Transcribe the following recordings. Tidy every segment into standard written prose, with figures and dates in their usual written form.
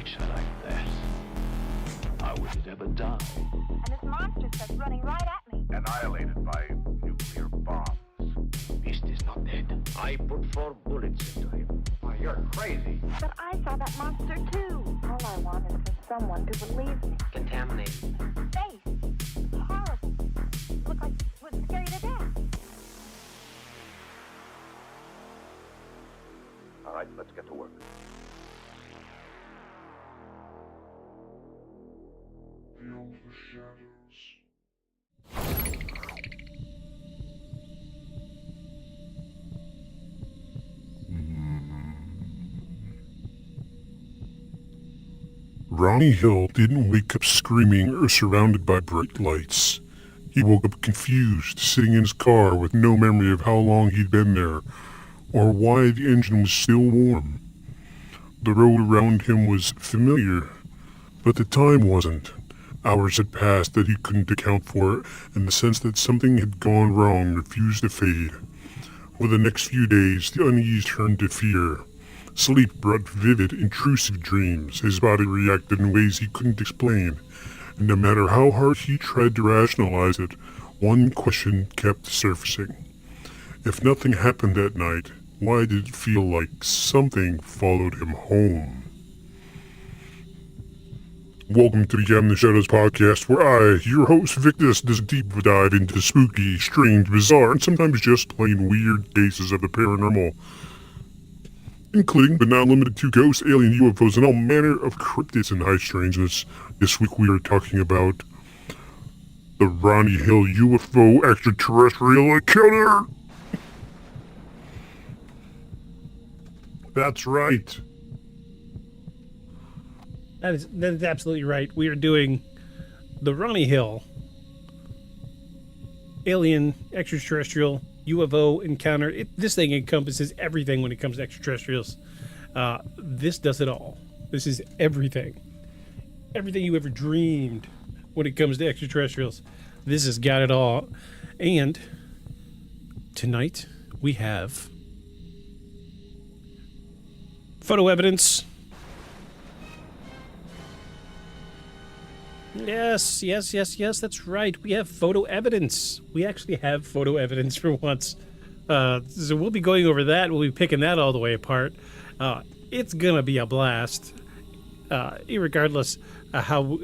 creature like that, how would it ever die? And this monster starts running right at me. Annihilated by nuclear bombs. Beast is not dead. I put 4 bullets into him. Oh, you're crazy. But I saw that monster too. All I want is for someone to believe me. Contaminated. Face. Horrible. Looked like it would scare you to death. All right, let's get to work. Beyond the shadows. Ronnie Hill didn't wake up screaming or surrounded by bright lights. He woke up confused, sitting in his car with no memory of how long he'd been there, or why the engine was still warm. The road around him was familiar, but the time wasn't. Hours had passed that he couldn't account for, and the sense that something had gone wrong refused to fade. Over the next few days, the unease turned to fear. Sleep brought vivid, intrusive dreams. His body reacted in ways he couldn't explain, and no matter how hard he tried to rationalize it, one question kept surfacing. If nothing happened that night, why did it feel like something followed him home? Welcome to the Beyond the Shadows podcast, where I, your host Victus, does a deep dive into spooky, strange, bizarre, and sometimes just plain weird cases of the paranormal, including but not limited to ghosts, alien UFOs, and all manner of cryptids and high strangeness. This week we are talking about the Ronnie Hill UFO Extraterrestrial Encounter. That's right. That is absolutely right. We are doing the Ronnie Hill Alien Extraterrestrial UFO Encounter. This thing encompasses everything when it comes to extraterrestrials. This does it all. This is everything. Everything you ever dreamed when it comes to extraterrestrials. This has got it all. And tonight we have photo evidence. Yes, that's right. We have photo evidence. We actually have photo evidence for once. So we'll be going over that. We'll be picking that all the way apart. It's gonna be a blast. Irregardless how...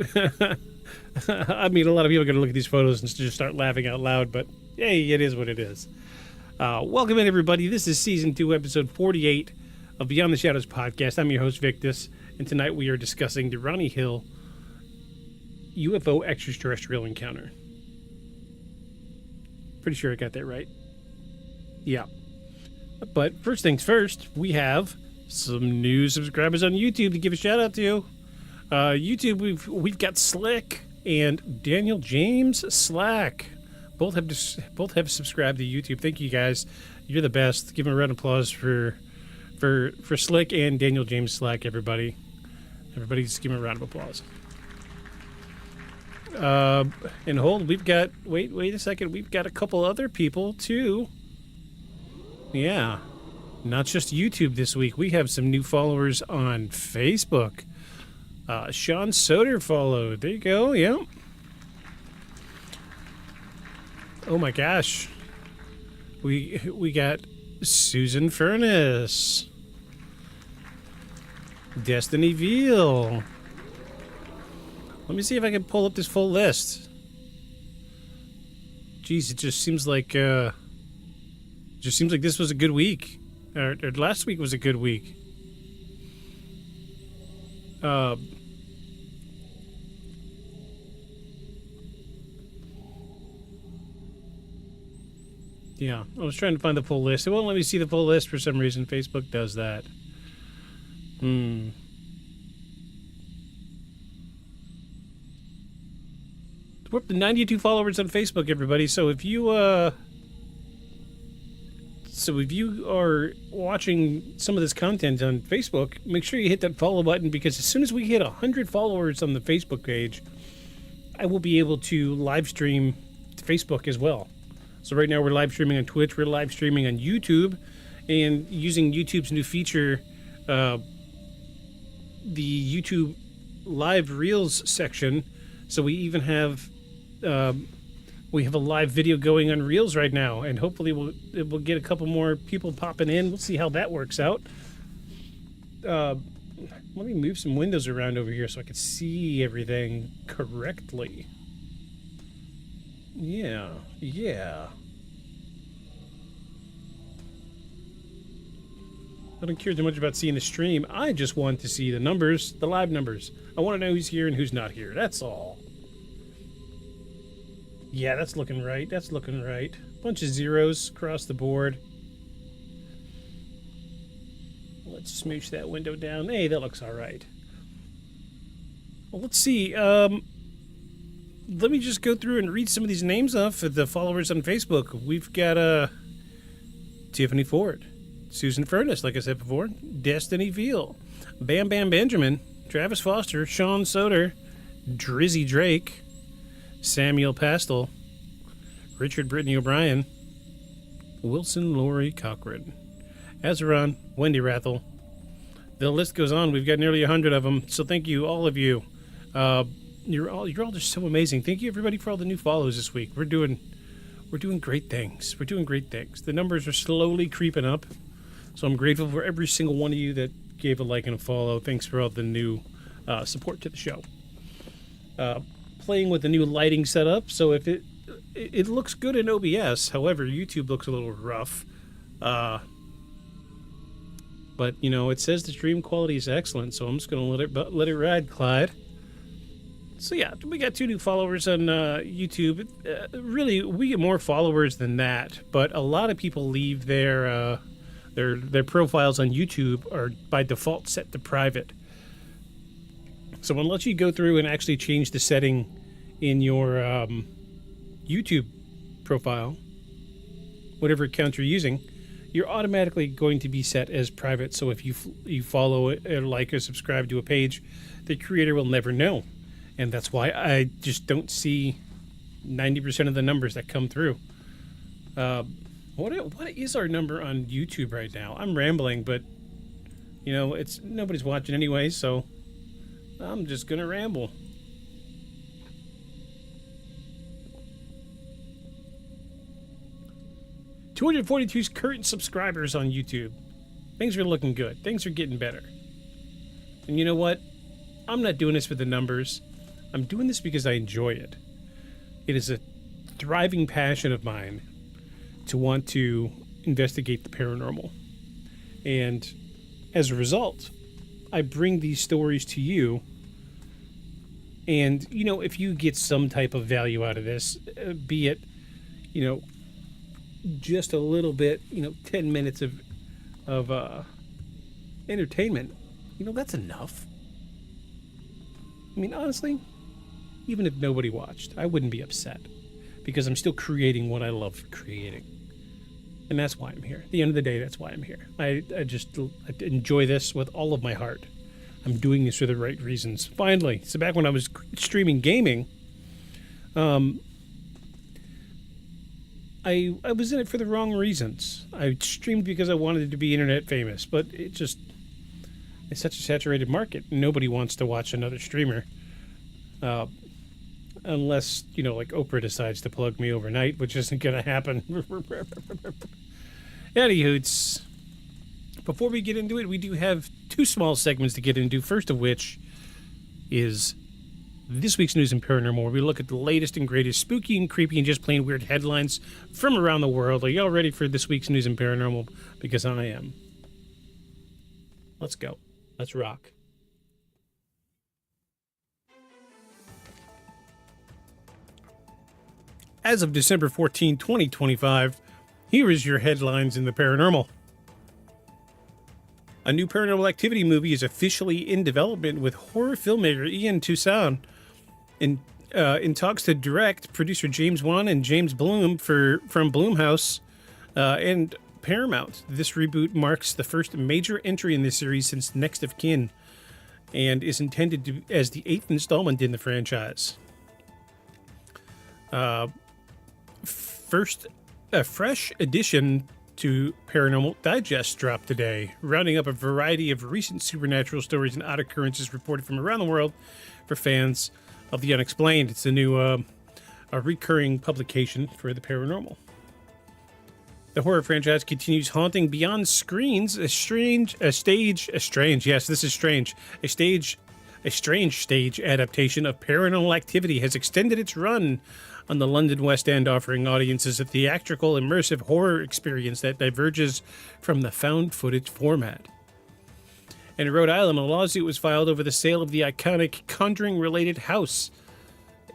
I mean, a lot of people are gonna look at these photos and just start laughing out loud, but hey, it is what it is. Welcome in, everybody. This is Season 2, Episode 48 of Beyond the Shadows podcast. I'm your host, Victus, and tonight we are discussing the Ronnie Hill UFO Extraterrestrial Encounter. Pretty sure I got that right. Yeah. But first things first, we have some new subscribers on YouTube to give a shout out to. YouTube, we've got Slick and Daniel James Slack. Both have subscribed to YouTube. Thank you guys. You're the best. Give them a round of applause for Slick and Daniel James Slack, everybody. Everybody just give them a round of applause. And hold, we've got, wait a second, we've got a couple other people too. Yeah, not just YouTube this week. We have some new followers on Facebook. Sean Soder followed. There you go, yeah. Oh my gosh. We got Susan Furness. Destiny Veal. Let me see if I can pull up this full list. Jeez, it just seems like this was a good week. Or last week was a good week. Yeah, I was trying to find the full list. It won't let me see the full list for some reason. Facebook does that. We're up to 92 followers on Facebook, everybody. So if you are watching some of this content on Facebook, make sure you hit that follow button, because as soon as we hit 100 followers on the Facebook page, I will be able to live stream to Facebook as well. So right now we're live streaming on Twitch, we're live streaming on YouTube, and using YouTube's new feature, the YouTube live reels section. So we even have we have a live video going on reels right now, and hopefully we'll get a couple more people popping in. We'll see how that works out. Let me move some windows around over here so I can see everything correctly. Yeah. I don't care too much about seeing the stream. I just want to see the numbers, the live numbers. I want to know who's here and who's not here. That's all. Yeah, that's looking right. That's looking right. Bunch of zeros across the board. Let's smooch that window down. Hey, that looks all right. Well, let's see. Let me just go through and read some of these names off of the followers on Facebook. We've got Tiffany Ford, Susan Furness, like I said before, Destiny Veal, Bam Bam Benjamin, Travis Foster, Sean Soder, Drizzy Drake, Samuel Pastel, Richard Brittany O'Brien, Wilson Laurie Cochran, Azeron, Wendy Rathel. The list goes on. We've got nearly 100 of them, so thank you, all of you. You're all just so amazing. Thank you, everybody, for all the new follows this week. We're doing great things. We're doing great things. The numbers are slowly creeping up, so I'm grateful for every single one of you that gave a like and a follow. Thanks for all the new support to the show. Playing with the new lighting setup, so if it looks good in OBS, however, YouTube looks a little rough. But you know, it says the stream quality is excellent, so I'm just gonna let it ride, Clyde. So yeah, we got 2 new followers on YouTube. Really, we get more followers than that, but a lot of people leave their profiles on YouTube are by default set to private. So unless you go through and actually change the setting in your YouTube profile, whatever account you're using, you're automatically going to be set as private. So if you follow it or like or subscribe to a page, the creator will never know. And that's why I just don't see 90% of the numbers that come through. What is our number on YouTube right now? I'm rambling, but you know, nobody's watching anyway, so I'm just gonna ramble. $242 current subscribers on YouTube. Things are looking good. Things are getting better. And you know what? I'm not doing this for the numbers. I'm doing this because I enjoy it. It is a thriving passion of mine to want to investigate the paranormal. And as a result, I bring these stories to you. And, you know, if you get some type of value out of this, be it, you know, just a little bit, you know, 10 minutes of entertainment, you know, that's enough. I mean, honestly, even if nobody watched, I wouldn't be upset because I'm still creating what I love creating. And that's why I'm here. At the end of the day, that's why I'm here. I enjoy this with all of my heart. I'm doing this for the right reasons. Finally, so back when I was streaming gaming, I was in it for the wrong reasons. I streamed because I wanted to be internet famous, but it's such a saturated market. Nobody wants to watch another streamer. Unless, you know, like Oprah decides to plug me overnight, which isn't going to happen. Anywhoots, before we get into it, we do have 2 small segments to get into. First of which is this week's News and Paranormal, where we look at the latest and greatest spooky and creepy and just plain weird headlines from around the world. Are y'all ready for this week's News and Paranormal? Because I am. Let's go. Let's rock. As of December 14, 2025, here is your headlines in the paranormal. A new Paranormal Activity movie is officially in development with horror filmmaker Ian Toussaint in talks to direct producer James Wan and James Bloom from Blumhouse and Paramount. This reboot marks the first major entry in this series since Next of Kin and is intended to as the 8th installment in the franchise. A fresh edition to Paranormal Digest dropped today, rounding up a variety of recent supernatural stories and odd occurrences reported from around the world for fans of the unexplained. It's a new a recurring publication for the paranormal. The horror franchise continues haunting beyond screens. A strange stage adaptation of Paranormal Activity has extended its run on the London West End, offering audiences a theatrical, immersive horror experience that diverges from the found footage format. In Rhode Island, a lawsuit was filed over the sale of the iconic Conjuring-related house.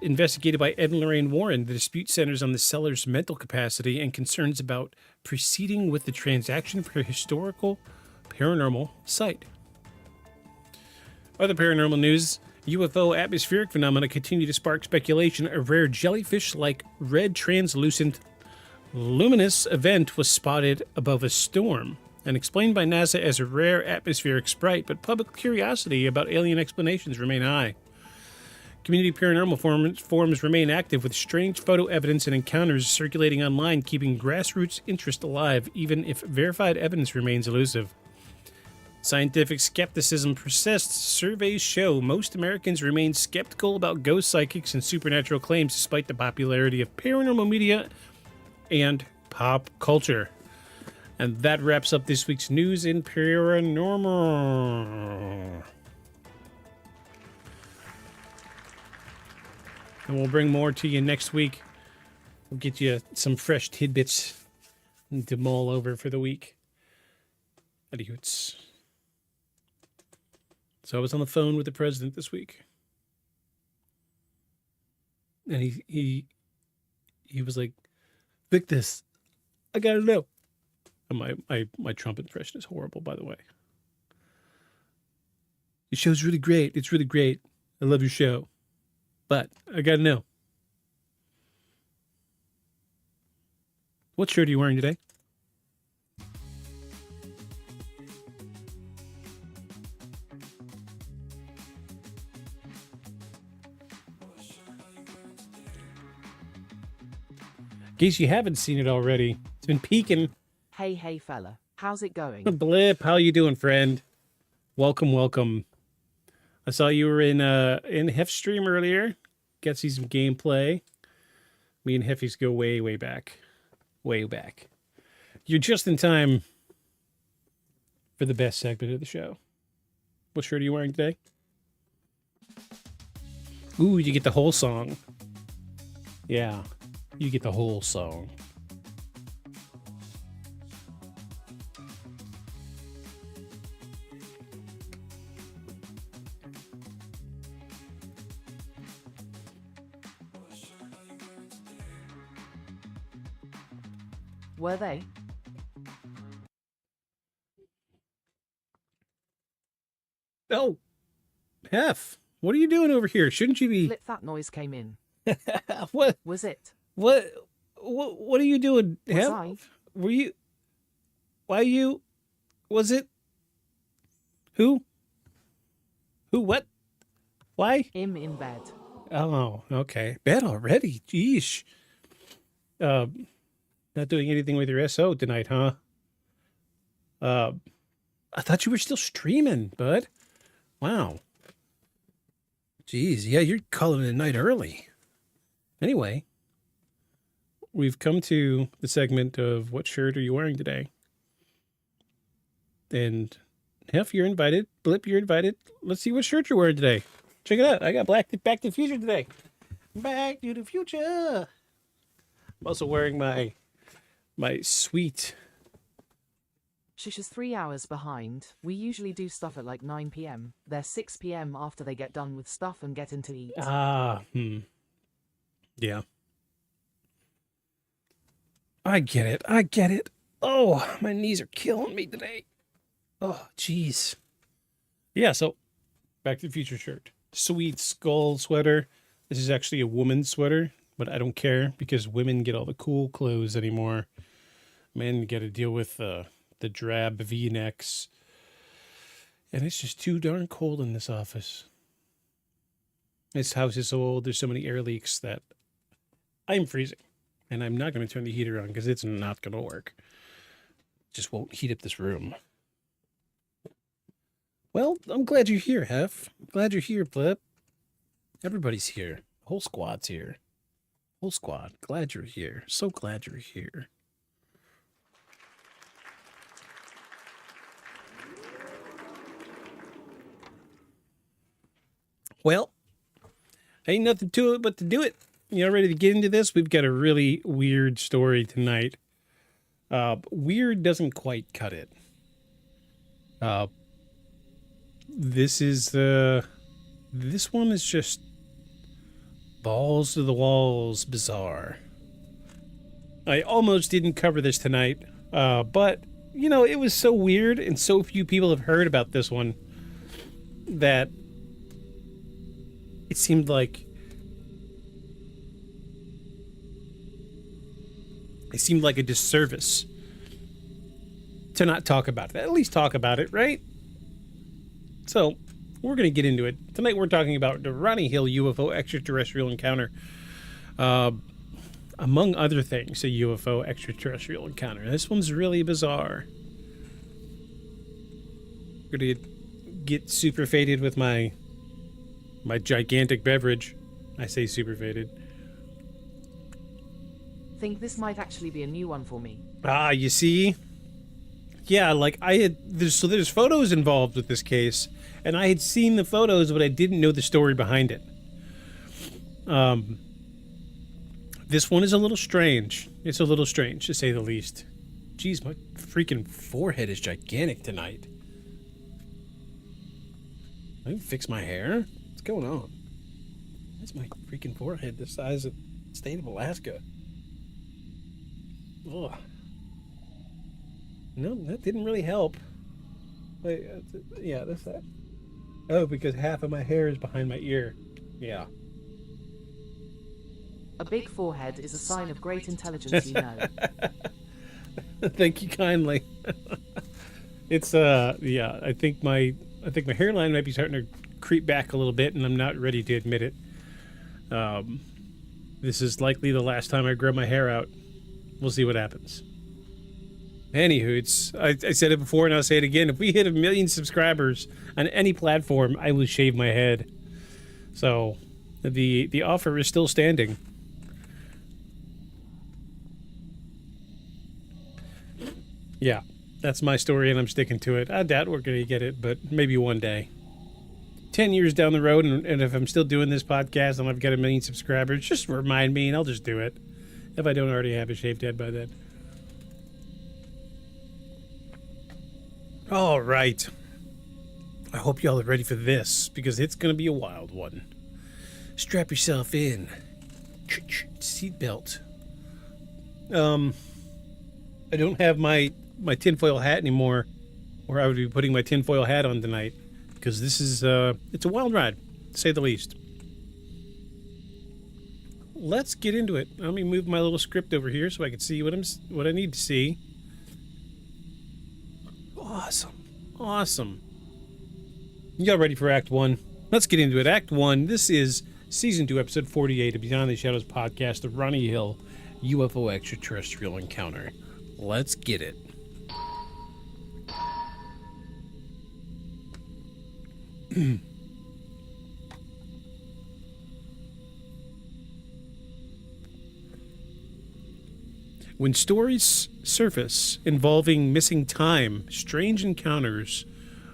Investigated by Ed and Lorraine Warren, the dispute centers on the seller's mental capacity and concerns about proceeding with the transaction for a historical paranormal site. Other paranormal news: UFO atmospheric phenomena continue to spark speculation. A rare jellyfish-like red translucent luminous event was spotted above a storm and explained by NASA as a rare atmospheric sprite, but public curiosity about alien explanations remain high. Community paranormal forums remain active, with strange photo evidence and encounters circulating online, keeping grassroots interest alive, even if verified evidence remains elusive. Scientific skepticism persists. Surveys show most Americans remain skeptical about ghost psychics and supernatural claims, despite the popularity of paranormal media and pop culture. And that wraps up this week's news in paranormal. And we'll bring more to you next week. We'll get you some fresh tidbits to mull over for the week. Adios. So I was on the phone with the president this week. And he was like, Victus, I gotta know. And my Trump impression is horrible, by the way. Your show's really great. It's really great. I love your show. But I gotta know. What shirt are you wearing today? In case you haven't seen it already, it's been peaking. Hey fella, how's it going? Blip, how you doing, friend? Welcome. I saw you were in Hef stream earlier. Got to see some gameplay. Me and Heffies go way back. Way back. You're just in time for the best segment of the show. What shirt are you wearing today? Ooh, you get the whole song. Yeah, you get the whole song. Were they? Oh, Hef, what are you doing over here? Shouldn't you be... Flip, that noise came in. What? Was it? What are you doing, Was Hef? I? Were you... Why you... Was it... Who? What? Why? Him in bed. Oh, okay. Bed already? Jeesh. Not doing anything with your SO tonight, huh? I thought you were still streaming, bud. Wow. Jeez, yeah, you're calling it a night early. Anyway, we've come to the segment of what shirt are you wearing today? And Hef, you're invited. Blip, you're invited. Let's see what shirt you're wearing today. Check it out. I got Back to the Future today. Back to the Future. I'm also wearing my sweet... Shish is 3 hours behind. We usually do stuff at like 9 p.m. They're 6 p.m. after they get done with stuff and getting to eat. Yeah. I get it. Oh, my knees are killing me today. Oh, jeez. Yeah, so Back to the Future shirt. Sweet skull sweater. This is actually a woman's sweater, but I don't care because women get all the cool clothes anymore. Men get to deal with the drab V-necks. And it's just too darn cold in this office. This house is so old, there's so many air leaks that I'm freezing. And I'm not going to turn the heater on because it's not going to work. just won't heat up this room. Well, I'm glad you're here, Hef. Glad you're here, Flip. Everybody's here. Whole squad's here. Whole squad. Glad you're here. So glad you're here. Well, ain't nothing to it but to do it. You know, ready to get into this? We've got a really weird story tonight. Weird doesn't quite cut it. This one is just balls to the walls bizarre. I almost didn't cover this tonight, but, you know, it was so weird and so few people have heard about this one that it seemed like a disservice to not talk about it. At least talk about it, right? So, we're going to get into it. Tonight we're talking about the Ronnie Hill UFO Extraterrestrial Encounter. Among other things, a UFO Extraterrestrial Encounter. This one's really bizarre. We're going to get super faded with my gigantic beverage. I say super faded. Think this might actually be a new one for me. Ah, you see? Yeah, like there's photos involved with this case, and I had seen the photos, but I didn't know the story behind it. This one is a little strange. It's a little strange, to say the least. Jeez, my freaking forehead is gigantic tonight. I can fix my hair? What's going on? Why is my freaking forehead the size of the state of Alaska? Ugh. No, that didn't really help. Wait, yeah, that's that. Oh, because half of my hair is behind my ear. Yeah. A big forehead is a sign of great intelligence, you know. Thank you kindly. It's yeah, I think my hairline might be starting to creep back a little bit, and I'm not ready to admit it. This is likely the last time I grow my hair out. We'll see what happens. Anywho, I said it before and I'll say it again. If we hit 1 million subscribers on any platform, I will shave my head. So the offer is still standing. Yeah, that's my story and I'm sticking to it. I doubt we're going to get it, but maybe one day. 10 years down the road, and if I'm still doing this podcast and I've got 1 million subscribers, just remind me and I'll just do it. If I don't already have a shaved head by then. All right. I hope y'all are ready for this, because it's going to be a wild one. Strap yourself in. Seatbelt. I don't have my tinfoil hat anymore, or I would be putting my tinfoil hat on tonight, because this is, it's a wild ride, to say the least. Let's get into it. Let me move my little script over here so I can see what I need to see. Awesome. Y'all ready for Act 1? Let's get into it. Act 1, this is Season 2, Episode 48 of Beyond the Shadows podcast, the Ronnie Hill UFO Extraterrestrial Encounter. Let's get it. When stories surface involving missing time, strange encounters,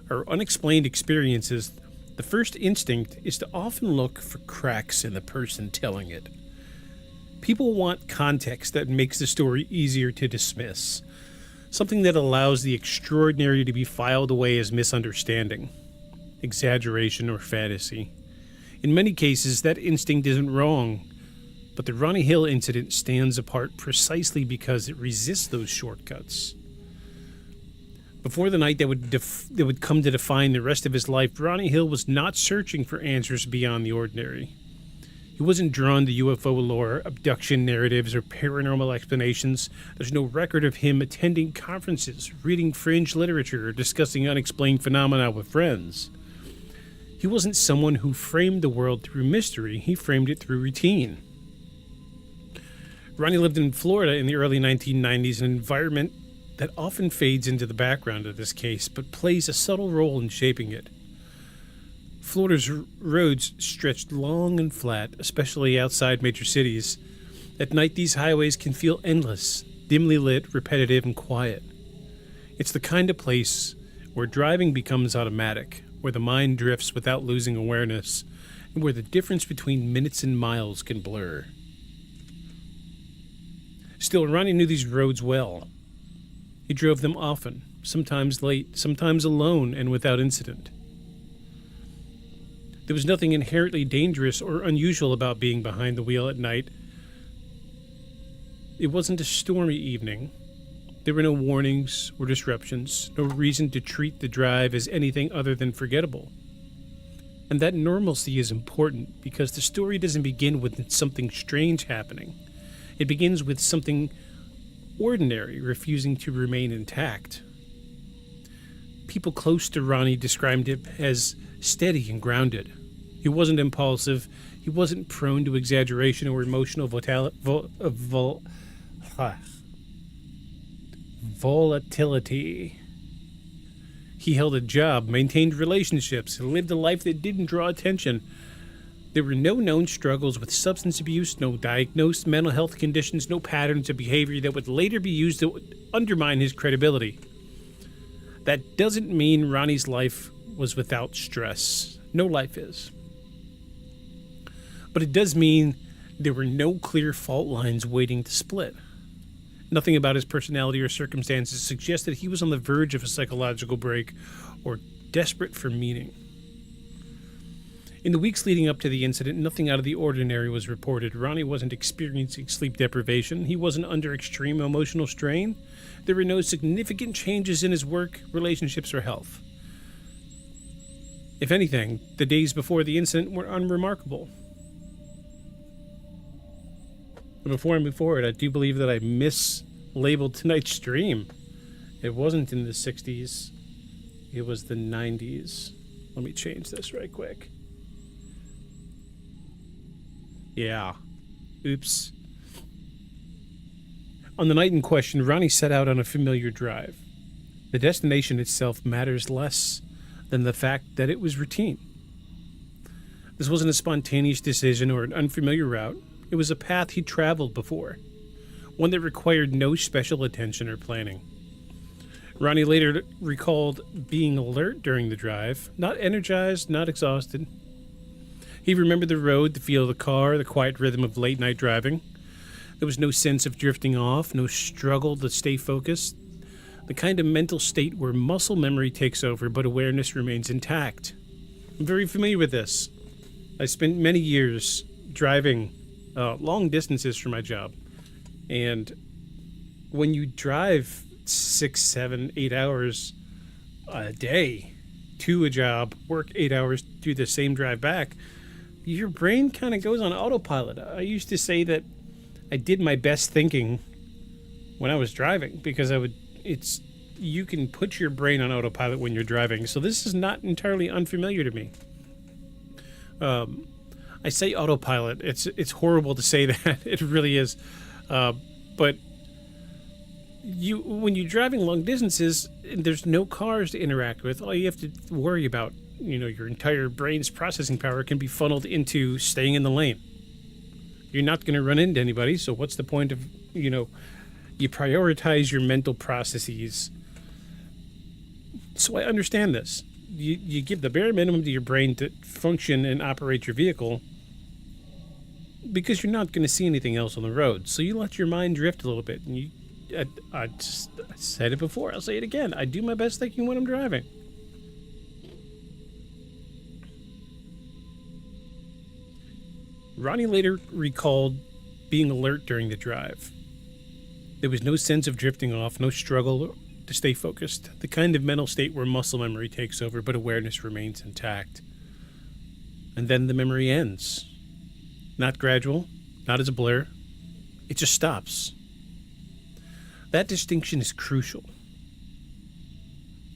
or unexplained experiences, the first instinct is to often look for cracks in the person telling it. People want context that makes the story easier to dismiss, something that allows the extraordinary to be filed away as misunderstanding, exaggeration, or fantasy. In many cases, that instinct isn't wrong. But the Ronnie Hill incident stands apart precisely because it resists those shortcuts. Before the night that would come to define the rest of his life, Ronnie Hill was not searching for answers beyond the ordinary. He wasn't drawn to UFO lore, abduction narratives, or paranormal explanations. There's no record of him attending conferences, reading fringe literature, or discussing unexplained phenomena with friends. He wasn't someone who framed the world through mystery. He framed it through routine. Ronnie lived in Florida in the early 1990s, an environment that often fades into the background of this case, but plays a subtle role in shaping it. Florida's roads stretched long and flat, especially outside major cities. At night, these highways can feel endless, dimly lit, repetitive, and quiet. It's the kind of place where driving becomes automatic, where the mind drifts without losing awareness, and where the difference between minutes and miles can blur. Still, Ronnie knew these roads well. He drove them often, sometimes late, sometimes alone and without incident. There was nothing inherently dangerous or unusual about being behind the wheel at night. It wasn't a stormy evening. There were no warnings or disruptions, no reason to treat the drive as anything other than forgettable. And that normalcy is important because the story doesn't begin with something strange happening. It begins with something ordinary refusing to remain intact. People close to Ronnie described him as steady and grounded. He wasn't impulsive. He wasn't prone to exaggeration or emotional volatility. He held a job, maintained relationships, and lived a life that didn't draw attention. There were no known struggles with substance abuse, no diagnosed mental health conditions, no patterns of behavior that would later be used to undermine his credibility. That doesn't mean Ronnie's life was without stress. No life is. But it does mean there were no clear fault lines waiting to split. Nothing about his personality or circumstances suggested he was on the verge of a psychological break or desperate for meaning. In the weeks leading up to the incident, nothing out of the ordinary was reported. Ronnie wasn't experiencing sleep deprivation. He wasn't under extreme emotional strain. There were no significant changes in his work, relationships, or health. If anything, the days before the incident were unremarkable. But before I move forward, I do believe that I mislabeled tonight's stream. It wasn't in the 60s. It was the 90s. Let me change this right quick. Yeah. Oops. On the night in question, Ronnie set out on a familiar drive. The destination itself matters less than the fact that it was routine. This wasn't a spontaneous decision or an unfamiliar route. It was a path he'd traveled before, one that required no special attention or planning. Ronnie later recalled being alert during the drive, not energized, not exhausted. He remembered the road, the feel of the car, the quiet rhythm of late-night driving. There was no sense of drifting off, no struggle to stay focused. The kind of mental state where muscle memory takes over, but awareness remains intact. I'm very familiar with this. I spent many years driving long distances for my job. And when you drive 6, 7, 8 hours a day to a job, work 8 hours, do the same drive back, your brain kind of goes on autopilot. I used to say that I did my best thinking when I was driving because you can put your brain on autopilot when you're driving. So this is not entirely unfamiliar to me. I say autopilot. It's horrible to say that. It really is. But when you're driving long distances, there's no cars to interact with. All you have to worry about, your entire brain's processing power can be funneled into staying in the lane. You're not going to run into anybody, so what's the point of, you prioritize your mental processes. So I understand this. You give the bare minimum to your brain to function and operate your vehicle because you're not going to see anything else on the road. So you let your mind drift a little bit. And I said it before. I'll say it again. I do my best thinking when I'm driving. Ronnie later recalled being alert during the drive. There was no sense of drifting off, no struggle to stay focused. The kind of mental state where muscle memory takes over, but awareness remains intact. And then the memory ends. Not gradual, not as a blur. It just stops. That distinction is crucial.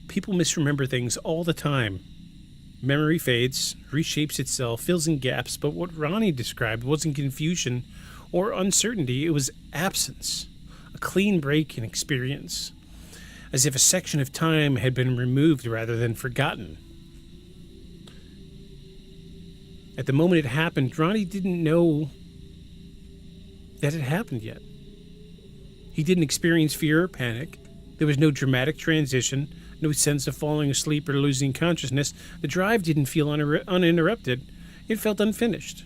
People misremember things all the time. Memory fades, reshapes itself, fills in gaps, but what Ronnie described wasn't confusion or uncertainty, it was absence. A clean break in experience. as if a section of time had been removed rather than forgotten. At the moment it happened, Ronnie didn't know that it happened yet. He didn't experience fear or panic. There was no dramatic transition, no sense of falling asleep or losing consciousness. The drive didn't feel uninterrupted. It felt unfinished.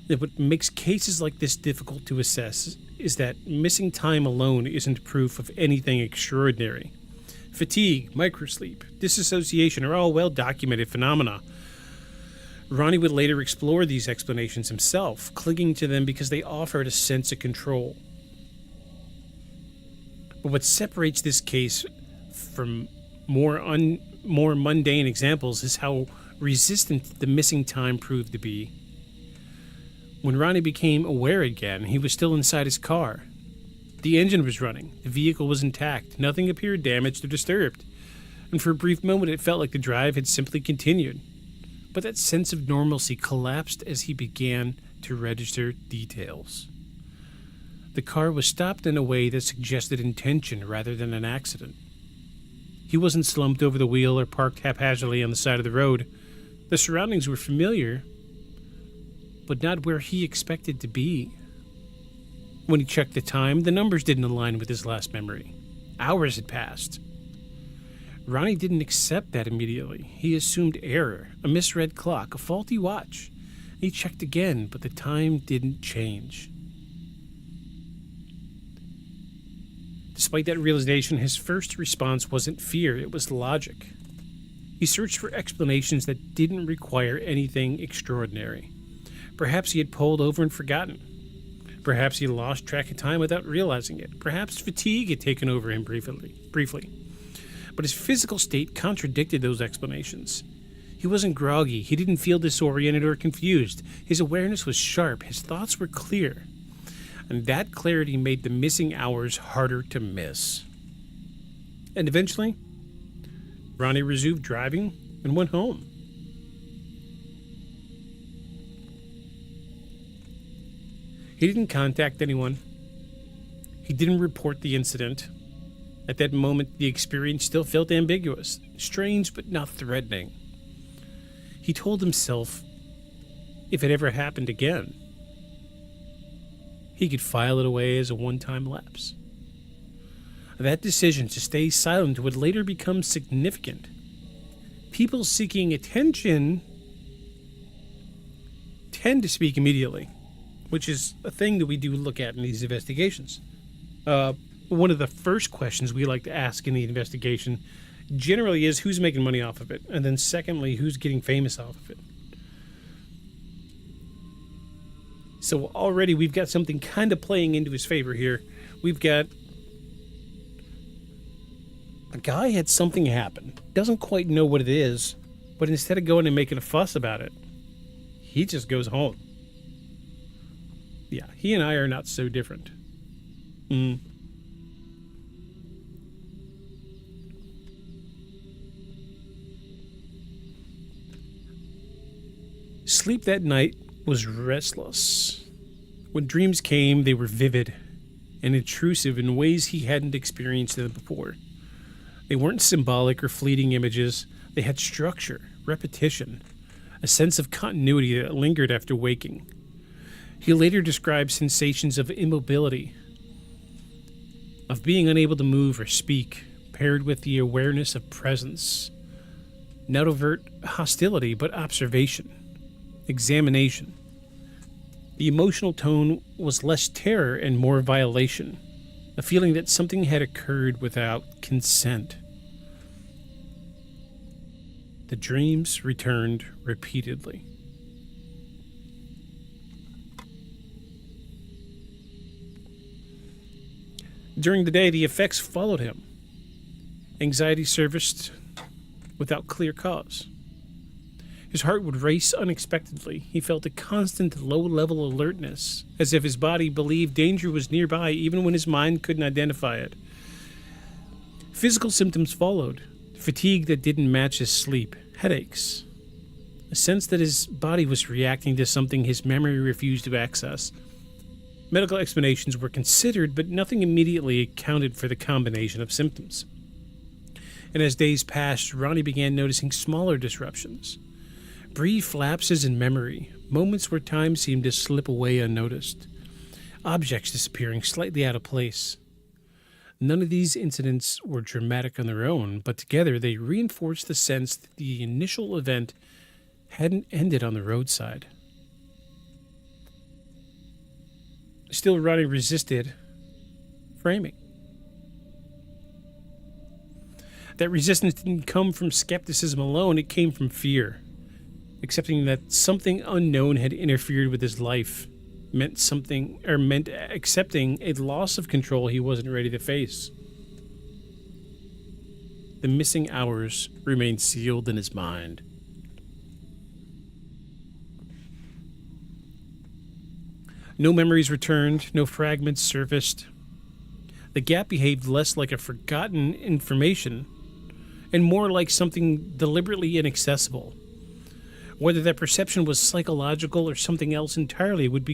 What makes cases like this difficult to assess is that missing time alone isn't proof of anything extraordinary. Fatigue, microsleep, disassociation are all well-documented phenomena. Ronnie would later explore these explanations himself, clinging to them because they offered a sense of control. But what separates this case from more mundane examples is how resistant the missing time proved to be. When Ronnie became aware again, he was still inside his car. The engine was running, the vehicle was intact, nothing appeared damaged or disturbed, and for a brief moment it felt like the drive had simply continued. But that sense of normalcy collapsed as he began to register details. The car was stopped in a way that suggested intention rather than an accident. He wasn't slumped over the wheel or parked haphazardly on the side of the road. The surroundings were familiar, but not where he expected to be. When he checked the time, the numbers didn't align with his last memory. Hours had passed. Ronnie didn't accept that immediately. He assumed error, a misread clock, a faulty watch. He checked again, but the time didn't change. Despite that realization, his first response wasn't fear, it was logic. He searched for explanations that didn't require anything extraordinary. Perhaps he had pulled over and forgotten. Perhaps he lost track of time without realizing it. Perhaps fatigue had taken over him briefly. But his physical state contradicted those explanations. He wasn't groggy. He didn't feel disoriented or confused. His awareness was sharp. His thoughts were clear. And that clarity made the missing hours harder to miss. And eventually, Ronnie resumed driving and went home. He didn't contact anyone. He didn't report the incident. At that moment, the experience still felt ambiguous, strange but not threatening. He told himself, if it ever happened again, he could file it away as a one-time lapse. That decision to stay silent would later become significant. People seeking attention tend to speak immediately, which is a thing that we do look at in these investigations. One of the first questions we like to ask in the investigation generally is who's making money off of it, and then secondly, who's getting famous off of it. So already we've got something kind of playing into his favor here. We've got a guy had something happen, doesn't quite know what it is, but instead of going and making a fuss about it, he just goes home. Yeah, he and I are not so different. Sleep that night was restless. When dreams came, they were vivid and intrusive in ways he hadn't experienced them before. They weren't symbolic or fleeting images. They had structure, repetition, a sense of continuity that lingered after waking. He later described sensations of immobility, of being unable to move or speak, paired with the awareness of presence. Not overt hostility, but observation, examination. The emotional tone was less terror and more violation, a feeling that something had occurred without consent. The dreams returned repeatedly. During the day, the effects followed him. Anxiety surfaced without clear cause. His heart would race unexpectedly. He felt a constant low-level alertness, as if his body believed danger was nearby even when his mind couldn't identify it. Physical symptoms followed. Fatigue that didn't match his sleep. Headaches. A sense that his body was reacting to something his memory refused to access. Medical explanations were considered, but nothing immediately accounted for the combination of symptoms. And as days passed, Ronnie began noticing smaller disruptions. Brief lapses in memory, moments where time seemed to slip away unnoticed. Objects disappearing slightly out of place. None of these incidents were dramatic on their own, but together they reinforced the sense that the initial event hadn't ended on the roadside. Still, Ronnie resisted framing. That resistance didn't come from skepticism alone, it came from fear. Accepting that something unknown had interfered with his life meant accepting a loss of control he wasn't ready to face. The missing hours remained sealed in his mind. No memories returned, no fragments surfaced. The gap behaved less like a forgotten information and more like something deliberately inaccessible. Whether that perception was psychological or something else entirely would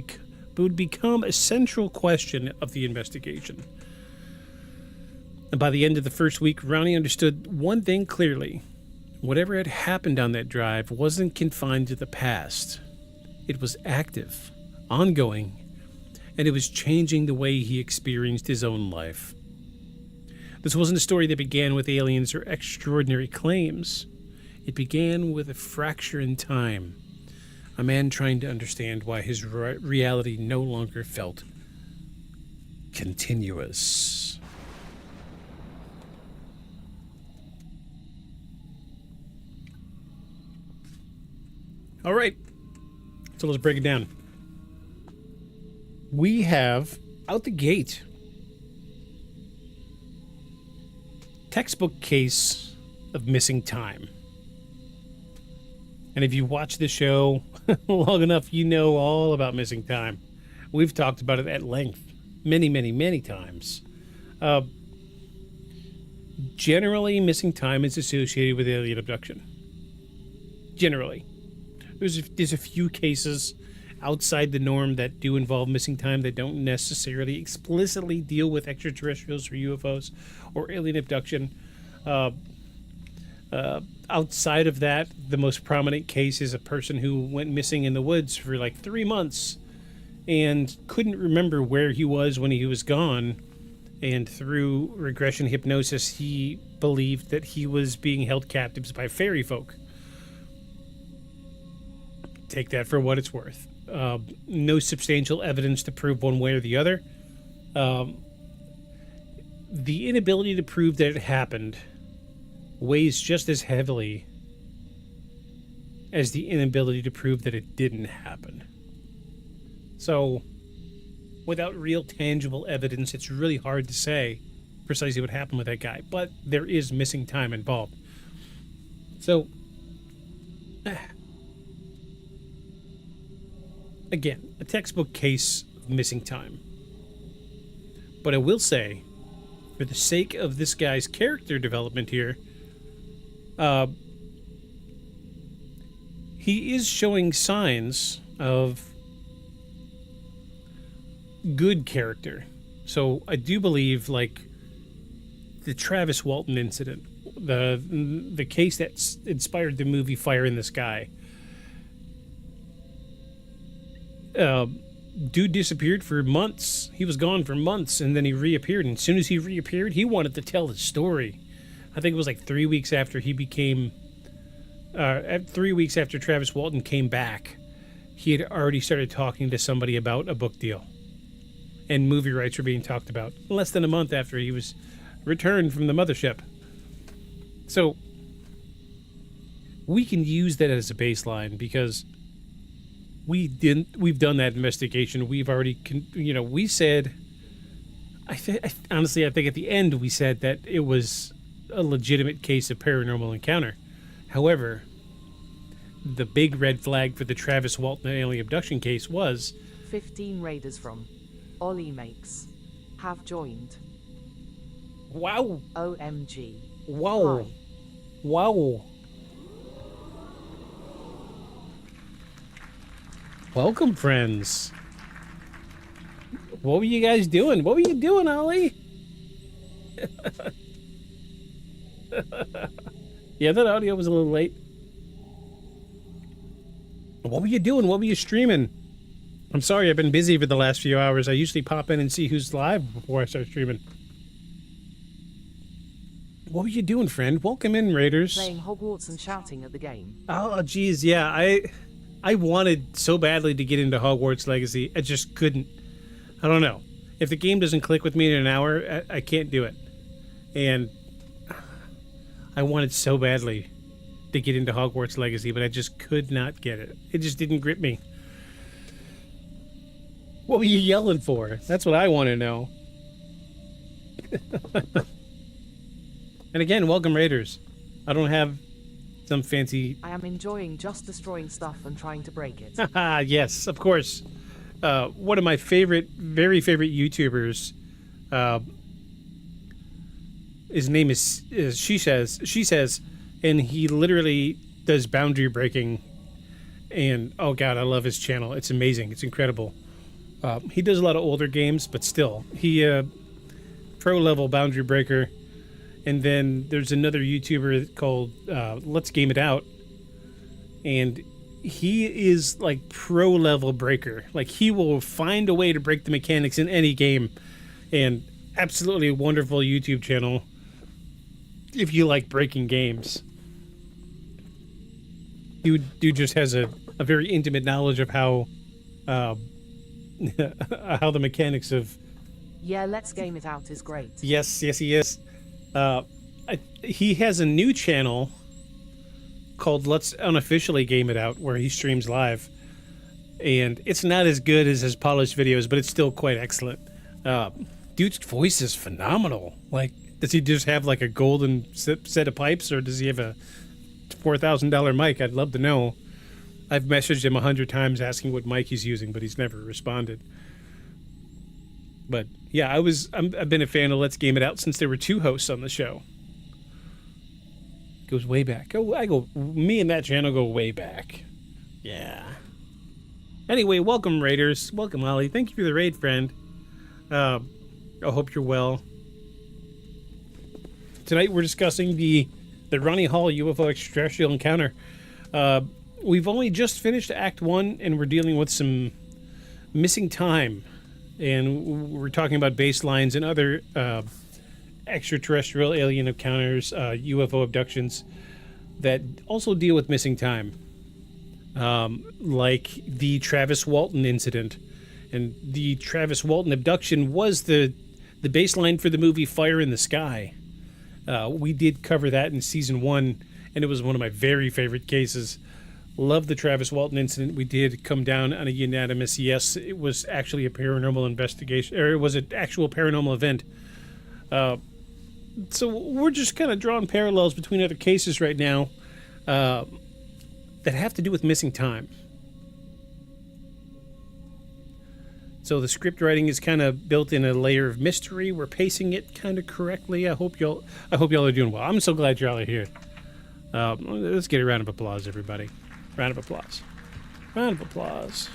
become a central question of the investigation. And by the end of the first week, Ronnie understood one thing clearly. Whatever had happened on that drive wasn't confined to the past. It was active, ongoing, and it was changing the way he experienced his own life. This wasn't a story that began with aliens or extraordinary claims. It began with a fracture in time, a man trying to understand why his reality no longer felt continuous. All right, so let's break it down. We have, out the gate, textbook case of missing time. And if you watch the show long enough, you know all about missing time. We've talked about it at length many, many, many times. Generally, missing time is associated with alien abduction. Generally. There's a few cases outside the norm that do involve missing time that don't necessarily explicitly deal with extraterrestrials or UFOs or alien abduction. Outside of that, the most prominent case is a person who went missing in the woods for like 3 months and couldn't remember where he was when he was gone. And through regression hypnosis, he believed that he was being held captive by fairy folk. Take that for what it's worth. No substantial evidence to prove one way or the other. The inability to prove that it happened weighs just as heavily as the inability to prove that it didn't happen. So, without real tangible evidence, it's really hard to say precisely what happened with that guy. But there is missing time involved. So, again, a textbook case of missing time. But I will say, for the sake of this guy's character development here, he is showing signs of good character. So I do believe, like, the Travis Walton incident, the case that inspired the movie Fire in the Sky. Dude disappeared for months. He was gone for months, and then he reappeared. And as soon as he reappeared, he wanted to tell his story. I think it was like 3 weeks after he became... 3 weeks after Travis Walton came back, he had already started talking to somebody about a book deal. And movie rights were being talked about. Less than a month after he was returned from the mothership. So, we can use that as a baseline because... We've done that investigation. We've already, we said, honestly, I think at the end we said that it was a legitimate case of paranormal encounter. However, the big red flag for the Travis Walton alien abduction case was 15 raiders from Ollie Makes have joined. Wow. OMG. Wow. Hi. Wow. Welcome, friends. What were you guys doing? What were you doing, Ollie? Yeah, that audio was a little late. What were you doing? What were you streaming? I'm sorry, I've been busy for the last few hours. I usually pop in and see who's live before I start streaming. What were you doing, friend? Welcome in, Raiders. Playing Hogwarts and shouting at the game. Oh, geez, yeah. I wanted so badly to get into Hogwarts Legacy. I just couldn't. I don't know. If the game doesn't click with me in an hour, I can't do it. And I wanted so badly to get into Hogwarts Legacy, but I just could not get it. It just didn't grip me. What were you yelling for? That's what I want to know. And again, welcome, Raiders. I don't have some fancy... I am enjoying just destroying stuff and trying to break it. Yes, of course. One of my very favorite YouTubers, his name is She Says, and he literally does boundary breaking, and oh god, I love his channel. It's amazing. It's incredible. He does a lot of older games, but still, he pro level boundary breaker. And then there's another YouTuber called Let's Game It Out, and he is like pro level breaker. Like, he will find a way to break the mechanics in any game, and absolutely wonderful YouTube channel if you like breaking games. Dude just has a very intimate knowledge of how how the mechanics of... Yeah, Let's Game It Out is great. Yes, he is. He has a new channel called Let's Unofficially Game It Out, where he streams live, and it's not as good as his polished videos, but it's still quite excellent. Dude's voice is phenomenal. Like, does he just have like a golden set of pipes, or does he have a $4,000 mic? I'd love to know. I've messaged him 100 times asking what mic he's using, but he's never responded. But yeah, I've been a fan of Let's Game It Out since there were 2 hosts on the show. Goes way back. Me and that channel go way back. Yeah. Anyway, welcome, Raiders. Welcome, Ollie. Thank you for the raid, friend. I hope you're well. Tonight we're discussing the Ronnie Hill UFO Extraterrestrial Encounter. We've only just finished Act 1, and we're dealing with some missing time. And we're talking about baselines and other extraterrestrial alien encounters, UFO abductions that also deal with missing time. Like the Travis Walton incident. And the Travis Walton abduction was the baseline for the movie Fire in the Sky. We did cover that in Season 1, and it was one of my very favorite cases. Love the Travis Walton incident. We did come down on a unanimous yes. It was actually a paranormal investigation, or it was an actual paranormal event. So we're just kind of drawing parallels between other cases right now that have to do with missing time. So the script writing is kind of built in a layer of mystery. We're pacing it kind of correctly. I hope y'all are doing well. I'm so glad y'all are here. Let's get a round of applause, everybody. Round of applause. Round of applause.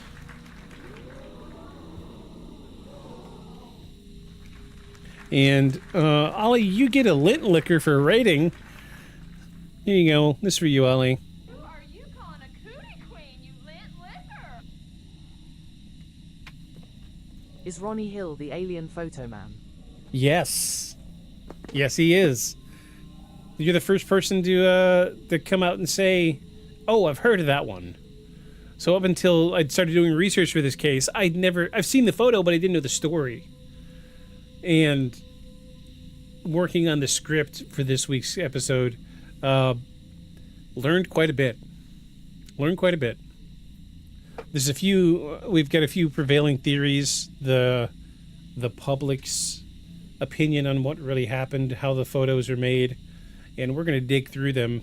And Ollie, you get a lint liquor for rating. Here you go. This is for you, Ollie. Who are you calling a cootie queen, you lint liquor? Is Ronnie Hill the alien photo man? Yes. Yes, he is. You're the first person to come out and say, oh, I've heard of that one. So up until I started doing research for this case, I've seen the photo, but I didn't know the story. And working on the script for this week's episode, learned quite a bit. We've got a few prevailing theories, the public's opinion on what really happened, how the photos are made, and we're going to dig through them.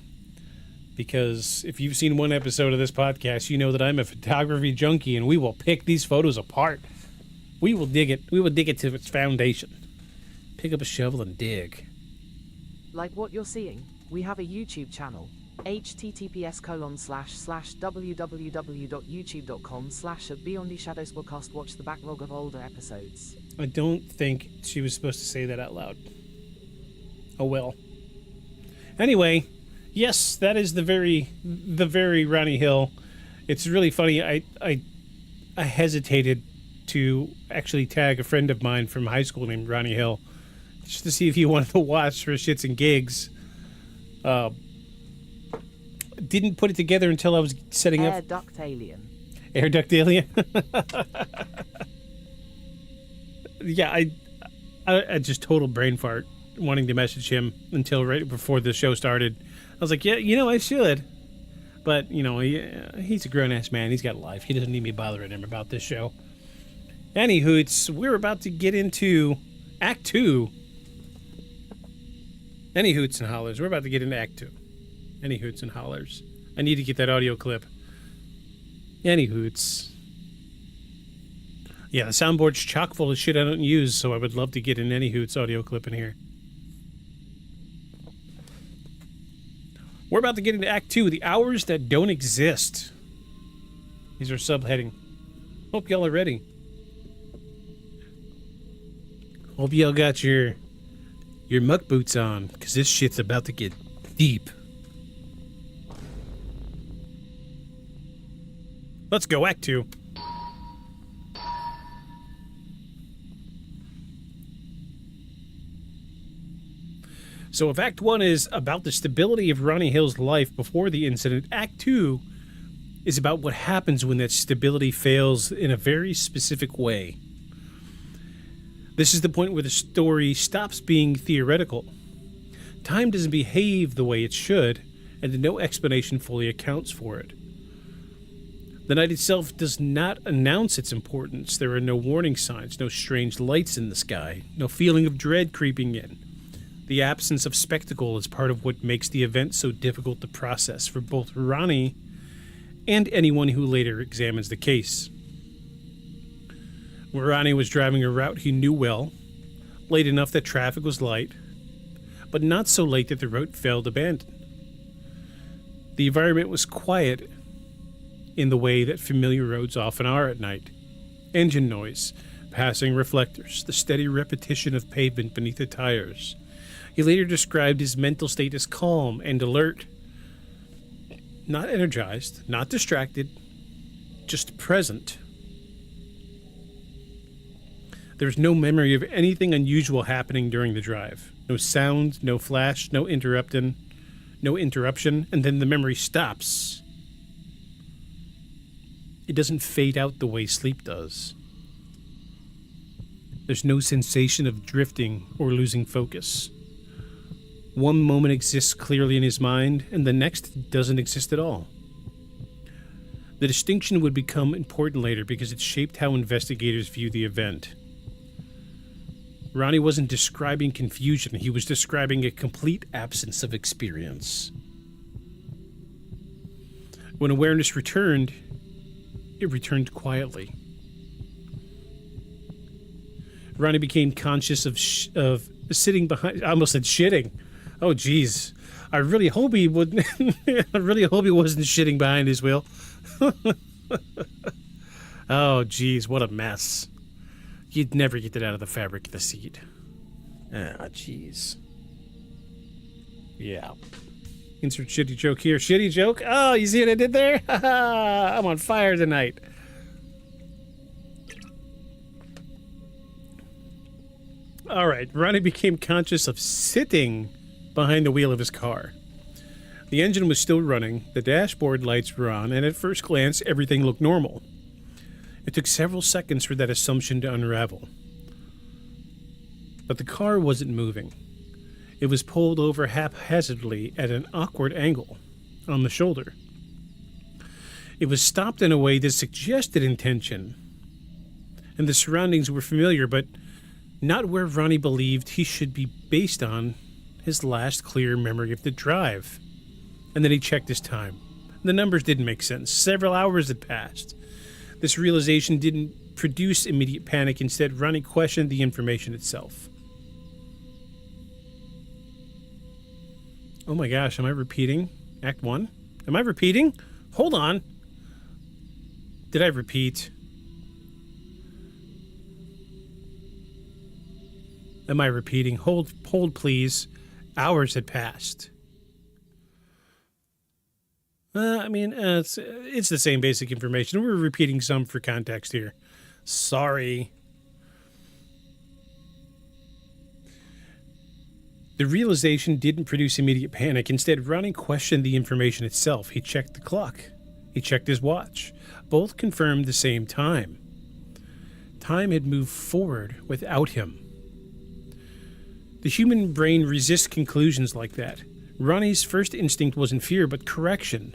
Because if you've seen one episode of this podcast, you know that I'm a photography junkie, and we will pick these photos apart. We will dig it. We will dig it to its foundation. Pick up a shovel and dig. Like what you're seeing, we have a YouTube channel. https://www.youtube.com/@beyondtheshadowspodcast. Watch the backlog of older episodes. I don't think she was supposed to say that out loud. Oh well. Anyway, yes, that is the very Ronnie Hill. It's really funny. I hesitated to actually tag a friend of mine from high school named Ronnie Hill, just to see if he wanted to watch for shits and gigs. Didn't put it together until I was setting up. Air duct alien. Air duct alien. Yeah, I just total brain fart wanting to message him until right before the show started. I was like, yeah, I should. But, he's a grown-ass man. He's got a life. He doesn't need me bothering him about this show. Anywhoots, we're about to get into Act 2. Any hoots and hollers. We're about to get into Act 2. Any hoots and hollers. I need to get that audio clip. Any hoots. Yeah, the soundboard's chock full of shit I don't use, so I would love to get an Any Hoots audio clip in here. We're about to get into Act 2, The Hours That Don't Exist. These are subheading. Hope y'all are ready. Hope y'all got your muck boots on, because this shit's about to get deep. Let's go, Act 2. So if Act 1 is about the stability of Ronnie Hill's life before the incident, Act 2 is about what happens when that stability fails in a very specific way. This is the point where the story stops being theoretical. Time doesn't behave the way it should, and no explanation fully accounts for it. The night itself does not announce its importance. There are no warning signs, no strange lights in the sky, no feeling of dread creeping in. The absence of spectacle is part of what makes the event so difficult to process for both Ronnie and anyone who later examines the case. Ronnie was driving a route he knew well, late enough that traffic was light, but not so late that the route felt abandoned. The environment was quiet in the way that familiar roads often are at night. Engine noise, passing reflectors, the steady repetition of pavement beneath the tires. He later described his mental state as calm and alert. Not energized, not distracted, just present. There's no memory of anything unusual happening during the drive. No sound, no flash, no interruption, and then the memory stops. It doesn't fade out the way sleep does. There's no sensation of drifting or losing focus. One moment exists clearly in his mind, and the next doesn't exist at all. The distinction would become important later because it shaped how investigators view the event. Ronnie wasn't describing confusion, he was describing a complete absence of experience. When awareness returned, it returned quietly. Ronnie became conscious of sitting behind. I almost said shitting. Oh, geez. I really hope he wouldn't. I really hope he wasn't shitting behind his wheel. Oh, geez, what a mess. You'd never get that out of the fabric of the seat. Ah, jeez. Yeah. Insert shitty joke here. Shitty joke? Oh, you see what I did there? I'm on fire tonight. All right. Ronnie became conscious of sitting behind the wheel of his car. The engine was still running, the dashboard lights were on, and at first glance, everything looked normal. It took several seconds for that assumption to unravel. But the car wasn't moving. It was pulled over haphazardly at an awkward angle on the shoulder. It was stopped in a way that suggested intention, and the surroundings were familiar, but not where Ronnie believed he should be based on his last clear memory of the drive. And then he checked his time. The numbers didn't make sense. Several hours had passed. This realization didn't produce immediate panic. Instead, Ronnie questioned the information itself. Oh my gosh, am I repeating? Act 1? Am I repeating? Hold on. Did I repeat? Am I repeating? Hold, please. Hours had passed. It's the same basic information. We're repeating some for context here. Sorry. The realization didn't produce immediate panic. Instead, Ronnie questioned the information itself. He checked the clock. He checked his watch. Both confirmed the same time. Time had moved forward without him. The human brain resists conclusions like that. Ronnie's first instinct wasn't fear, but correction.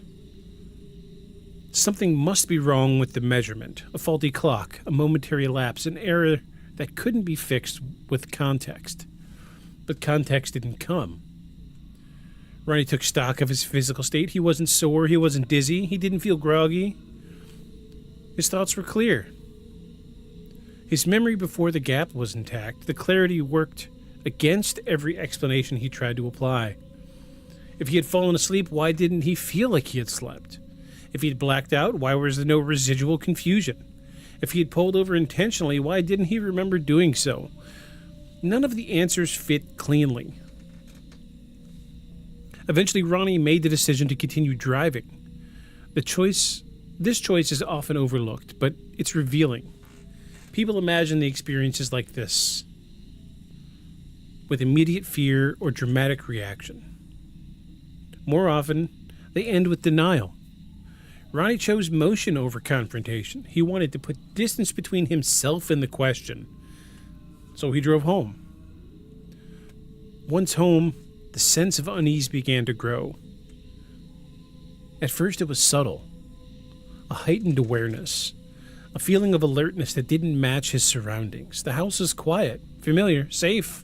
Something must be wrong with the measurement. A faulty clock, a momentary lapse, an error that couldn't be fixed with context. But context didn't come. Ronnie took stock of his physical state. He wasn't sore, he wasn't dizzy, he didn't feel groggy. His thoughts were clear. His memory before the gap was intact. The clarity worked against every explanation he tried to apply. If he had fallen asleep, why didn't he feel like he had slept? If he had blacked out, why was there no residual confusion? If he had pulled over intentionally, why didn't he remember doing so? None of the answers fit cleanly. Eventually, Ronnie made the decision to continue driving. This choice is often overlooked, but it's revealing. People imagine the experiences like this, with immediate fear or dramatic reaction. More often, they end with denial. Ronnie chose motion over confrontation. He wanted to put distance between himself and the question. So he drove home. Once home, the sense of unease began to grow. At first it was subtle. A heightened awareness. A feeling of alertness that didn't match his surroundings. The house was quiet, familiar, safe.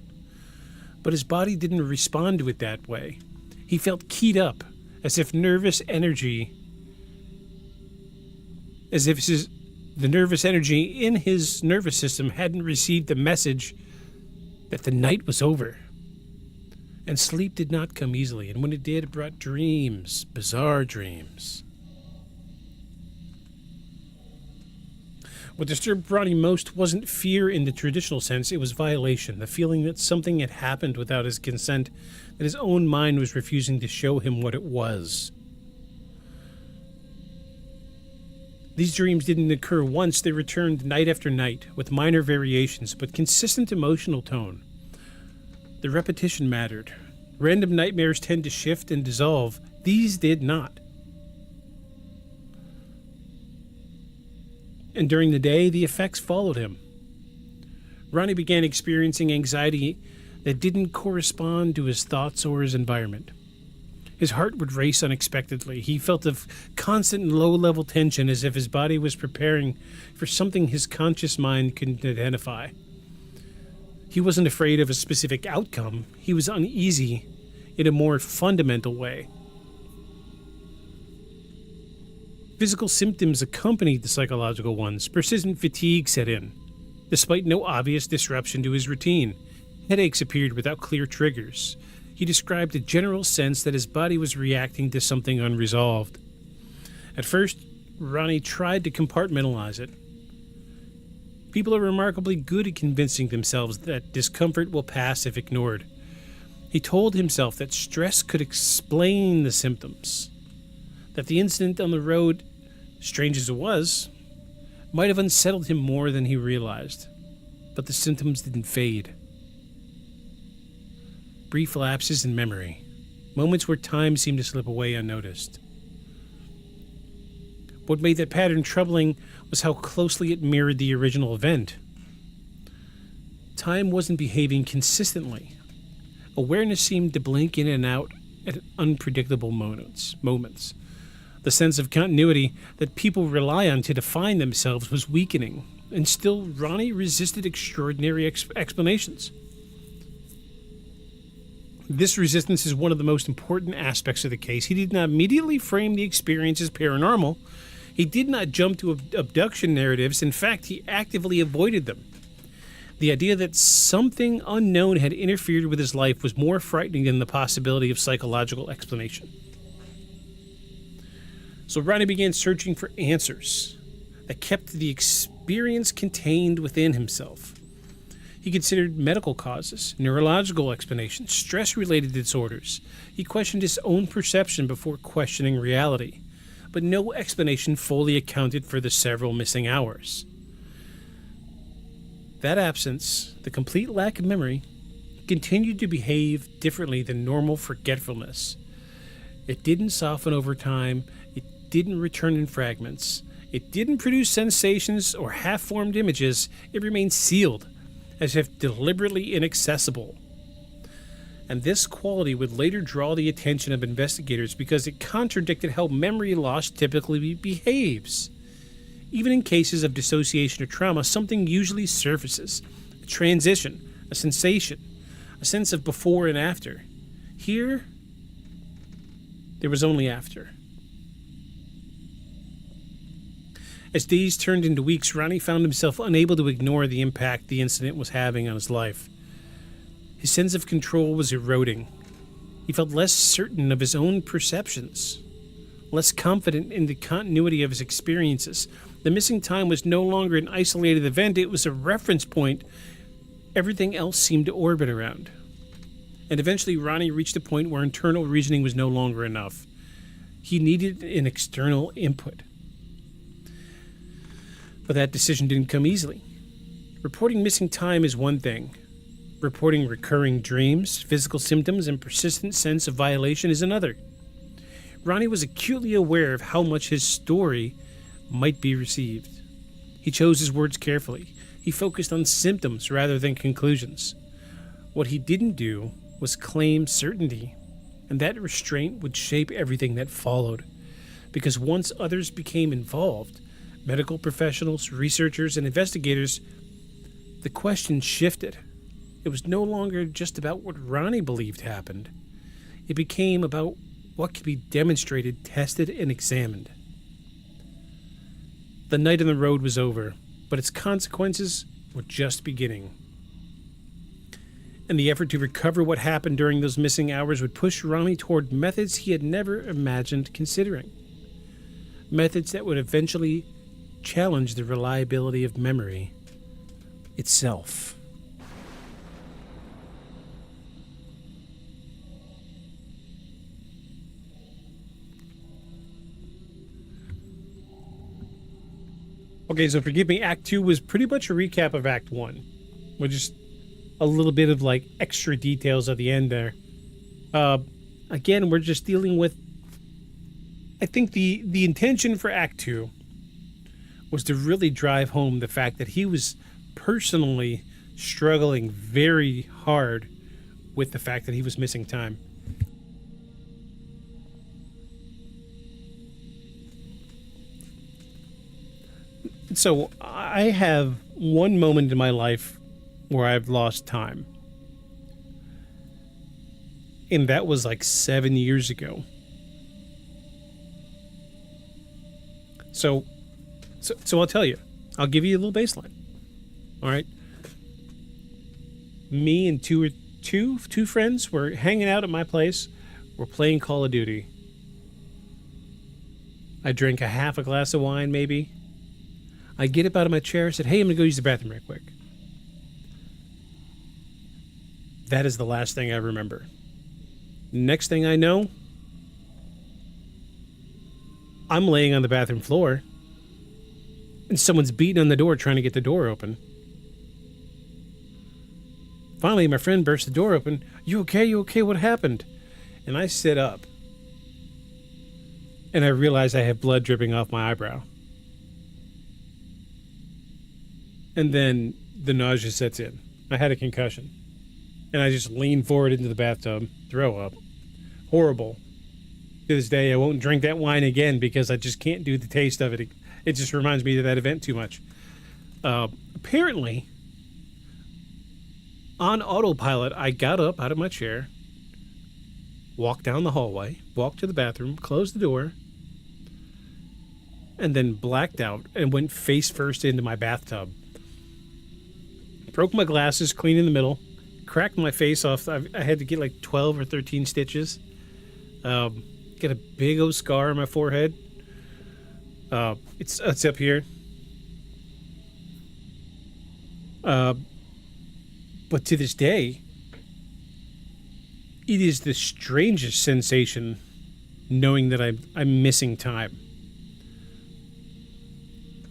But his body didn't respond to it that way. He felt keyed up, as if the nervous energy in his nervous system hadn't received the message that the night was over. And sleep did not come easily, and when it did, it brought dreams, bizarre dreams. What disturbed Ronnie most wasn't fear in the traditional sense, it was violation, the feeling that something had happened without his consent, that his own mind was refusing to show him what it was. These dreams didn't occur once, they returned night after night, with minor variations, but consistent emotional tone. The repetition mattered. Random nightmares tend to shift and dissolve. These did not. And during the day, the effects followed him. Ronnie began experiencing anxiety that didn't correspond to his thoughts or his environment. His heart would race unexpectedly. He felt a constant low-level tension as if his body was preparing for something his conscious mind couldn't identify. He wasn't afraid of a specific outcome. He was uneasy in a more fundamental way. Physical symptoms accompanied the psychological ones. Persistent fatigue set in, despite no obvious disruption to his routine. Headaches appeared without clear triggers. He described a general sense that his body was reacting to something unresolved. At first, Ronnie tried to compartmentalize it. People are remarkably good at convincing themselves that discomfort will pass if ignored. He told himself that stress could explain the symptoms, that the incident on the road, strange as it was, might have unsettled him more than he realized, but the symptoms didn't fade. Brief lapses in memory, moments where time seemed to slip away unnoticed. What made that pattern troubling was how closely it mirrored the original event. Time wasn't behaving consistently. Awareness seemed to blink in and out at unpredictable moments. The sense of continuity that people rely on to define themselves was weakening, and still Ronnie resisted extraordinary explanations. This resistance is one of the most important aspects of the case. He did not immediately frame the experience as paranormal. He did not jump to abduction narratives. In fact, he actively avoided them. The idea that something unknown had interfered with his life was more frightening than the possibility of psychological explanation. So Ronnie began searching for answers that kept the experience contained within himself. He considered medical causes, neurological explanations, stress-related disorders. He questioned his own perception before questioning reality, but no explanation fully accounted for the several missing hours. That absence, the complete lack of memory, continued to behave differently than normal forgetfulness. It didn't soften over time, it didn't return in fragments, it didn't produce sensations or half-formed images, it remained sealed, as if deliberately inaccessible. And this quality would later draw the attention of investigators because it contradicted how memory loss typically behaves. Even in cases of dissociation or trauma, something usually surfaces. A transition, a sensation, a sense of before and after. Here, there was only after. As days turned into weeks, Ronnie found himself unable to ignore the impact the incident was having on his life. His sense of control was eroding. He felt less certain of his own perceptions, less confident in the continuity of his experiences. The missing time was no longer an isolated event, it was a reference point everything else seemed to orbit around. And eventually Ronnie reached a point where internal reasoning was no longer enough. He needed an external input. But that decision didn't come easily. Reporting missing time is one thing. Reporting recurring dreams, physical symptoms, and persistent sense of violation is another. Ronnie was acutely aware of how much his story might be received. He chose his words carefully. He focused on symptoms rather than conclusions. What he didn't do was claim certainty, and that restraint would shape everything that followed. Because once others became involved, medical professionals, researchers, and investigators, the question shifted. It was no longer just about what Ronnie believed happened. It became about what could be demonstrated, tested, and examined. The night on the road was over, but its consequences were just beginning. And the effort to recover what happened during those missing hours would push Ronnie toward methods he had never imagined considering. Methods that would eventually challenge the reliability of memory itself. Okay, so forgive me, Act 2 was pretty much a recap of Act 1. With just a little bit of, like, extra details at the end there. Again, we're just dealing with... I think the intention for Act 2 was to really drive home the fact that he was personally struggling very hard with the fact that he was missing time. So I have one moment in my life where I've lost time. And that was like 7 years ago. So I'll tell you. I'll give you a little baseline. All right. Me and two friends were hanging out at my place. We're playing Call of Duty. I drank a half a glass of wine, maybe. I get up out of my chair and said, hey, I'm going to go use the bathroom real quick. That is the last thing I remember. Next thing I know, I'm laying on the bathroom floor and someone's beating on the door trying to get the door open. Finally, my friend burst the door open. You okay? You okay? What happened? And I sit up and I realize I have blood dripping off my eyebrow. And then the nausea sets in. I had a concussion. And I just lean forward into the bathtub, throw up. Horrible. To this day, I won't drink that wine again because I just can't do the taste of it. It just reminds me of that event too much. Apparently, on autopilot, I got up out of my chair, walked down the hallway, walked to the bathroom, closed the door, and then blacked out and went face first into my bathtub. Broke my glasses clean in the middle, cracked my face off. I had to get like 12 or 13 stitches. Got a big old scar on my forehead. It's up here. But to this day, it is the strangest sensation knowing that I'm missing time.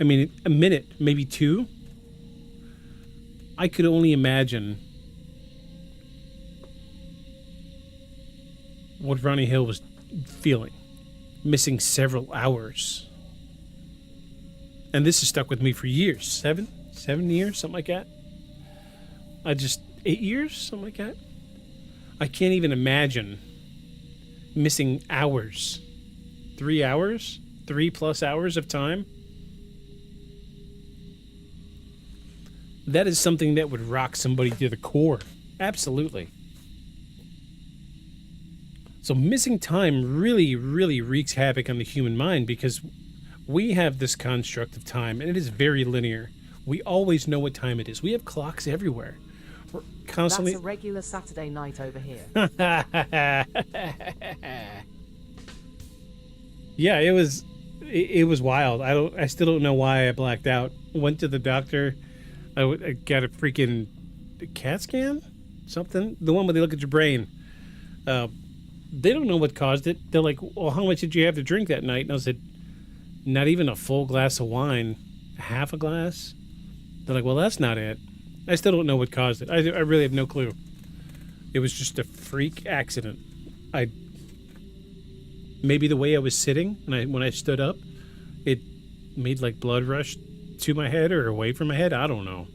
I mean, a minute, maybe two. I could only imagine what Ronnie Hill was feeling, missing several hours. And this has stuck with me for years. 7 years, something like that. 8 years, something like that. I can't even imagine missing hours. 3 hours? 3+ hours of time? That is something that would rock somebody to the core. Absolutely. So missing time really, really wreaks havoc on the human mind because we have this construct of time, and it is very linear. We always know what time it is. We have clocks everywhere. We're constantly... That's a regular Saturday night over here. Yeah, it was wild. I still don't know why I blacked out. Went to the doctor. I got a freaking CAT scan? Something? The one where they look at your brain. They don't know what caused it. They're like, well, how much did you have to drink that night? And I said, not even a full glass of wine. Half a glass? They're like, well, that's not it. I still don't know what caused it. I really have no clue. It was just a freak accident. Maybe the way I was sitting when I stood up, it made like blood rush to my head or away from my head. I don't know.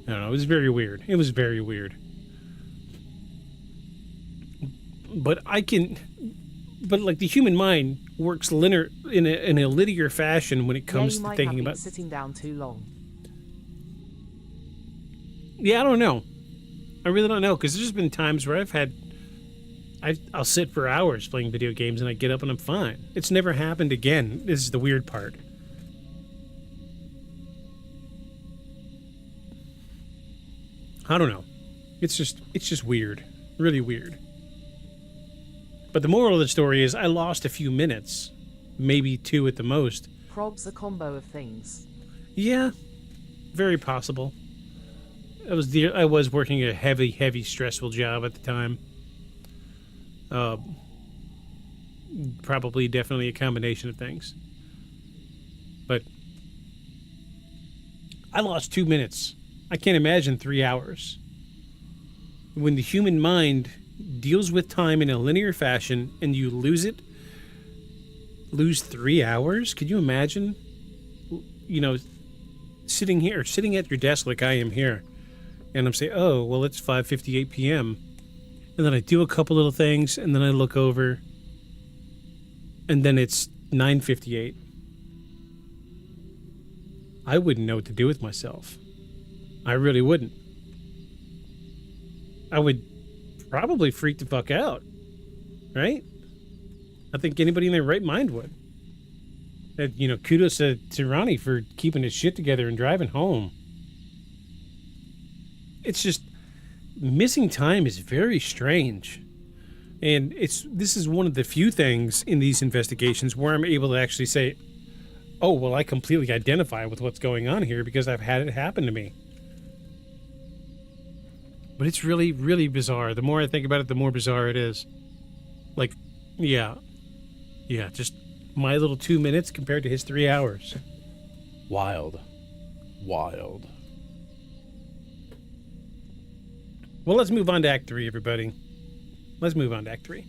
It was very weird. It was very weird. But like the human mind works linear in a linear fashion when it comes to thinking about sitting down too long. Yeah, I don't know. I really don't know because there's been times where I'll sit for hours playing video games and I get up and I'm fine. It's never happened again. This is the weird part. I don't know. It's just weird. Really weird. But the moral of the story is I lost a few minutes. Maybe 2 at the most. Prob's a combo of things. Yeah. Very possible. I was working a heavy, stressful job at the time. Probably, definitely a combination of things. But I lost 2 minutes. I can't imagine 3 hours. When the human mind deals with time in a linear fashion and you lose 3 hours? Could you imagine? Sitting at your desk like I am here, and I'm saying, oh, well, it's 5:58 p.m. And then I do a couple little things, and then I look over, and then it's 9:58. I wouldn't know what to do with myself. I really wouldn't. I would probably freak the fuck out, right? I think anybody in their right mind would. Kudos to Ronnie for keeping his shit together and driving home. It's just, missing time is very strange. And this is one of the few things in these investigations where I'm able to actually say, oh, well, I completely identify with what's going on here because I've had it happen to me. But it's really, really bizarre. The more I think about it, the more bizarre it is. Like, yeah, just my little 2 minutes compared to his 3 hours. Wild. Well, let's move on to Act 3, everybody. Let's move on to Act 3.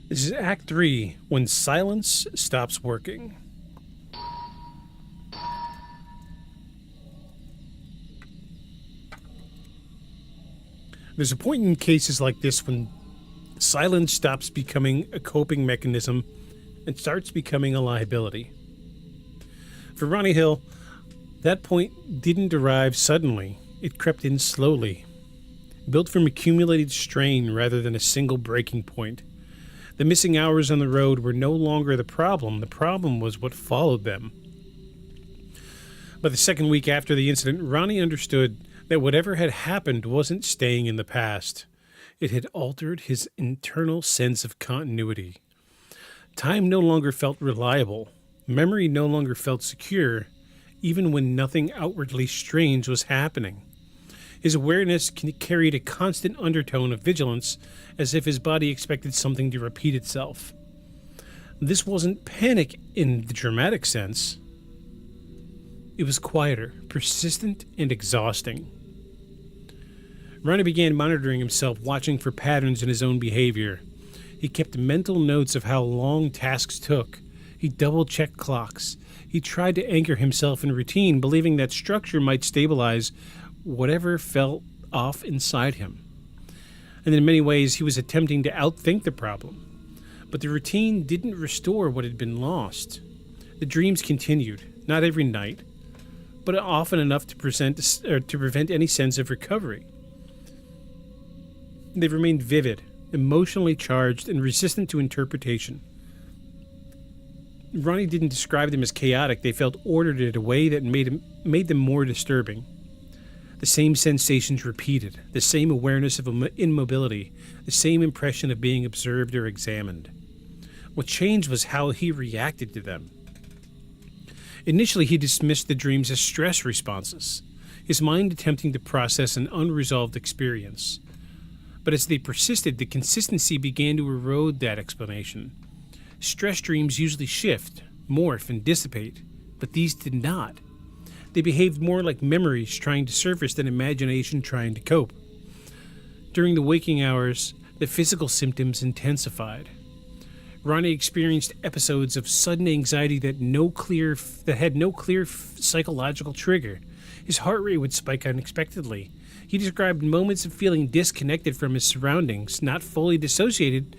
This is Act 3, when silence stops working. There's a point in cases like this when silence stops becoming a coping mechanism and starts becoming a liability. For Ronnie Hill, that point didn't arrive suddenly. It crept in slowly, built from accumulated strain rather than a single breaking point. The missing hours on the road were no longer the problem. The problem was what followed them. By the second week after the incident, Ronnie understood that whatever had happened wasn't staying in the past. It had altered his internal sense of continuity. Time no longer felt reliable. Memory no longer felt secure, even when nothing outwardly strange was happening. His awareness carried a constant undertone of vigilance, as if his body expected something to repeat itself. This wasn't panic in the dramatic sense. It was quieter, persistent, and exhausting. Ronnie began monitoring himself, watching for patterns in his own behavior. He kept mental notes of how long tasks took. He double-checked clocks. He tried to anchor himself in routine, believing that structure might stabilize whatever felt off inside him. And in many ways, he was attempting to outthink the problem. But the routine didn't restore what had been lost. The dreams continued, not every night, but often enough to prevent any sense of recovery. They remained vivid, emotionally charged, and resistant to interpretation. Ronnie didn't describe them as chaotic. They felt ordered in a way that made them more disturbing. The same sensations repeated, the same awareness of immobility, the same impression of being observed or examined. What changed was how he reacted to them. Initially, he dismissed the dreams as stress responses, his mind attempting to process an unresolved experience. But as they persisted, the consistency began to erode that explanation. Stress dreams usually shift, morph, and dissipate, but these did not. They behaved more like memories trying to surface than imagination trying to cope. During the waking hours, the physical symptoms intensified. Ronnie experienced episodes of sudden anxiety that had no clear psychological trigger. His heart rate would spike unexpectedly. He described moments of feeling disconnected from his surroundings, not fully dissociated,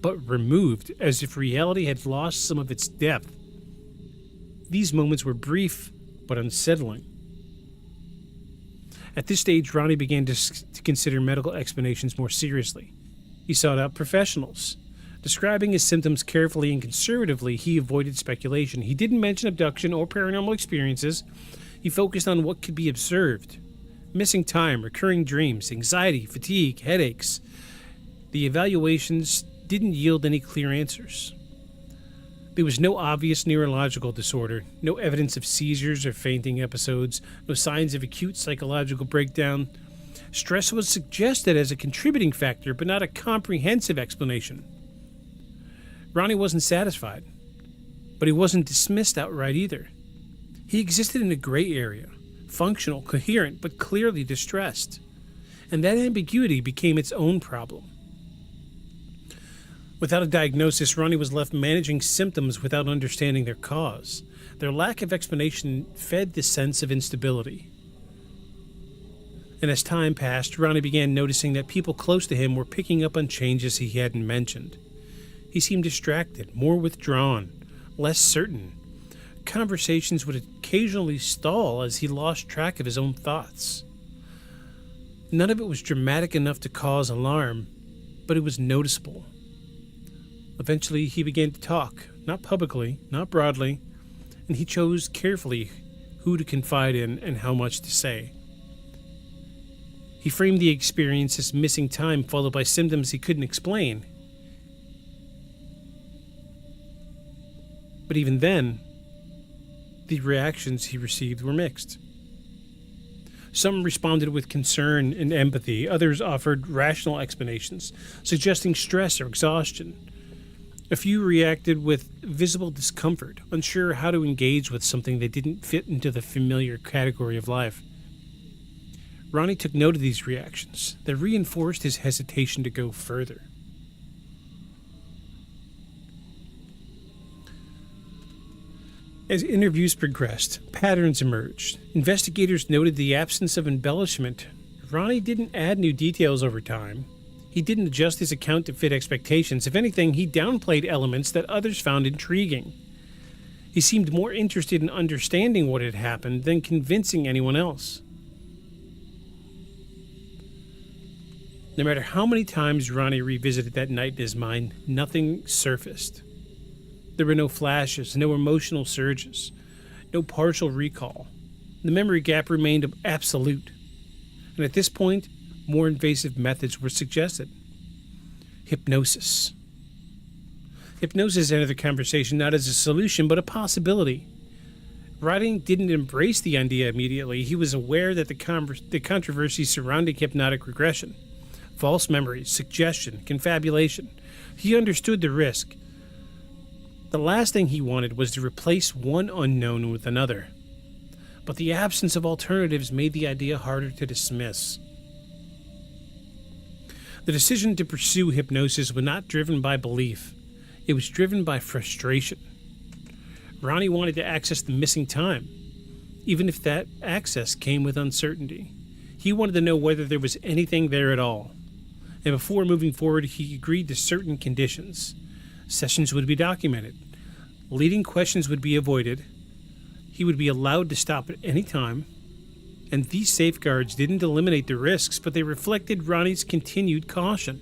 but removed, as if reality had lost some of its depth. These moments were brief, but unsettling. At this stage, Ronnie began to consider medical explanations more seriously. He sought out professionals. Describing his symptoms carefully and conservatively, he avoided speculation. He didn't mention abduction or paranormal experiences. He focused on what could be observed. Missing time, recurring dreams, anxiety, fatigue, headaches. The evaluations didn't yield any clear answers. There was no obvious neurological disorder, no evidence of seizures or fainting episodes, no signs of acute psychological breakdown. Stress was suggested as a contributing factor, but not a comprehensive explanation. Ronnie wasn't satisfied, but he wasn't dismissed outright either. He existed in a gray area, functional, coherent, but clearly distressed. And that ambiguity became its own problem. Without a diagnosis, Ronnie was left managing symptoms without understanding their cause. Their lack of explanation fed the sense of instability. And as time passed, Ronnie began noticing that people close to him were picking up on changes he hadn't mentioned. He seemed distracted, more withdrawn, less certain. Conversations would occasionally stall as he lost track of his own thoughts. None of it was dramatic enough to cause alarm, but it was noticeable. Eventually, he began to talk, not publicly, not broadly, and he chose carefully who to confide in and how much to say. He framed the experience as missing time followed by symptoms he couldn't explain. But even then, the reactions he received were mixed. Some responded with concern and empathy. Others offered rational explanations, suggesting stress or exhaustion. A few reacted with visible discomfort, unsure how to engage with something that didn't fit into the familiar category of life. Ronnie took note of these reactions. They reinforced his hesitation to go further. As interviews progressed, patterns emerged. Investigators noted the absence of embellishment. Ronnie didn't add new details over time. He didn't adjust his account to fit expectations. If anything, he downplayed elements that others found intriguing. He seemed more interested in understanding what had happened than convincing anyone else. No matter how many times Ronnie revisited that night in his mind, nothing surfaced. There were no flashes, no emotional surges, no partial recall. The memory gap remained absolute. And at this point, more invasive methods were suggested. Hypnosis. Hypnosis entered the conversation not as a solution, but a possibility. Ronnie didn't embrace the idea immediately. He was aware that the controversy surrounding hypnotic regression, false memories, suggestion, confabulation. He understood the risk. The last thing he wanted was to replace one unknown with another. But the absence of alternatives made the idea harder to dismiss. The decision to pursue hypnosis was not driven by belief. It was driven by frustration. Ronnie wanted to access the missing time, even if that access came with uncertainty. He wanted to know whether there was anything there at all. And before moving forward, he agreed to certain conditions. Sessions would be documented. Leading questions would be avoided. He would be allowed to stop at any time. And these safeguards didn't eliminate the risks, but they reflected Ronnie's continued caution.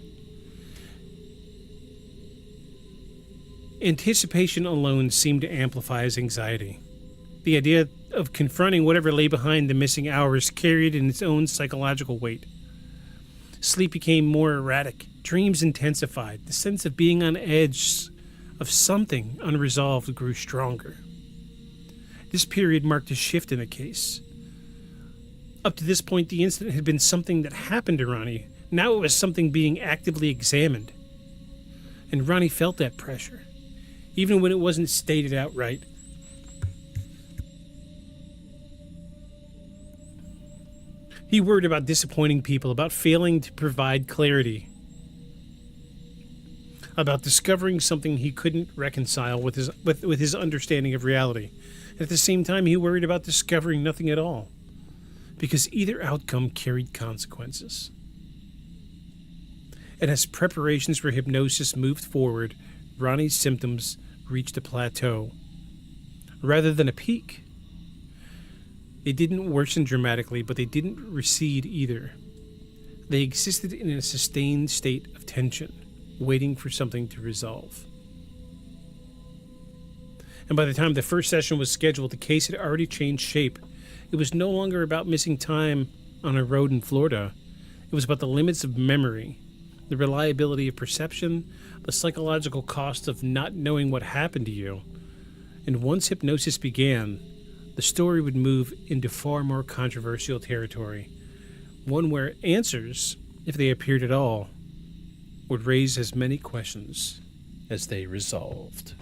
Anticipation alone seemed to amplify his anxiety. The idea of confronting whatever lay behind the missing hours carried in its own psychological weight. Sleep became more erratic. Dreams intensified. The sense of being on edge of something unresolved grew stronger. This period marked a shift in the case. Up to this point, the incident had been something that happened to Ronnie. Now it was something being actively examined. And Ronnie felt that pressure, even when it wasn't stated outright. He worried about disappointing people, about failing to provide clarity, about discovering something he couldn't reconcile with his understanding of reality. And at the same time, he worried about discovering nothing at all, because either outcome carried consequences. And as preparations for hypnosis moved forward, Ronnie's symptoms reached a plateau, rather than a peak. They didn't worsen dramatically, but they didn't recede either. They existed in a sustained state of tension, waiting for something to resolve. And by the time the first session was scheduled, the case had already changed shape. It was no longer about missing time on a road in Florida. It was about the limits of memory, the reliability of perception, the psychological cost of not knowing what happened to you. And once hypnosis began, the story would move into far more controversial territory, one where answers, if they appeared at all, would raise as many questions as they resolved.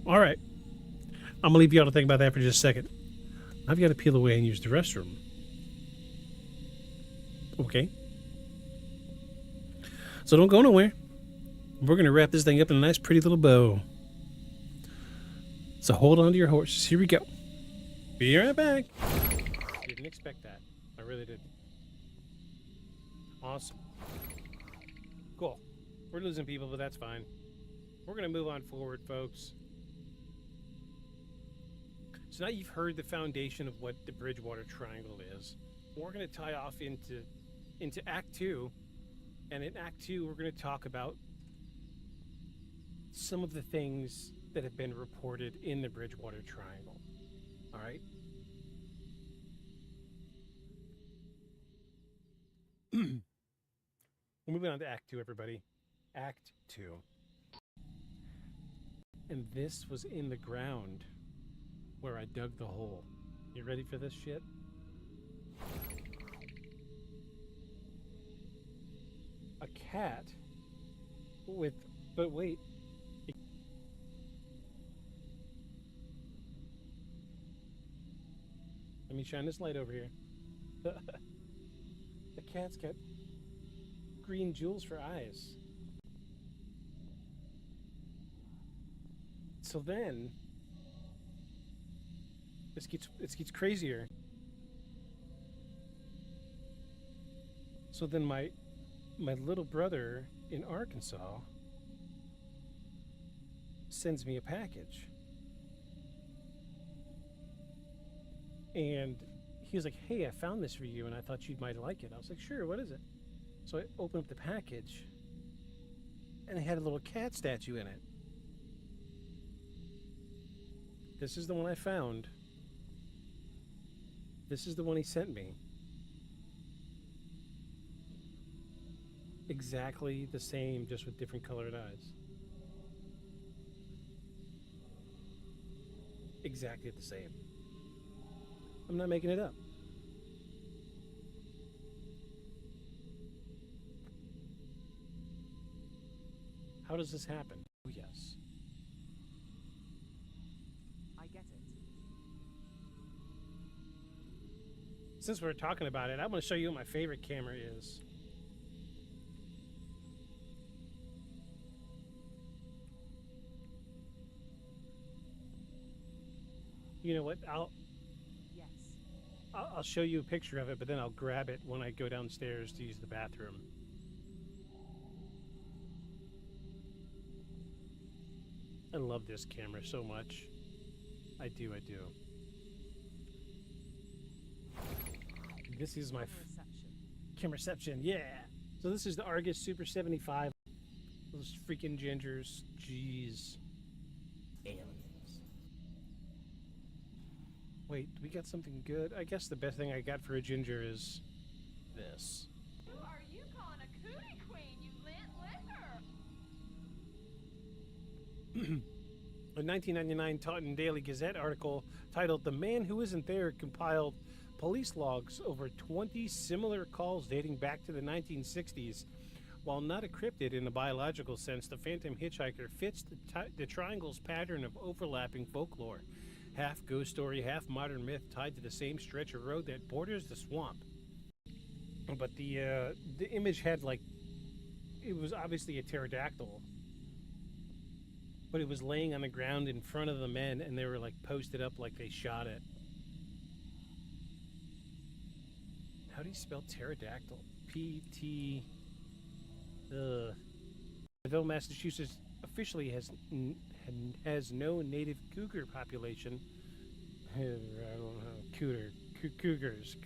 All right. I'm going to leave you all to think about that for just a second. I've got to peel away and use the restroom. Okay. So don't go nowhere. We're going to wrap this thing up in a nice, pretty little bow. So hold on to your horses. Here we go. Be right back. Didn't expect that. I really didn't. Awesome. Cool. We're losing people, but that's fine. We're going to move on forward, folks. So now you've heard the foundation of what the Bridgewater Triangle is. We're going to tie off into Act 2. And in Act 2, we're going to talk about some of the things that have been reported in the Bridgewater Triangle. All right? We're moving on to Act 2, everybody. Act 2. And this was in the ground where I dug the hole. You ready for this shit? A cat with... But wait. Let me shine this light over here. The cat's got green jewels for eyes. So then, this gets crazier. So then my little brother in Arkansas sends me a package. And he was like, hey, I found this for you, and I thought you might like it. I was like, sure, what is it? So I opened up the package, and it had a little cat statue in it. This is the one I found. This is the one he sent me. Exactly the same, just with different colored eyes. Exactly the same. I'm not making it up. How does this happen? Oh, yes. I get it. Since we're talking about it, I'm going to show you what my favorite camera is. You know what? Yes. I'll show you a picture of it, but then I'll grab it when I go downstairs to use the bathroom. I love this camera so much. I do. This is my cameraception, yeah. So this is the Argus Super 75. Those freaking gingers, jeez. Aliens. Wait, we got something good? I guess the best thing I got for a ginger is this. Who are you calling a cootie queen, you lit liquor? A 1999 Taunton Daily Gazette article titled "The Man Who Isn't There" compiled police logs over 20 similar calls dating back to the 1960s. While not a cryptid in a biological sense, the Phantom Hitchhiker fits the triangle's pattern of overlapping folklore. Half ghost story, half modern myth tied to the same stretch of road that borders the swamp. But the image had, like, it was obviously a pterodactyl, but it was laying on the ground in front of the men, and they were like posted up like they shot it. How do you spell pterodactyl? P-T... Seville, Massachusetts officially has no native cougar population. I don't know. Cougars.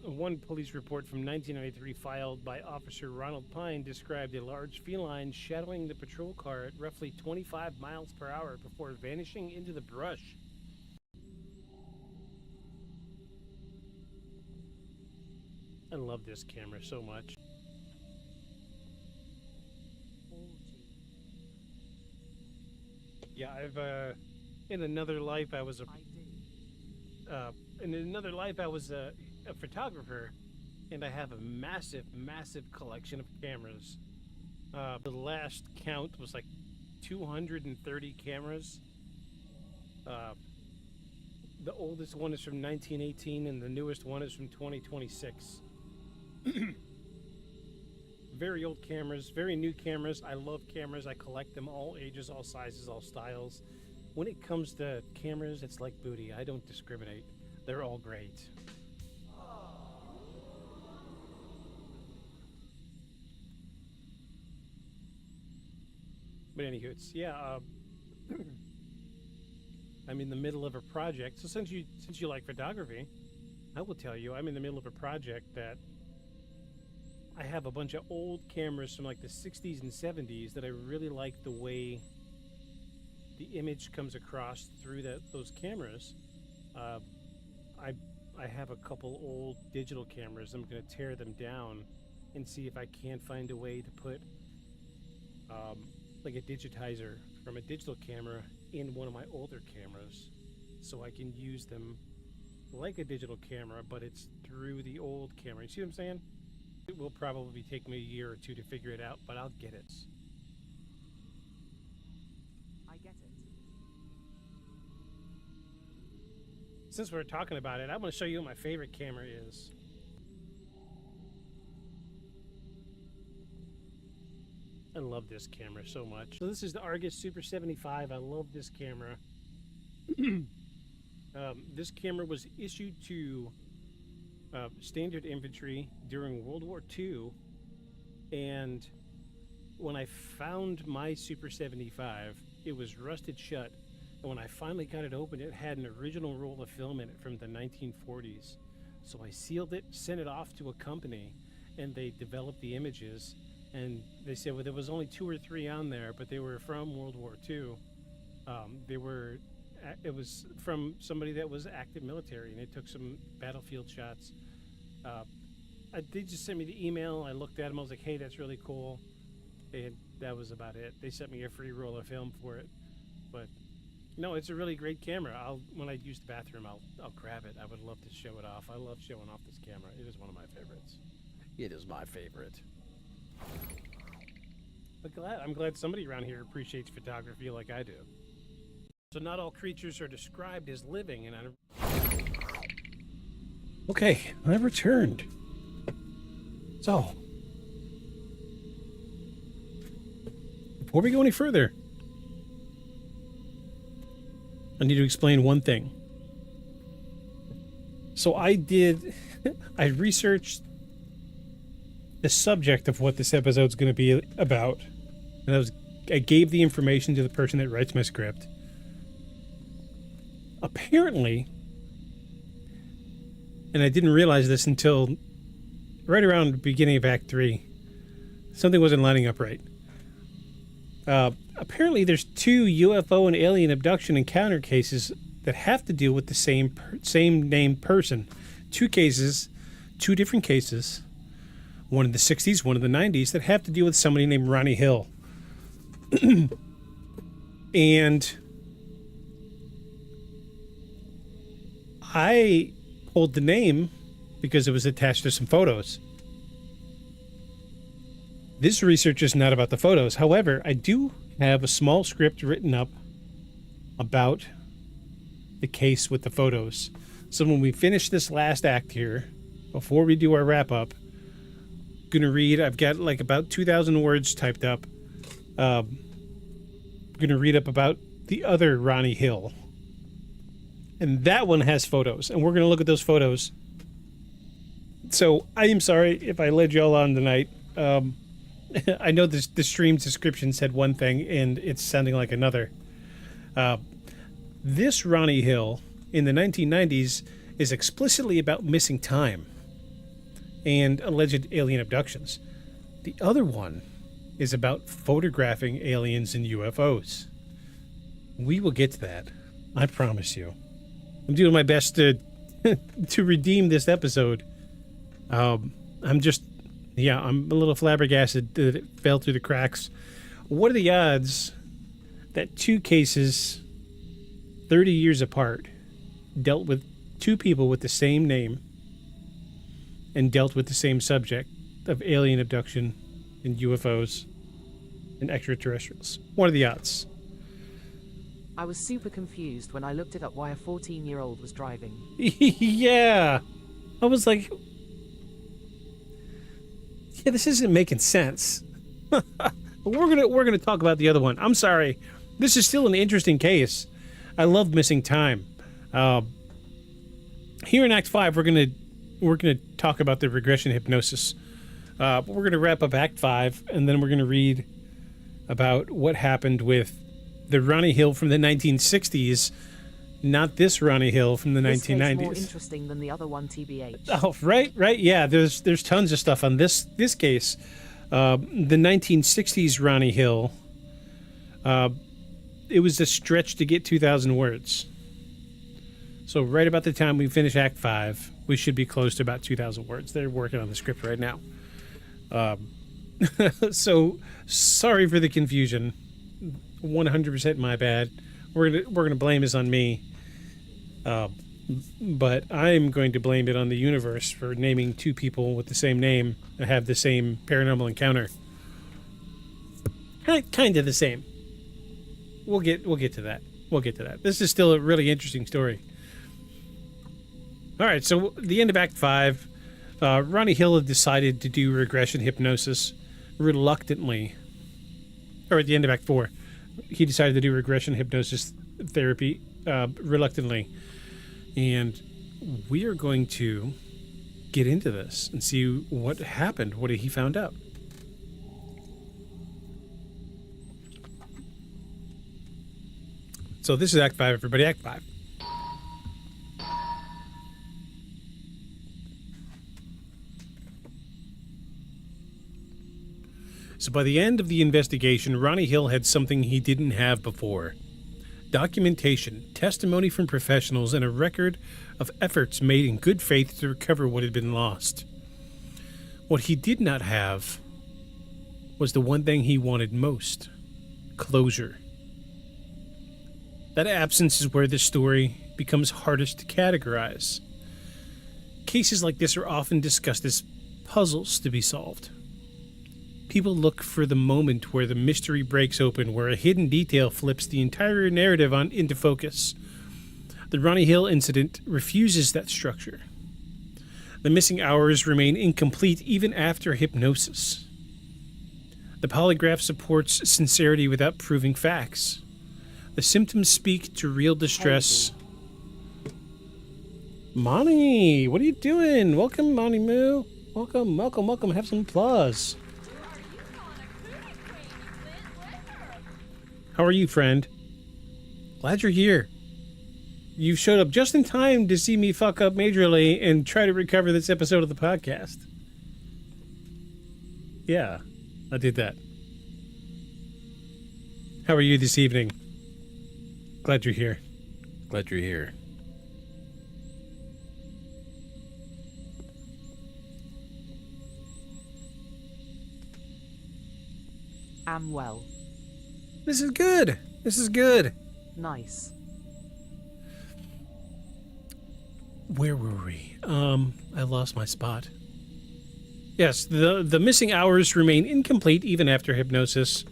One police report from 1993 filed by Officer Ronald Pine described a large feline shadowing the patrol car at roughly 25 miles per hour before vanishing into the brush. I love this camera so much. Yeah, I've in another life I was a photographer, and I have a massive collection of cameras. The last count was like 230 cameras. The oldest one is from 1918, and the newest one is from 2026. Very old cameras, very new cameras. I love cameras. I collect them, all ages, all sizes, all styles. When it comes to cameras, it's like booty. I don't discriminate. They're all great. But anywho, it's, yeah, I'm in the middle of a project. So since you like photography, I will tell you I'm in the middle of a project that I have a bunch of old cameras from like the 60s and 70s that I really like the way the image comes across through those cameras. I have a couple old digital cameras. I'm going to tear them down and see if I can't find a way to put like a digitizer from a digital camera in one of my older cameras, so I can use them like a digital camera, but it's through the old camera. You see what I'm saying? It will probably take me a year or two to figure it out, but I'll get it. I get it. Since we're talking about it, I'm going to show you what my favorite camera is. I love this camera so much. So this is the Argus Super 75. I love this camera. This camera was issued to standard infantry during World War II, and when I found my Super 75, it was rusted shut, and when I finally got it open, it had an original roll of film in it from the 1940s. So I sealed it, sent it off to a company, and they developed the images, and they said, well, there was only 2 or 3 on there, but they were from World War II, It was from somebody that was active military, and they took some battlefield shots. They just sent me the email. I looked at them. I was like, hey, that's really cool. And that was about it. They sent me a free roll of film for it. But no, it's a really great camera. When I use the bathroom, I'll grab it. I would love to show it off. I love showing off this camera. It is one of my favorites. It is my favorite. But I'm glad somebody around here appreciates photography like I do. So not all creatures are described as living, and okay, I returned. So, before we go any further, I need to explain one thing. So I researched the subject of what this episode's going to be about, and I gave the information to the person that writes my script. Apparently, and I didn't realize this until right around the beginning of Act 3, something wasn't lining up right. Apparently, there's 2 UFO and alien abduction encounter cases that have to do with the same named person. 2 cases, 2 different cases, one in the 60s, one in the 90s, that have to do with somebody named Ronnie Hill. And I pulled the name because it was attached to some photos. This research is not about the photos. However, I do have a small script written up about the case with the photos. So when we finish this last act here, before we do our wrap-up, I'm going to read, I've got like about 2,000 words typed up. I'm going to read up about the other Ronnie Hill. And that one has photos, and we're going to look at those photos. So I am sorry if I led you all on tonight. I know the stream's description said one thing, and it's sounding like another. This Ronnie Hill in the 1990s is explicitly about missing time and alleged alien abductions. The other one is about photographing aliens and UFOs. We will get to that. I promise you. I'm doing my best to to redeem this episode. I'm a little flabbergasted that it fell through the cracks. What are the odds that 2 cases 30 years apart dealt with 2 people with the same name and dealt with the same subject of alien abduction and UFOs and extraterrestrials? What are the odds? I was super confused when I looked it up why a 14-year-old was driving. Yeah. I was like, yeah, this isn't making sense. We're gonna talk about the other one. I'm sorry. This is still an interesting case. I love missing time. Here in Act 5, we're gonna talk about the regression hypnosis. But we're gonna wrap up Act 5, and then we're gonna read about what happened with the Ronnie Hill from the 1960s, not this Ronnie Hill from the 1990s. This case more interesting than the other one, TBH. Oh, right, yeah. There's tons of stuff on this case. The 1960s Ronnie Hill. It was a stretch to get 2,000 words. So right about the time we finish Act 5, we should be close to about 2,000 words. They're working on the script right now. So sorry for the confusion. 100% my bad. We're gonna blame this on me. But I'm going to blame it on the universe for naming 2 people with the same name and have the same paranormal encounter. Kind of the same. We'll get to that. We'll get to that. This is still a really interesting story. All right, so the end of Act 5, Ronnie Hill had decided to do regression hypnosis reluctantly. Or at the end of Act 4, he decided to do regression hypnosis therapy reluctantly. And we are going to get into this and see what happened. What he found out. So this is Act 5, everybody. Act 5. So by the end of the investigation, Ronnie Hill had something he didn't have before. documentation, testimony from professionals, and a record of efforts made in good faith to recover what had been lost. What he did not have was the one thing he wanted most: closure. That absence is where the story becomes hardest to categorize. Cases like this are often discussed as puzzles to be solved. People look for the moment where the mystery breaks open, where a hidden detail flips the entire narrative into focus. The Ronnie Hill incident refuses that structure. The missing hours remain incomplete even after hypnosis. The polygraph supports sincerity without proving facts. The symptoms speak to real distress. Monty, what are you doing? Welcome, Monty Moo. Welcome, welcome, welcome. Have some applause. How are you, friend? Glad you're here. You showed up just in time to see me fuck up majorly and try to recover this episode of the podcast. Yeah, I did that. How are you this evening? Glad you're here. Glad you're here. Am well. This is good. This is good. Nice. Where were we? I lost my spot. Yes, the missing hours remain incomplete even after hypnosis,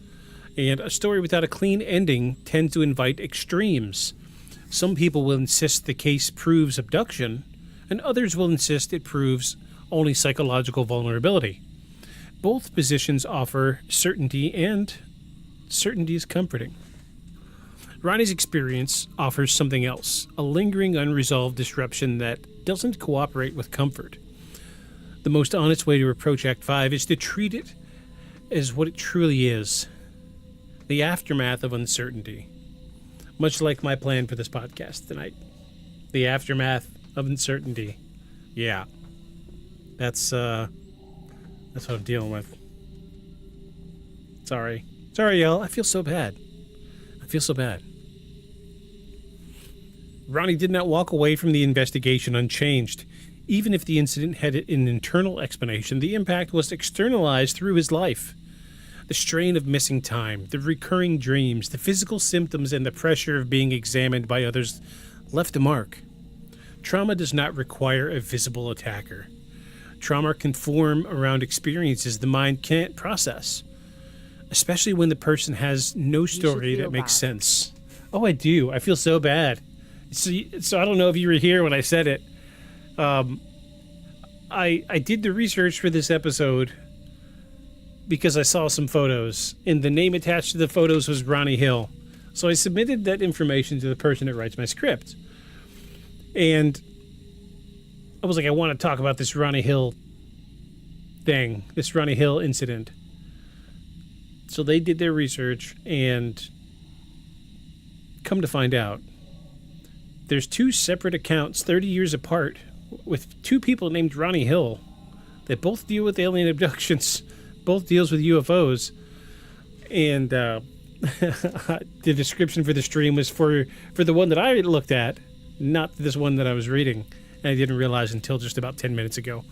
and a story without a clean ending tends to invite extremes. Some people will insist the case proves abduction, and others will insist it proves only psychological vulnerability. Both positions offer certainty, and certainty is comforting. Ronnie's experience offers something else, a lingering unresolved disruption that doesn't cooperate with comfort. The most honest way to approach Act 5 is to treat it as what it truly is, the aftermath of uncertainty. Much like my plan for this podcast tonight. The aftermath of uncertainty. Yeah. That's what I'm dealing with. Sorry. Sorry, y'all. I feel so bad. I feel so bad. Ronnie did not walk away from the investigation unchanged. Even if the incident had an internal explanation, the impact was externalized through his life. The strain of missing time, the recurring dreams, the physical symptoms, and the pressure of being examined by others left a mark. Trauma does not require a visible attacker. Trauma can form around experiences the mind can't process, especially when the person has no story that makes sense. Oh, I do. I feel so bad. So I don't know if you were here when I said it. I did the research for this episode because I saw some photos, and the name attached to the photos was Ronnie Hill. So I submitted that information to the person that writes my script. And I was like, I want to talk about this Ronnie Hill thing, this Ronnie Hill incident. So they did their research, and come to find out, there's two separate accounts 30 years apart with two people named Ronnie Hill that both deal with alien abductions, both deals with UFOs. And the description for the stream was for the one that I looked at, not this one that I was reading. And I didn't realize until just about 10 minutes ago.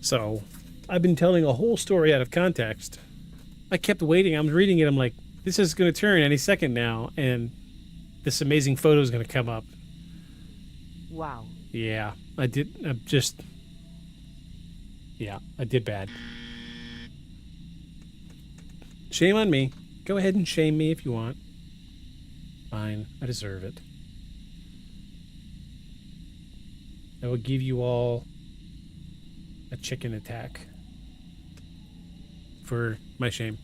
So I've been telling a whole story out of context. I kept waiting. I'm reading it. I'm like, this is going to turn any second now, and this amazing photo is going to come up. Wow. Yeah, I did. I did bad. Shame on me. Go ahead and shame me if you want. Fine, I deserve it. I will give you all a chicken attack for my shame.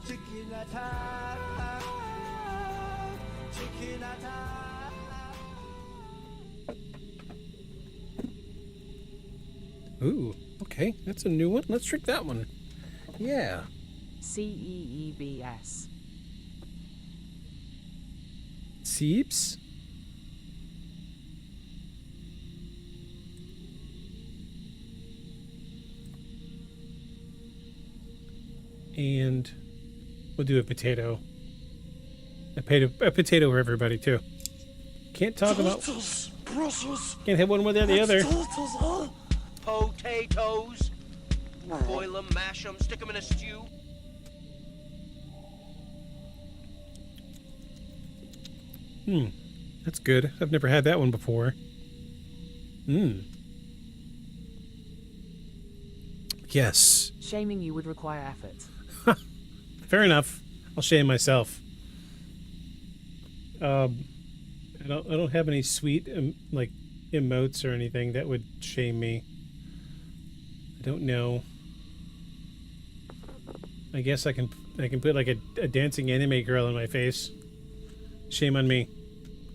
Chicken attack. Chicken attack. Ooh, okay, that's a new one. Let's trick that one. Yeah. CEEBS. Seeps? And we'll do a potato A potato for everybody, too. Can't talk about... Can't have one without the other. Potatoes. Boil them, mash them, stick them in a stew. That's good. I've never had that one before. Yes. Shaming you would require effort. Fair enough. I'll shame myself. I don't have any sweet like emotes or anything that would shame me. I don't know. I guess I can put like a dancing anime girl in my face. Shame on me.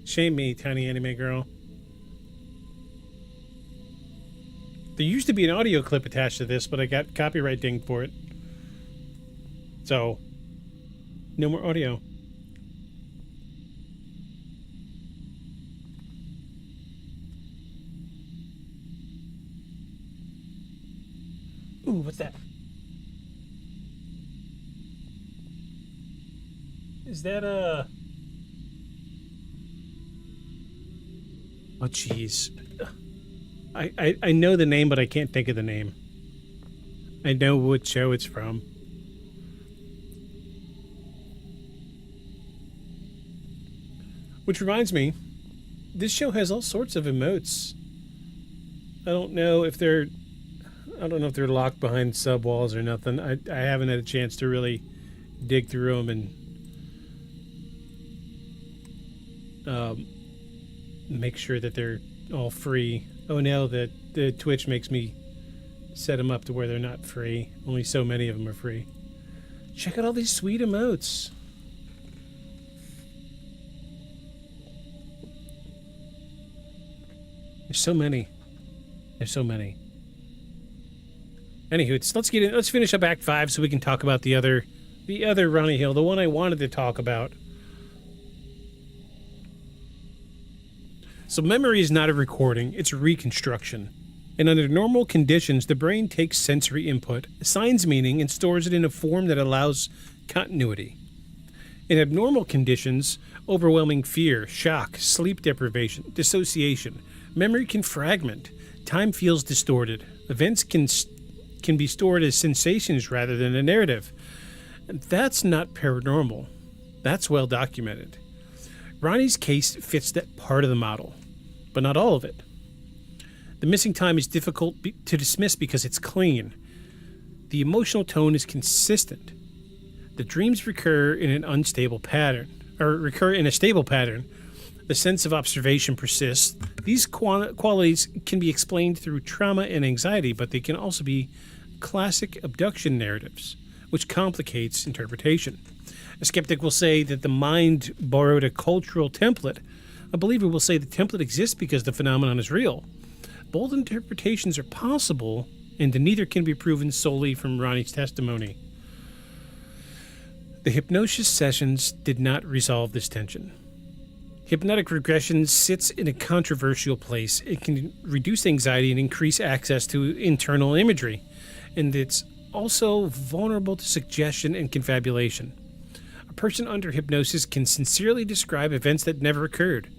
Shame me, tiny anime girl. There used to be an audio clip attached to this, but I got copyright dinged for it. So, no more audio. Ooh, what's that? Is that a... Oh, jeez. I know the name, but I can't think of the name. I know what show it's from. Which reminds me, this show has all sorts of emotes. I don't know if they're locked behind sub walls or nothing. I haven't had a chance to really dig through them and make sure that they're all free. Oh no, the Twitch makes me set them up to where they're not free. Only so many of them are free. Check out all these sweet emotes. There's so many. There's so many. Anywho, let's finish up Act 5 so we can talk about the other Ronnie Hill, the one I wanted to talk about. So memory is not a recording, it's a reconstruction. And under normal conditions, the brain takes sensory input, assigns meaning, and stores it in a form that allows continuity. In abnormal conditions, overwhelming fear, shock, sleep deprivation, dissociation, memory can fragment, time feels distorted, events can be stored as sensations rather than a narrative. And that's not paranormal. That's well documented. Ronnie's case fits that part of the model, but not all of it. The missing time is difficult to dismiss because it's clean. The emotional tone is consistent. The dreams recur in a stable pattern. The sense of observation persists. These qualities can be explained through trauma and anxiety, but they can also be classic abduction narratives, which complicates interpretation. A skeptic will say that the mind borrowed a cultural template. A believer will say the template exists because the phenomenon is real. Both interpretations are possible, and neither can be proven solely from Ronnie's testimony. The hypnosis sessions did not resolve this tension. Hypnotic regression sits in a controversial place. It can reduce anxiety and increase access to internal imagery, and it's also vulnerable to suggestion and confabulation. A person under hypnosis can sincerely describe events that never occurred,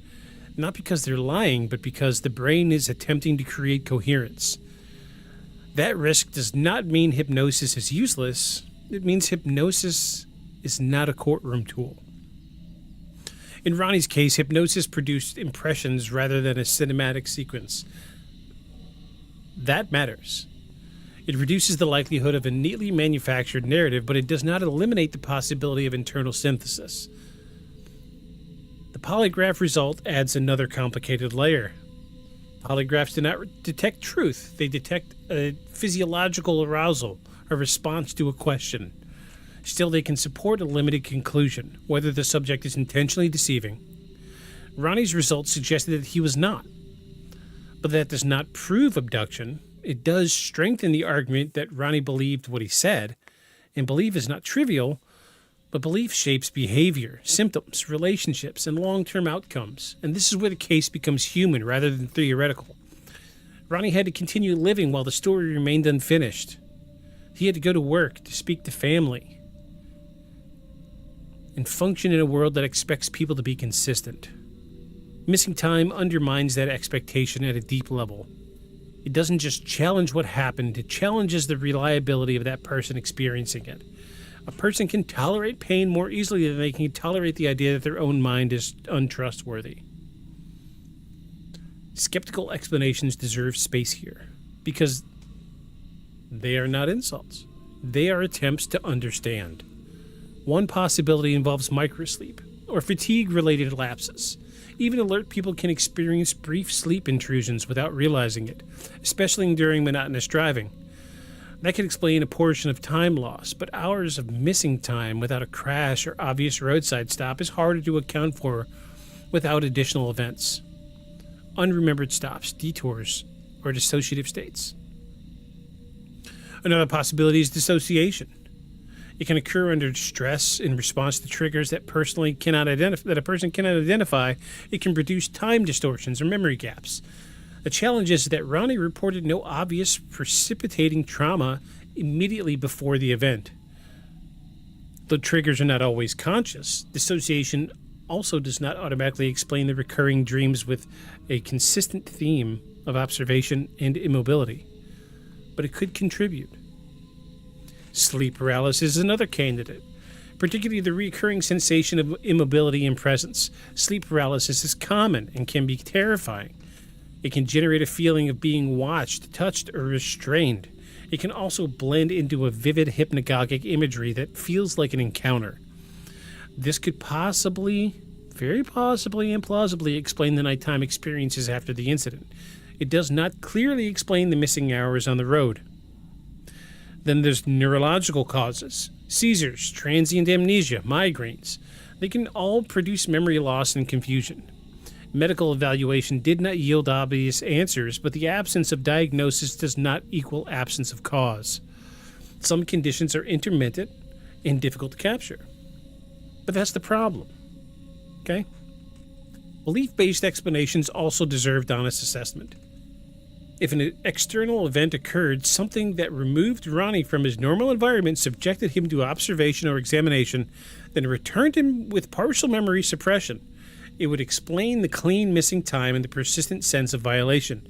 not because they're lying, but because the brain is attempting to create coherence. That risk does not mean hypnosis is useless. It means hypnosis is not a courtroom tool. In Ronnie's case, hypnosis produced impressions rather than a cinematic sequence. That matters. It reduces the likelihood of a neatly manufactured narrative, but it does not eliminate the possibility of internal synthesis. The polygraph result adds another complicated layer. Polygraphs do not detect truth. They detect a physiological arousal, a response to a question. Still, they can support a limited conclusion, whether the subject is intentionally deceiving. Ronnie's results suggested that he was not. But that does not prove abduction. It does strengthen the argument that Ronnie believed what he said, and belief is not trivial, but belief shapes behavior, symptoms, relationships, and long-term outcomes. And this is where the case becomes human rather than theoretical. Ronnie had to continue living while the story remained unfinished. He had to go to work, to speak to family. and function in a world that expects people to be consistent. Missing time undermines that expectation at a deep level. It doesn't just challenge what happened, it challenges the reliability of that person experiencing it. A person can tolerate pain more easily than they can tolerate the idea that their own mind is untrustworthy. Skeptical explanations deserve space here, because they are not insults. They are attempts to understand. One possibility involves microsleep, or fatigue-related lapses. Even alert people can experience brief sleep intrusions without realizing it, especially during monotonous driving. That could explain a portion of time loss, but hours of missing time without a crash or obvious roadside stop is harder to account for without additional events. Unremembered stops, detours, or dissociative states. Another possibility is dissociation. It can occur under stress in response to triggers that a person cannot identify. It can produce time distortions or memory gaps. The challenge is that Ronnie reported no obvious precipitating trauma immediately before the event. Though triggers are not always conscious, dissociation also does not automatically explain the recurring dreams with a consistent theme of observation and immobility. But it could contribute. Sleep paralysis is another candidate, particularly the recurring sensation of immobility and presence. Sleep paralysis is common and can be terrifying. It can generate a feeling of being watched, touched, or restrained. It can also blend into a vivid hypnagogic imagery that feels like an encounter. This could possibly, very possibly, and plausibly explain the nighttime experiences after the incident. It does not clearly explain the missing hours on the road. Then there's neurological causes. Seizures, transient amnesia, migraines. They can all produce memory loss and confusion. Medical evaluation did not yield obvious answers, but the absence of diagnosis does not equal absence of cause. Some conditions are intermittent and difficult to capture. But that's the problem. Okay? Belief-based explanations also deserved honest assessment. If an external event occurred, something that removed Ronnie from his normal environment, subjected him to observation or examination, then returned him with partial memory suppression, it would explain the clean missing time and the persistent sense of violation.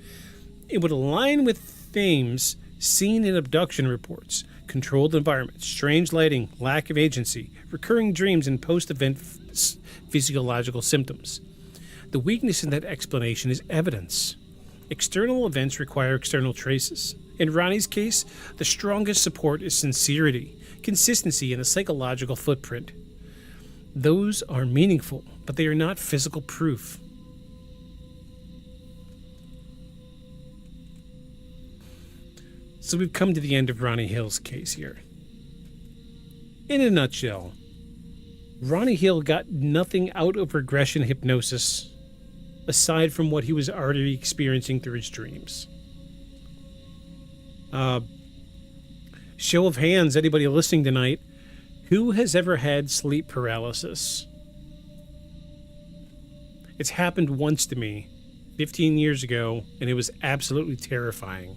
It would align with themes seen in abduction reports: controlled environments, strange lighting, lack of agency, recurring dreams, and post-event physiological symptoms. The weakness in that explanation is evidence. External events require external traces. In Ronnie's case, the strongest support is sincerity, consistency, and a psychological footprint. Those are meaningful, but they are not physical proof. So we've come to the end of Ronnie Hill's case here. In a nutshell, Ronnie Hill got nothing out of regression hypnosis aside from what he was already experiencing through his dreams. Show of hands, anybody listening tonight, who has ever had sleep paralysis? It's happened once to me, 15 years ago, and it was absolutely terrifying.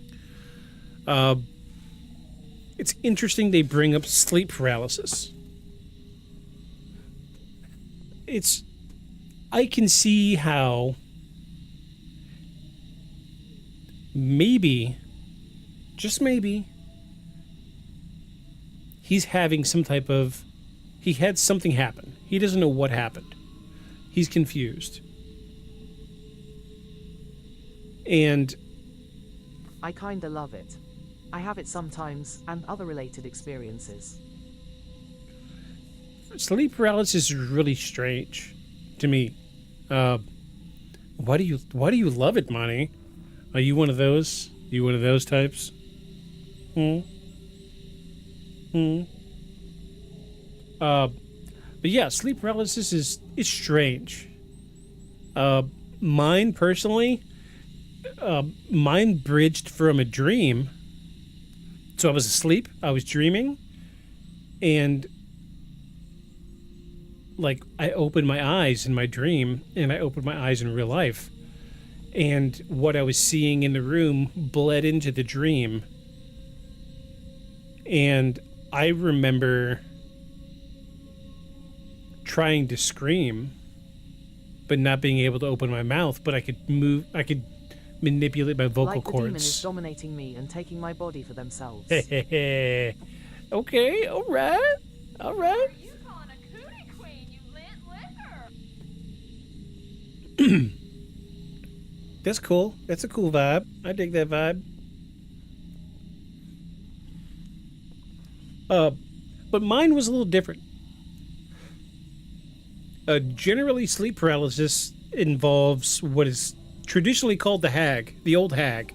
It's interesting they bring up sleep paralysis. I can see how maybe, just maybe, he's having he had something happen. He doesn't know what happened. He's confused. And I kinda love it. I have it sometimes, and other related experiences. sleep paralysis is really strange to me. Why do you love it, Monty? Are you one of those? You one of those types? But yeah, sleep paralysis is strange. Mine personally, mine bridged from a dream. So I was asleep, I was dreaming, and like I opened my eyes in my dream, and I opened my eyes in real life, and what I was seeing in the room bled into the dream. And I remember trying to scream, but not being able to open my mouth, but I could manipulate my vocal Like the demon is cords. dominating me and taking my body for themselves. Okay, alright. Are you calling a cootie queen, you lint liquor? That's cool. That's a cool vibe. I dig that vibe. But mine was a little different. Generally, sleep paralysis involves what is traditionally called the hag, the old hag.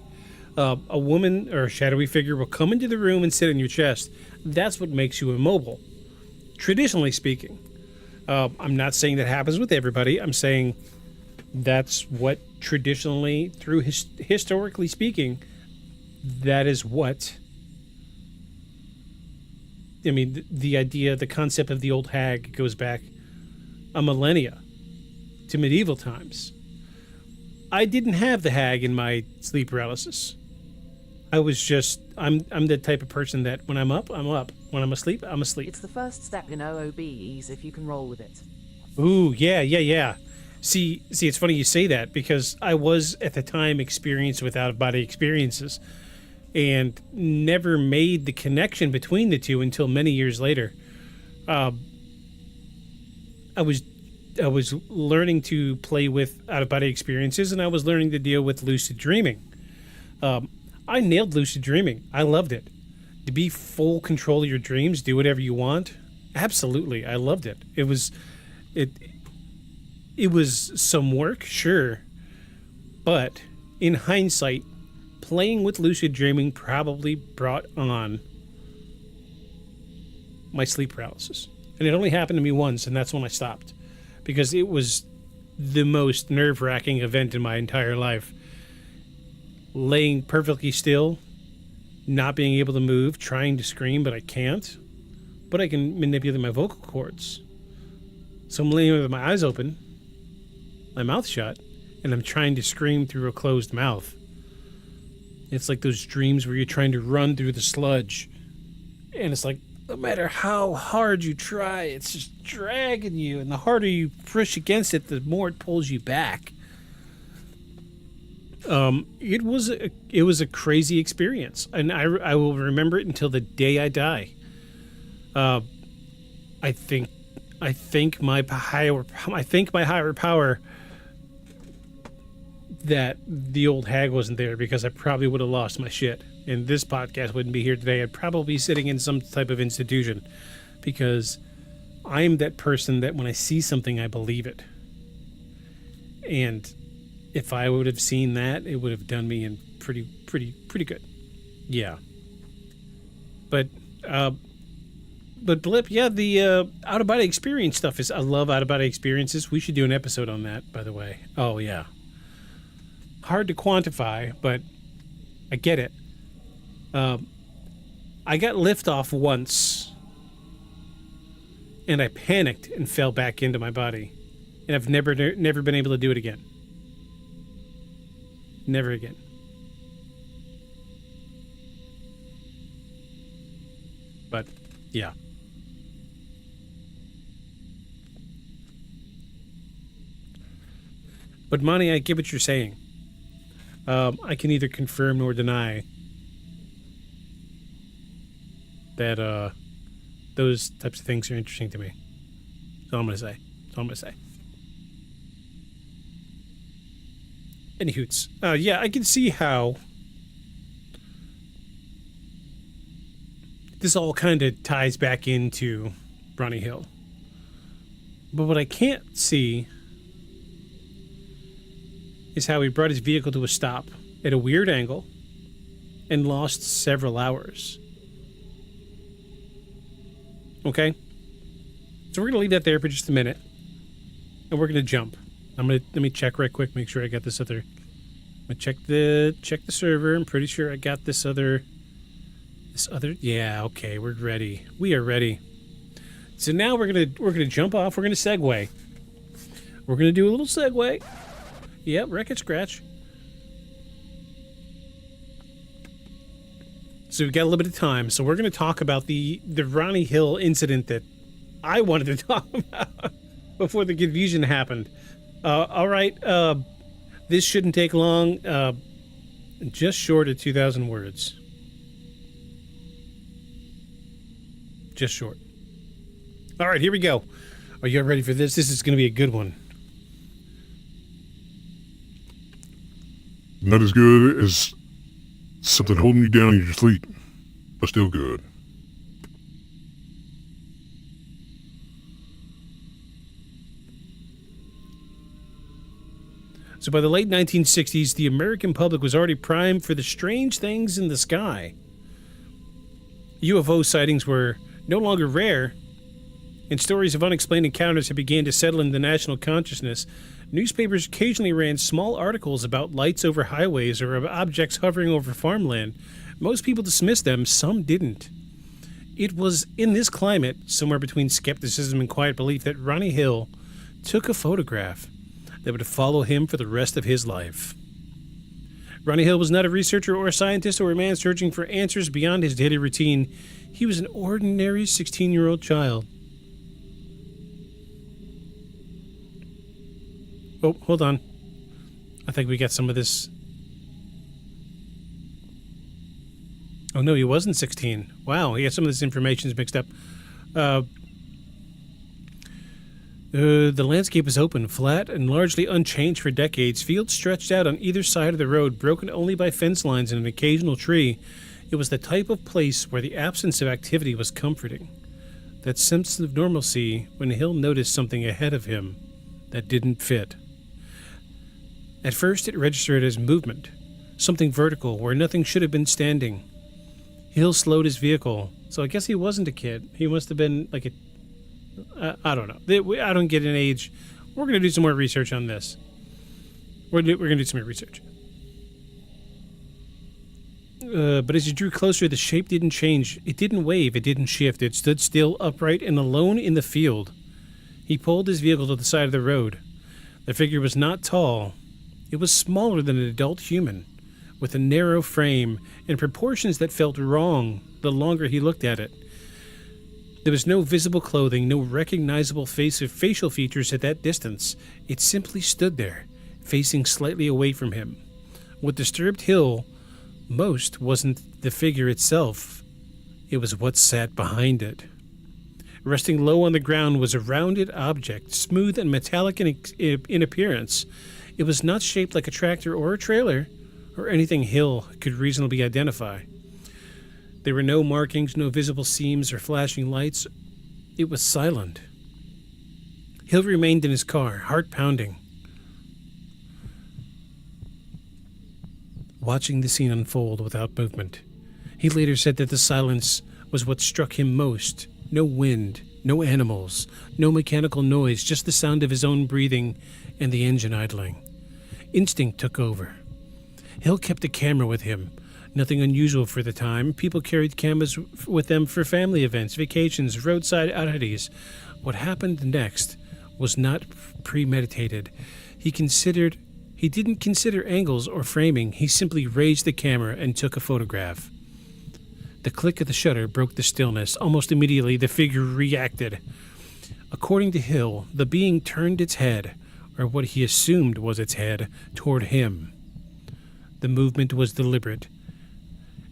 A woman or a shadowy figure will come into the room and sit on your chest. That's what makes you immobile, traditionally speaking. I'm not saying that happens with everybody. I'm saying that's what traditionally, through historically speaking, that is what. I mean, the idea, the concept of the old hag goes back a millennia to medieval times. I didn't have the hag in my sleep paralysis. I was just, I'm the type of person that when I'm up, I'm up. When I'm asleep, I'm asleep. It's the first step in OOBEs if you can roll with it. Ooh, yeah. See, it's funny you say that because I was at the time experienced with out-of-body experiences and never made the connection between the two until many years later. I was learning to play with out-of-body experiences, and I was learning to deal with lucid dreaming. I nailed lucid dreaming. I loved it. To be full control of your dreams, do whatever you want. Absolutely, I loved it. It was some work, sure, but in hindsight, playing with lucid dreaming probably brought on my sleep paralysis. And it only happened to me once, and that's when I stopped. Because it was the most nerve-wracking event in my entire life. Laying perfectly still, not being able to move, trying to scream, but I can't. But I can manipulate my vocal cords. So I'm laying with my eyes open, my mouth shut, and I'm trying to scream through a closed mouth. It's like those dreams where you're trying to run through the sludge. And it's like, no matter how hard you try, it's just dragging you. And the harder you push against it, the more it pulls you back. It was a crazy experience. And I will remember it until the day I die. I think my higher power that the old hag wasn't there, because I probably would have lost my shit. And this podcast wouldn't be here today. I'd probably be sitting in some type of institution, because I'm that person that when I see something, I believe it. And if I would have seen that, it would have done me in pretty good. Yeah. But Blip, yeah, the out-of-body experience stuff I love out-of-body experiences. We should do an episode on that, by the way. Oh, yeah. Hard to quantify, but I get it. I got liftoff once, and I panicked and fell back into my body, and I've never been able to do it again. Never again. But yeah. But Monty, I get what you're saying. I can neither confirm nor deny that those types of things are interesting to me. That's all I'm going to say. Any hoots. Yeah, I can see how this all kind of ties back into Ronnie Hill. But what I can't see is how he brought his vehicle to a stop at a weird angle and lost several hours. Okay? So we're going to leave that there for just a minute, and we're going to jump. Let me check right quick, make sure I got this other. I'm going to check the server. I'm pretty sure I got this other. Yeah, okay, we're ready. We are ready. So now we're gonna jump off. We're gonna segue. We're gonna do a little segue. Yep, record scratch. So we've got a little bit of time. So we're gonna talk about the Ronnie Hill incident that I wanted to talk about. before the confusion happened. All right, this shouldn't take long. Just short of 2,000 words. Just short. All right, here we go. Are you ready for this? This is going to be a good one. Not as good as something holding you down in your sleep, but still good. So by the late 1960s, the American public was already primed for the strange things in the sky. UFO sightings were no longer rare, and stories of unexplained encounters had begun to settle in the national consciousness. Newspapers occasionally ran small articles about lights over highways or of objects hovering over farmland. Most people dismissed them, some didn't. It was in this climate, somewhere between skepticism and quiet belief, that Ronnie Hill took a photograph that would follow him for the rest of his life. Ronnie Hill was not a researcher or a scientist or a man searching for answers beyond his daily routine. He was an ordinary 16-year-old child. Oh, hold on. I think we got some of this. Oh, no, he wasn't 16. Wow, he got some of this information mixed up. The landscape was open, flat, and largely unchanged for decades. Fields stretched out on either side of the road, broken only by fence lines and an occasional tree. It was the type of place where the absence of activity was comforting. That sense of normalcy when Hill noticed something ahead of him that didn't fit. At first, it registered as movement, something vertical where nothing should have been standing. Hill slowed his vehicle, so I guess he wasn't a kid. He must have been like a... I don't know. I don't get an age. We're going to do some more research on this. We're going to do some more research. But as he drew closer, the shape didn't change. It didn't wave. It didn't shift. It stood still, upright, and alone in the field. He pulled his vehicle to the side of the road. The figure was not tall. It was smaller than an adult human, with a narrow frame and proportions that felt wrong the longer he looked at it. There was no visible clothing, no recognizable facial features at that distance. It simply stood there, facing slightly away from him. What disturbed Hill most wasn't the figure itself. It was what sat behind it. Resting low on the ground was a rounded object, smooth and metallic in appearance. It was not shaped like a tractor or a trailer, or anything Hill could reasonably identify. There were no markings, no visible seams or flashing lights. It was silent. Hill remained in his car, heart pounding, watching the scene unfold without movement. He later said that the silence was what struck him most. No wind, no animals, no mechanical noise, just the sound of his own breathing and the engine idling. Instinct took over. Hill kept a camera with him. Nothing unusual for the time. People carried cameras with them for family events, vacations, roadside oddities. What happened next was not premeditated. He didn't consider angles or framing. He simply raised the camera and took a photograph. The click of the shutter broke the stillness. Almost immediately, the figure reacted. According to Hill, the being turned its head, or what he assumed was its head, toward him. The movement was deliberate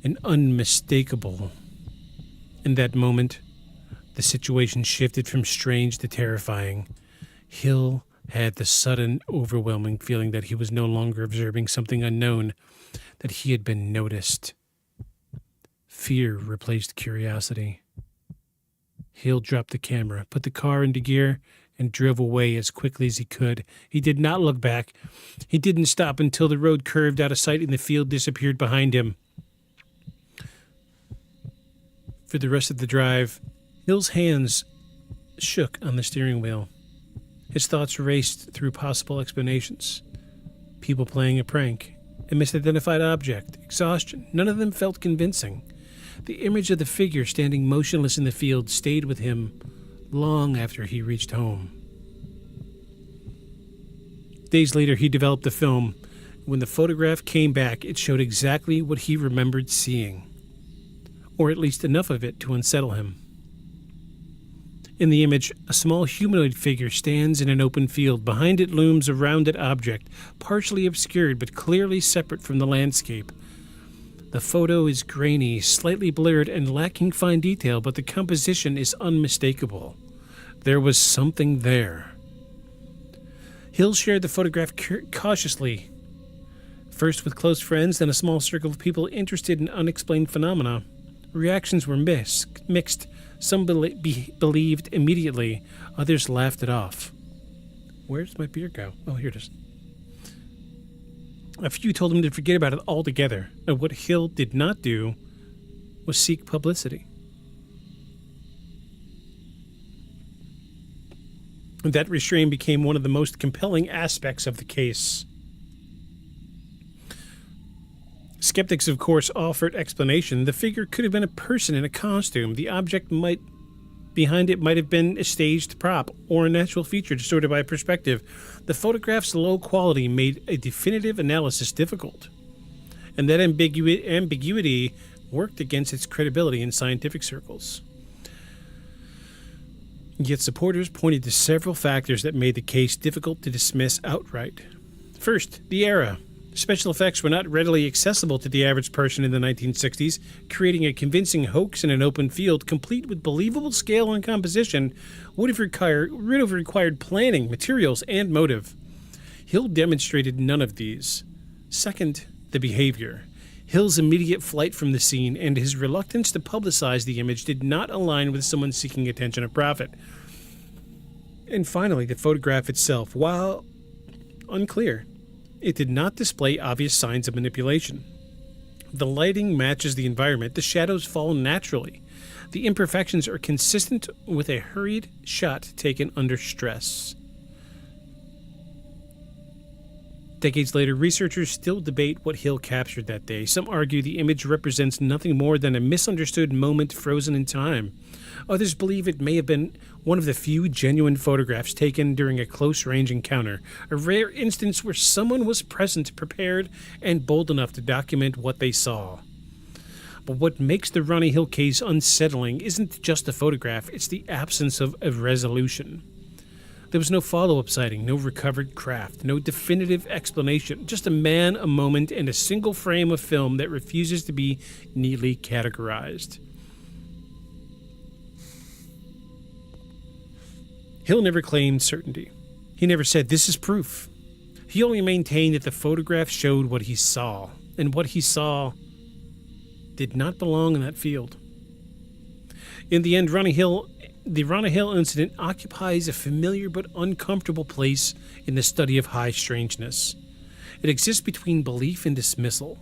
and unmistakable. In that moment, the situation shifted from strange to terrifying. Hill had the sudden, overwhelming feeling that he was no longer observing something unknown, that he had been noticed. Fear replaced curiosity. Hill dropped the camera, put the car into gear, and drove away as quickly as he could. He did not look back. He didn't stop until the road curved out of sight and the field disappeared behind him. For the rest of the drive, Hill's hands shook on the steering wheel. His thoughts raced through possible explanations. People playing a prank, a misidentified object, exhaustion. None of them felt convincing. The image of the figure standing motionless in the field stayed with him long after he reached home. Days later, he developed the film. When the photograph came back, it showed exactly what he remembered seeing, or at least enough of it to unsettle him. In the image, a small humanoid figure stands in an open field. Behind it looms a rounded object, partially obscured but clearly separate from the landscape. The photo is grainy, slightly blurred, and lacking fine detail, but the composition is unmistakable. There was something there. Hill shared the photograph cautiously, first with close friends, then a small circle of people interested in unexplained phenomena. Reactions were mixed. Some believed immediately, others laughed it off. Where's my beer go? Oh, here it is. A few told him to forget about it altogether, and what Hill did not do was seek publicity. That restraint became one of the most compelling aspects of the case. Skeptics, of course, offered explanation. The figure could have been a person in a costume. The object behind it might have been a staged prop or a natural feature distorted by perspective. The photograph's low quality made a definitive analysis difficult, and that ambiguity worked against its credibility in scientific circles. Yet supporters pointed to several factors that made the case difficult to dismiss outright. First, the era. Special effects were not readily accessible to the average person in the 1960s. Creating a convincing hoax in an open field, complete with believable scale and composition, would have required planning, materials, and motive. Hill demonstrated none of these. Second, the behavior. Hill's immediate flight from the scene and his reluctance to publicize the image did not align with someone seeking attention or profit. And finally, the photograph itself, while unclear, it did not display obvious signs of manipulation. The lighting matches the environment. The shadows fall naturally. The imperfections are consistent with a hurried shot taken under stress. Decades later, researchers still debate what Hill captured that day. Some argue the image represents nothing more than a misunderstood moment frozen in time. Others believe it may have been one of the few genuine photographs taken during a close-range encounter, a rare instance where someone was present, prepared, and bold enough to document what they saw. But what makes the Ronnie Hill case unsettling isn't just the photograph, it's the absence of resolution. There was no follow-up sighting, no recovered craft, no definitive explanation, just a man, a moment, and a single frame of film that refuses to be neatly categorized. Hill never claimed certainty. He never said, "This is proof." He only maintained that the photograph showed what he saw, and what he saw did not belong in that field. In the end, the Ronnie Hill incident occupies a familiar but uncomfortable place in the study of high strangeness. It exists between belief and dismissal.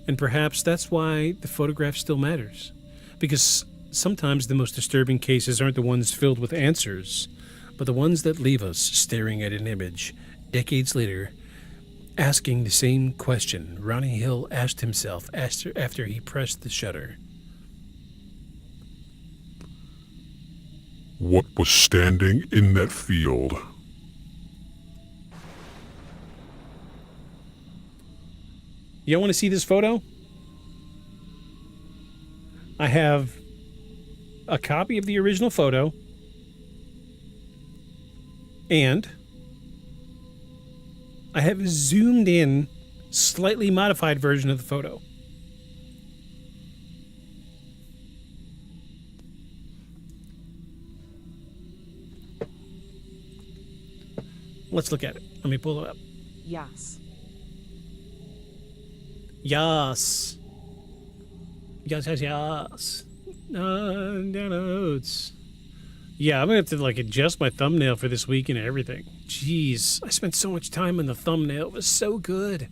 And perhaps that's why the photograph still matters. Because sometimes the most disturbing cases aren't the ones filled with answers, but the ones that leave us staring at an image decades later, asking the same question Ronnie Hill asked himself after he pressed the shutter. What was standing in that field? You want to see this photo? I have a copy of the original photo and I have a zoomed in, slightly modified version of the photo. Let's look at it. Let me pull it up. Yes. Yes. Yes, yes, yes. Notes. Yeah, I'm gonna have to adjust my thumbnail for this week and everything. Jeez, I spent so much time on the thumbnail. It was so good.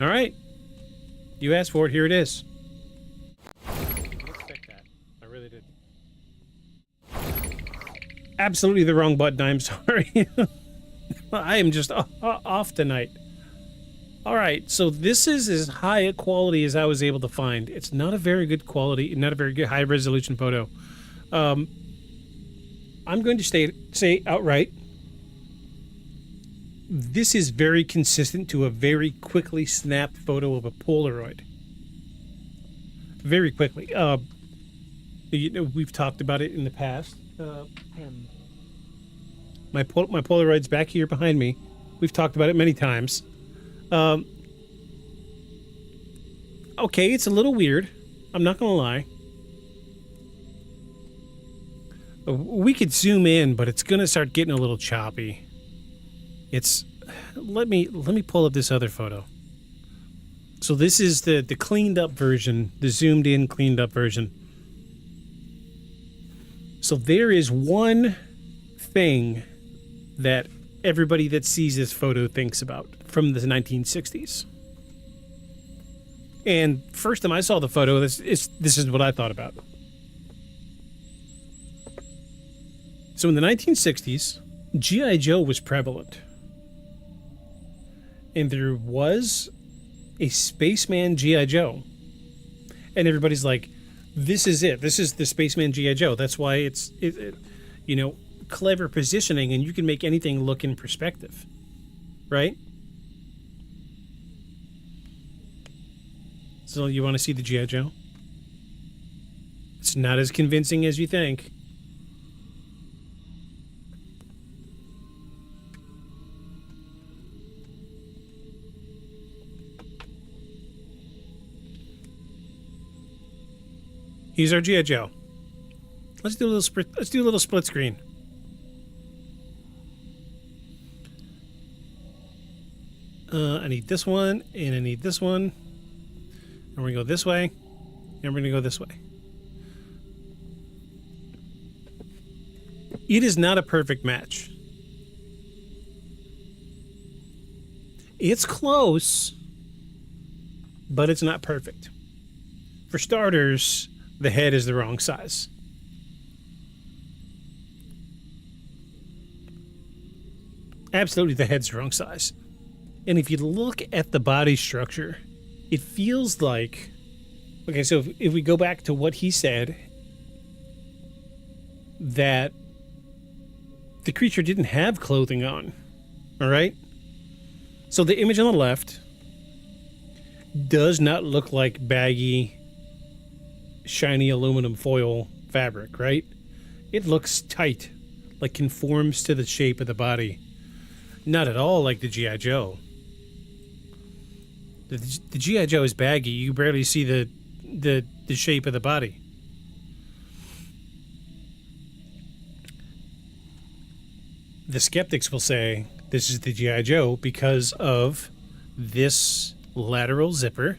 All right. You asked for it. Here it is. I didn't expect that. I really did. Absolutely the wrong button. I'm sorry. I am just off tonight. All right. So this is as high a quality as I was able to find. It's not a very good quality, not a very good high resolution photo. I I'm going to say outright, this is very consistent to a very quickly snapped photo of a Polaroid. Very quickly. You know, we've talked about it in the past. Him. My Polaroid's back here behind me. We've talked about it many times. Okay, it's a little weird. I'm not gonna lie. We could zoom in, but it's gonna start getting a little choppy. It's let me pull up this other photo. So this is the cleaned up version, the zoomed in cleaned up version. So there is one thing that everybody that sees this photo thinks about from the 1960s. And first time I saw the photo, this is what I thought about. So in the 1960s, G.I. Joe was prevalent. And there was a spaceman G.I. Joe. And everybody's like, this is it. This is the spaceman G.I. Joe. That's why it's you know, clever positioning, and you can make anything look in perspective. Right? So you want to see the G.I. Joe? It's not as convincing as you think. Here's our G.I. Joe. Let's do a little split screen. I need this one, and I need this one. And we're going to go this way, and we're going to go this way. It is not a perfect match. It's close, but it's not perfect. For starters, the head is the wrong size. Absolutely, the head's the wrong size. And if you look at the body structure, it feels like... Okay, so if we go back to what he said, that the creature didn't have clothing on. All right? So the image on the left does not look like baggy, shiny aluminum foil fabric, right? It looks tight, like conforms to the shape of the body. Not at all like the G.I. Joe. The G.I. Joe is baggy. You barely see the shape of the body. The skeptics will say this is the G.I. Joe because of this lateral zipper.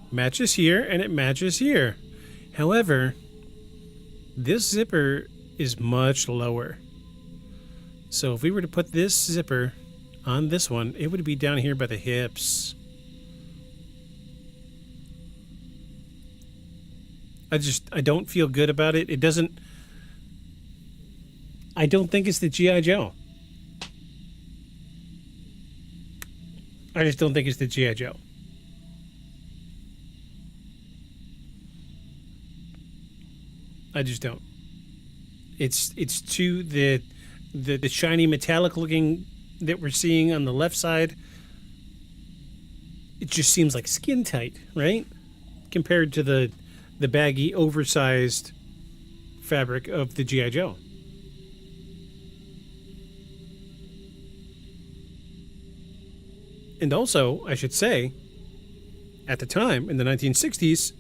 Matches here and it matches here. However, this zipper is much lower. So if we were to put this zipper on this one, it would be down here by the hips. I don't feel good about it. It doesn't... I don't think it's the G.I. Joe. I just don't think it's the G.I. Joe. I just don't. It's too the shiny metallic looking that we're seeing on the left side. It just seems like skin tight, right? Compared to the baggy, oversized fabric of the G.I. Joe. And also, I should say, at the time, in the 1960s,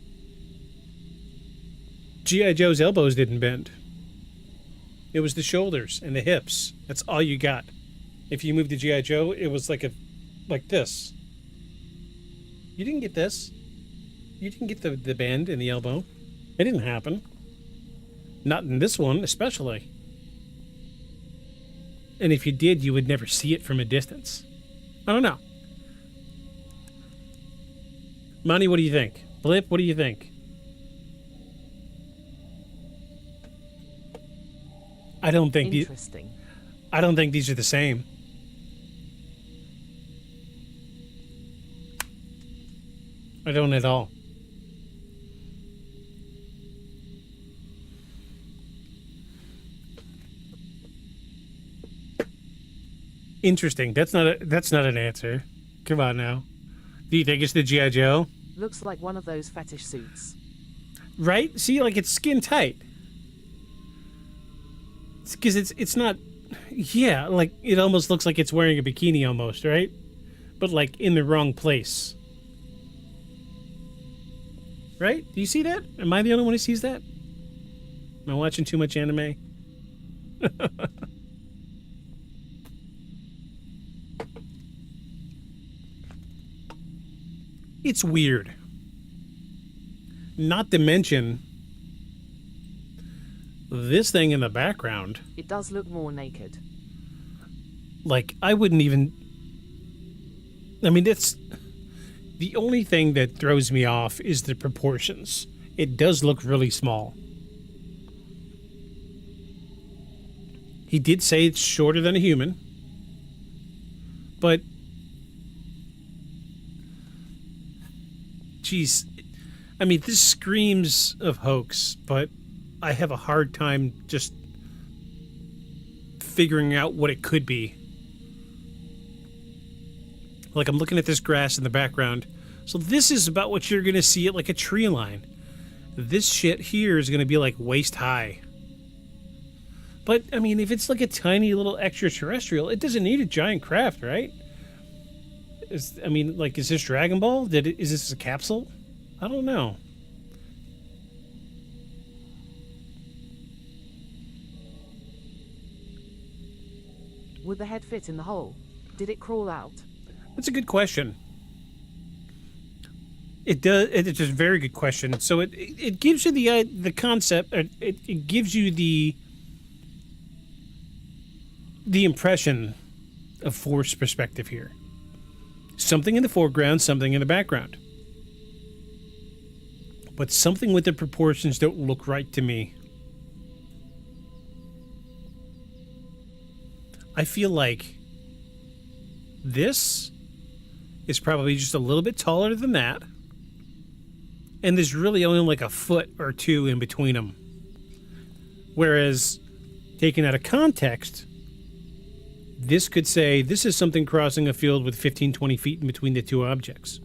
G.I. Joe's elbows didn't bend. It was the shoulders and the hips. That's all you got. If you moved to G.I. Joe, it was like this. You didn't get this. You didn't get the bend in the elbow. It didn't happen. Not in this one, especially. And if you did, you would never see it from a distance. I don't know. Monty, what do you think? Blip, what do you think? I don't think Interesting. I don't think these are the same. I don't at all. Interesting. That's not an answer. Come on now. Do you think it's the G.I. Joe? Looks like one of those fetish suits. Right? See, like, it's skin tight. Because it's not... Yeah, like, it almost looks like it's wearing a bikini almost, right? But, like, in the wrong place. Right? Do you see that? Am I the only one who sees that? Am I watching too much anime? It's weird. Not to mention this thing in the background. It does look more naked. Like, I wouldn't even... I mean, it's... The only thing that throws me off is the proportions. It does look really small. He did say it's shorter than a human. But... Geez, I mean, this screams of hoax, but I have a hard time just figuring out what it could be. Like, I'm looking at this grass in the background. So this is about what you're going to see at, like, a tree line. This shit here is going to be, like, waist high. But, I mean, if it's, like, a tiny little extraterrestrial, it doesn't need a giant craft, right? Is this Dragon Ball? Is this a capsule? I don't know. Would the head fit in the hole? Did it crawl out? That's a good question. It does. It's a very good question. So it gives you the concept. Or it gives you the impression of forced perspective here. Something in the foreground, something in the background. But something with the proportions don't look right to me. I feel like this is probably just a little bit taller than that. And there's really only like a foot or two in between them. Whereas, taken out of context, this could say this is something crossing a field with 15, 20 feet in between the two objects.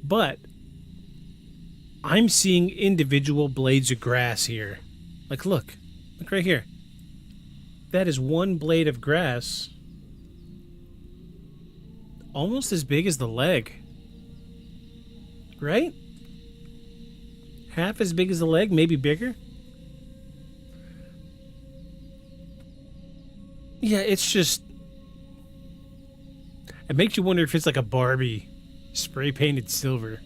But I'm seeing individual blades of grass here. Like, look right here. That is one blade of grass almost as big as the leg. Right? Half as big as the leg, maybe bigger. Yeah, it's just... It makes you wonder if it's like a Barbie spray painted silver.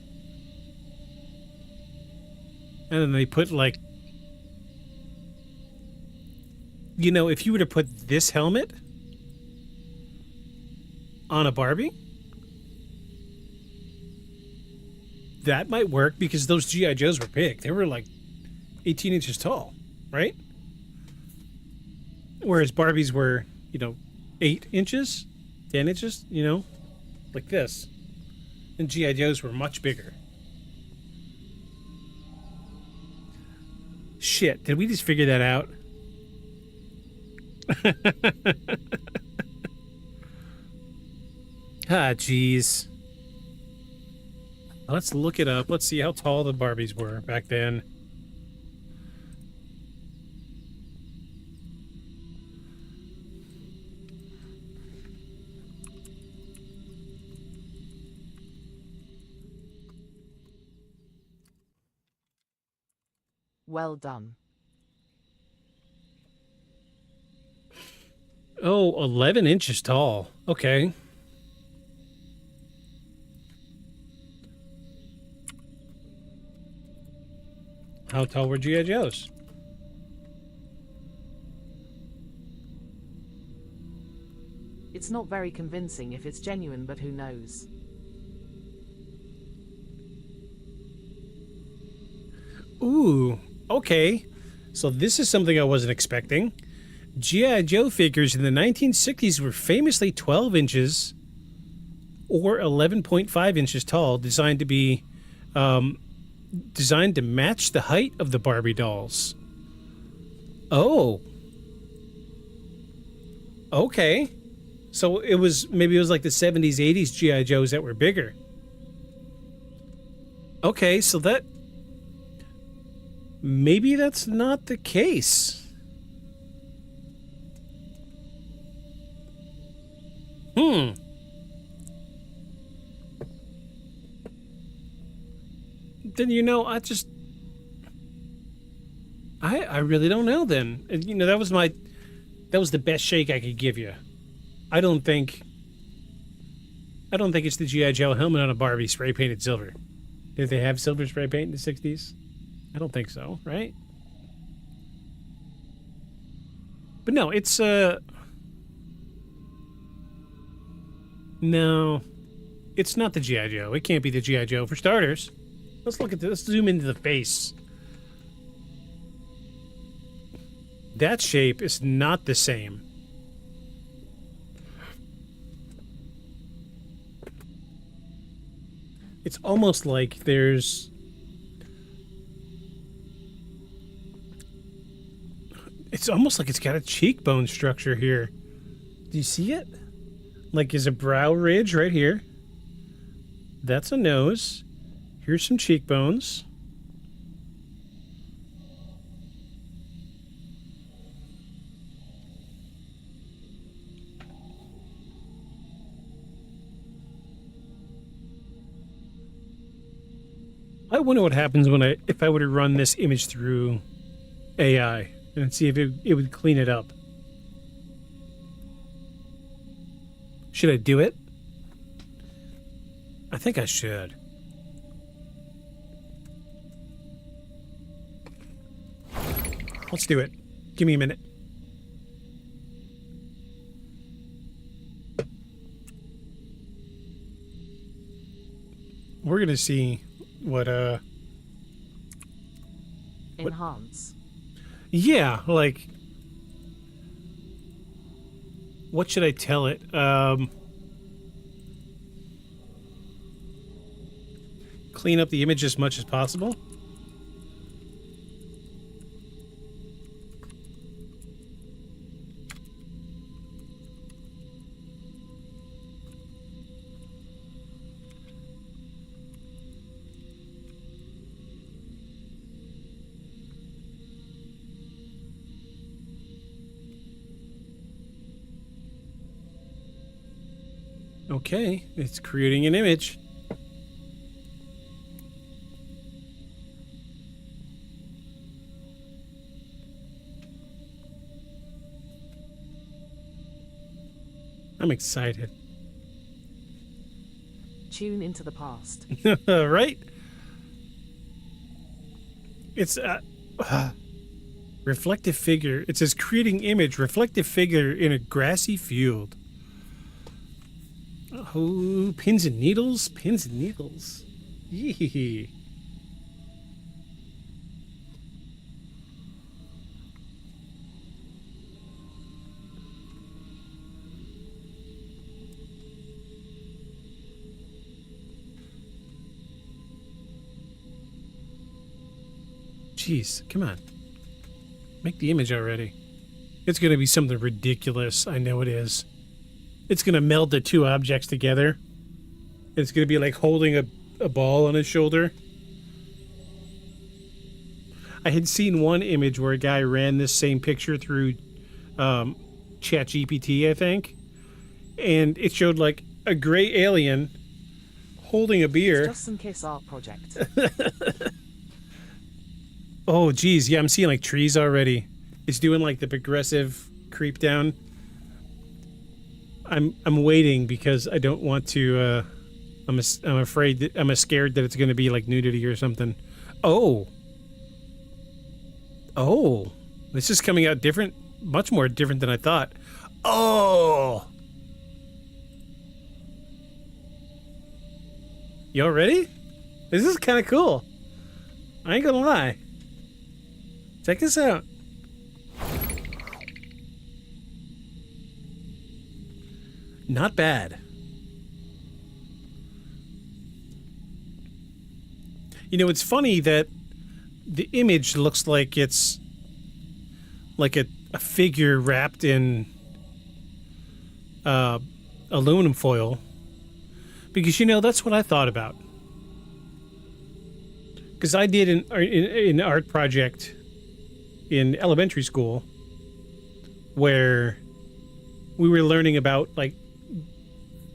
And then they put like... You know, if you were to put this helmet on a Barbie, that might work because those G.I. Joes were big. They were like 18 inches tall, right? Whereas Barbies were, 8 inches, 10 inches, like this. And G.I. Joes were much bigger. Shit, did we just figure that out? Jeez. Let's look it up. Let's see how tall the Barbies were back then. Well done. Oh, 11 inches tall. Okay. How tall were G.I. Joes? It's not very convincing if it's genuine, but who knows? Ooh, okay. So this is something I wasn't expecting. G.I. Joe figures in the 1960s were famously 12 inches or 11.5 inches tall, designed to match the height of the Barbie dolls. Oh. Okay. So maybe it was like the 70s, 80s G.I. Joes that were bigger. Okay, so maybe that's not the case. Then, I really don't know then. And, that was the best shake I could give you. I don't think it's the G.I. Joe helmet on a Barbie spray painted silver. Did they have silver spray paint in the 60s? I don't think so, right? But no, it's no, it's not the G.I. Joe. It can't be the G.I. Joe for starters. Let's look at this. Let's zoom into the face. That shape is not the same. It's almost like there's... It's almost like it's got a cheekbone structure here. Do you see it? Like, there's a brow ridge right here. That's a nose. Here's some cheekbones. I wonder what happens if I were to run this image through AI and see if it would clean it up. Should I do it? I think I should. Let's do it. Give me a minute. We're gonna see what Enhance. Yeah, like, what should I tell it? Clean up the image as much as possible. Okay, it's creating an image. I'm excited. Tune into the past. Right? It's reflective figure. It says creating image, reflective figure in a grassy field. Oh, pins and needles? Pins and needles. Yee. Jeez, come on. Make the image already. It's going to be something ridiculous. I know it is. It's going to meld the two objects together. It's going to be like holding a ball on his shoulder. I had seen one image where a guy ran this same picture through ChatGPT, I think. And it showed like a gray alien holding a beer. It's just some Kiss art project. Oh, geez. Yeah, I'm seeing like trees already. It's doing like the progressive creep down. I'm waiting because I don't want to. I'm afraid that I'm scared that it's going to be like nudity or something. Oh, this is coming out different, much more different than I thought. Oh, y'all ready? This is kind of cool. I ain't gonna lie. Check this out. Not bad. You know, it's funny that the image looks like it's like a figure wrapped in aluminum foil, because, you know, that's what I thought about. Because I did an art project in elementary school where we were learning about, like,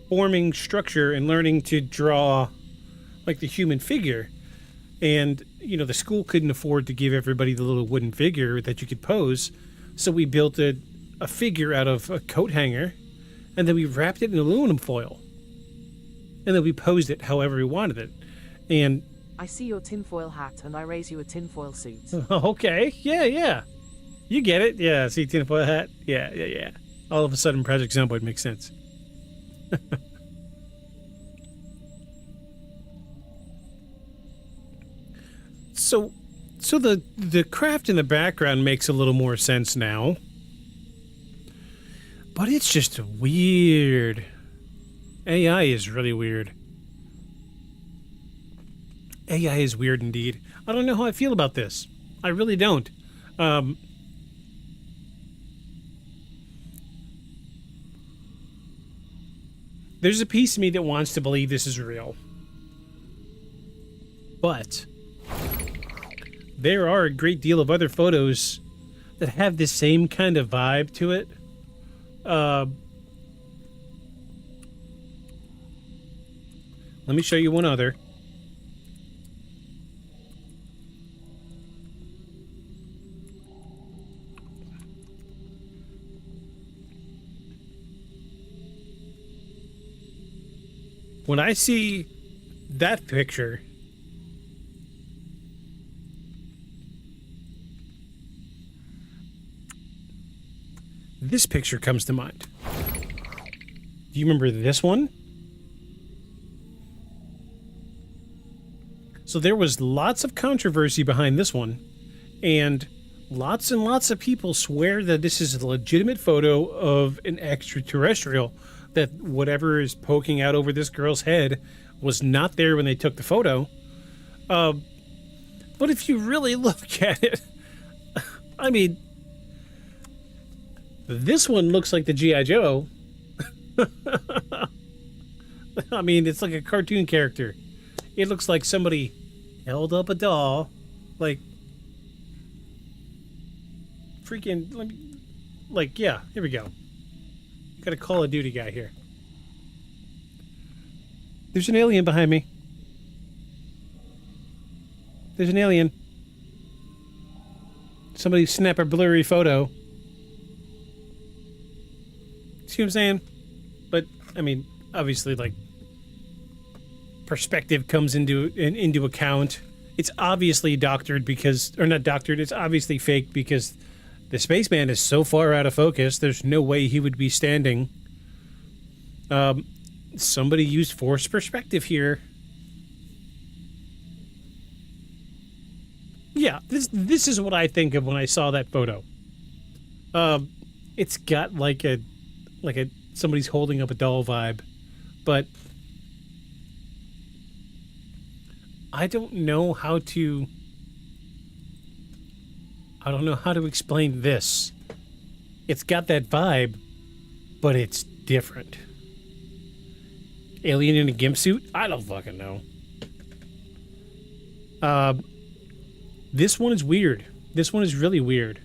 forming structure and learning to draw, like, the human figure. And, you know, the school couldn't afford to give everybody the little wooden figure that you could pose. So we built a figure out of a coat hanger, and then we wrapped it in aluminum foil. And then we posed it however we wanted it. And... I see your tinfoil hat, and I raise you a tinfoil suit. Okay, yeah. You get it? Yeah, see tinfoil hat? Yeah. All of a sudden, Project Zomboid makes sense. So the craft in the background makes a little more sense now. But it's just weird. AI is really weird. AI is weird indeed. I don't know how I feel about this. I really don't. There's a piece of me that wants to believe this is real. But there are a great deal of other photos that have this same kind of vibe to it. Let me show you one other. When I see that picture, this picture comes to mind. Do you remember this one? So there was lots of controversy behind this one, and lots of people swear that this is a legitimate photo of an extraterrestrial, that whatever is poking out over this girl's head was not there when they took the photo. But if you really look at it, I mean, this one looks like the G.I. Joe. I mean, it's like a cartoon character. It looks like somebody held up a doll, like, freaking, like, yeah, here we go. Got a Call of Duty guy here. There's an alien behind me. There's an alien. Somebody snap a blurry photo. See what I'm saying? But, I mean, obviously, like, perspective comes into account. It's obviously doctored because, or not doctored, it's obviously fake because the spaceman is so far out of focus, there's no way he would be standing. Somebody used forced perspective here. Yeah, this is what I think of when I saw that photo. It's got like a somebody's holding up a doll vibe, but I don't know how to explain this. It's got that vibe, but it's different. Alien in a gimp suit? I don't fucking know. This one is weird. This one is really weird.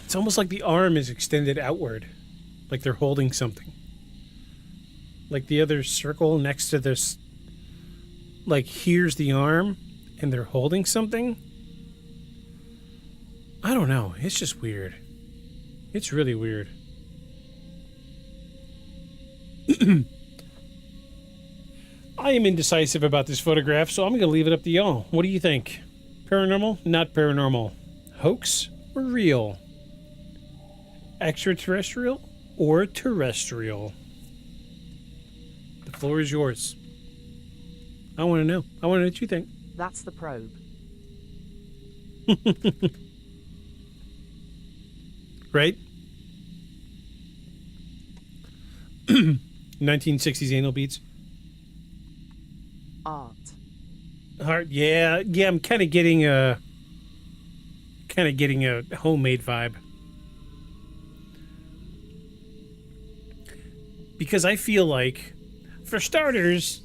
It's almost like the arm is extended outward. Like they're holding something. Like the other circle next to this. Like here's the arm. And they're holding something? I don't know. It's just weird. It's really weird. I am indecisive about this photograph, so I'm going to leave it up to y'all. What do you think? Paranormal? Not paranormal. Hoax or real? Extraterrestrial or terrestrial? The floor is yours. I want to know. I want to know what you think. That's the probe. Right? 1960s anal beats. Art. Art, yeah. I'm kind of getting a homemade vibe. Because I feel like, for starters,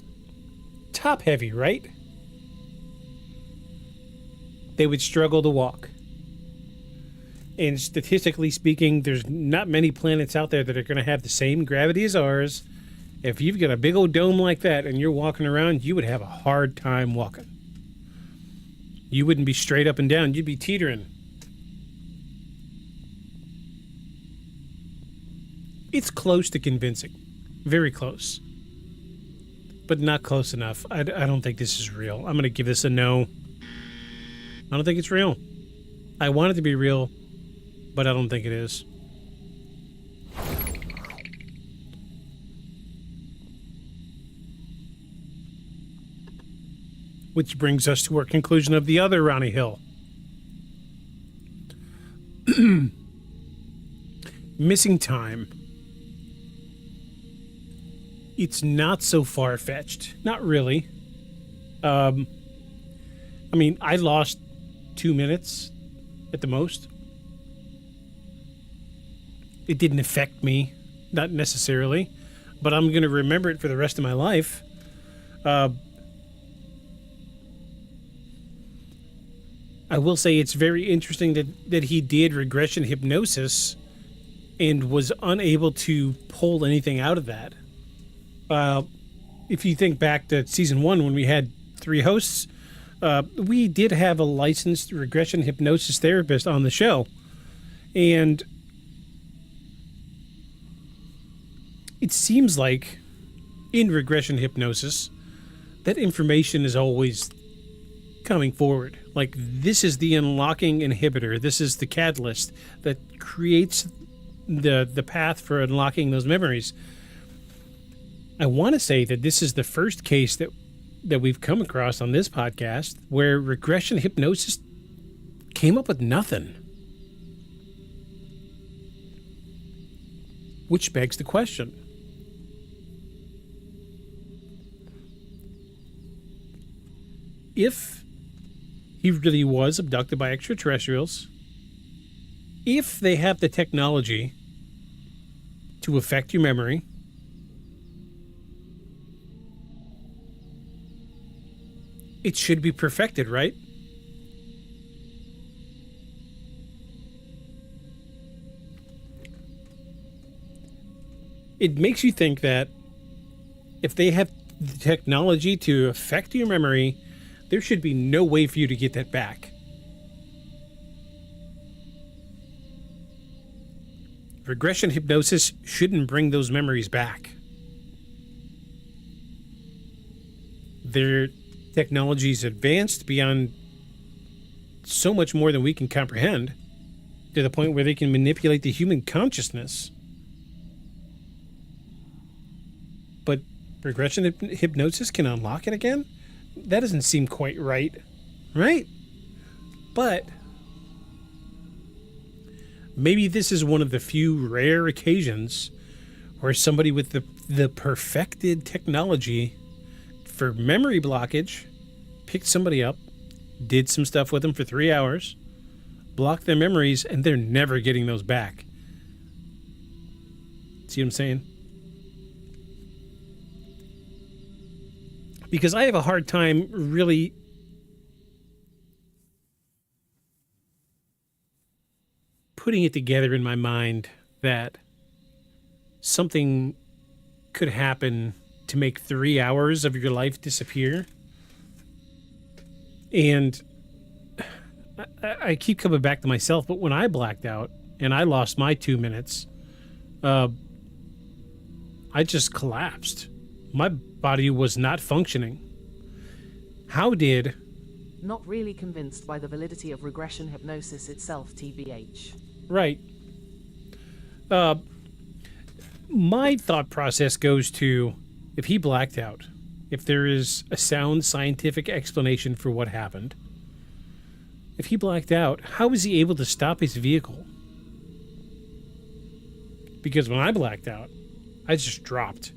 top heavy, right? They would struggle to walk. And statistically speaking, there's not many planets out there that are going to have the same gravity as ours. If you've got a big old dome like that and you're walking around, you would have a hard time walking. You wouldn't be straight up and down. You'd be teetering. It's close to convincing. Very close. But not close enough. I don't think this is real. I'm going to give this a no. I don't think it's real. I want it to be real, but I don't think it is. Which brings us to our conclusion of the other Ronnie Hill. Missing time. It's not so far-fetched. Not really. I mean, I lost 2 minutes at the most. It didn't affect me, not necessarily, but I'm going to remember it for the rest of my life. I will say it's very interesting that he did regression hypnosis and was unable to pull anything out of that. If you think back to season 1 when we had 3 hosts, we did have a licensed regression hypnosis therapist on the show. And it seems like in regression hypnosis, that information is always coming forward. Like, this is the unlocking inhibitor. This is the catalyst that creates the path for unlocking those memories. I want to say that this is the first case that we've come across on this podcast where regression hypnosis came up with nothing. Which begs the question. If he really was abducted by extraterrestrials, if they have the technology to affect your memory, it should be perfected, right? It makes you think that if they have the technology to affect your memory, there should be no way for you to get that back. Regression hypnosis shouldn't bring those memories back. Their technology is advanced beyond so much more than we can comprehend, to the point where they can manipulate the human consciousness. But regression hypnosis can unlock it again? That doesn't seem quite right. Right? But maybe this is one of the few rare occasions where somebody with the perfected technology for memory blockage picked somebody up, did some stuff with them for 3 hours, blocked their memories, and they're never getting those back. See what I'm saying? Because I have a hard time really putting it together in my mind that something could happen to make 3 hours of your life disappear. And I keep coming back to myself, but when I blacked out and I lost my 2 minutes, I just collapsed. My body was not functioning. How did... Not really convinced by the validity of regression hypnosis itself, TBH. Right. My thought process goes to, if he blacked out, if there is a sound scientific explanation for what happened, if he blacked out, how was he able to stop his vehicle? Because when I blacked out, I just dropped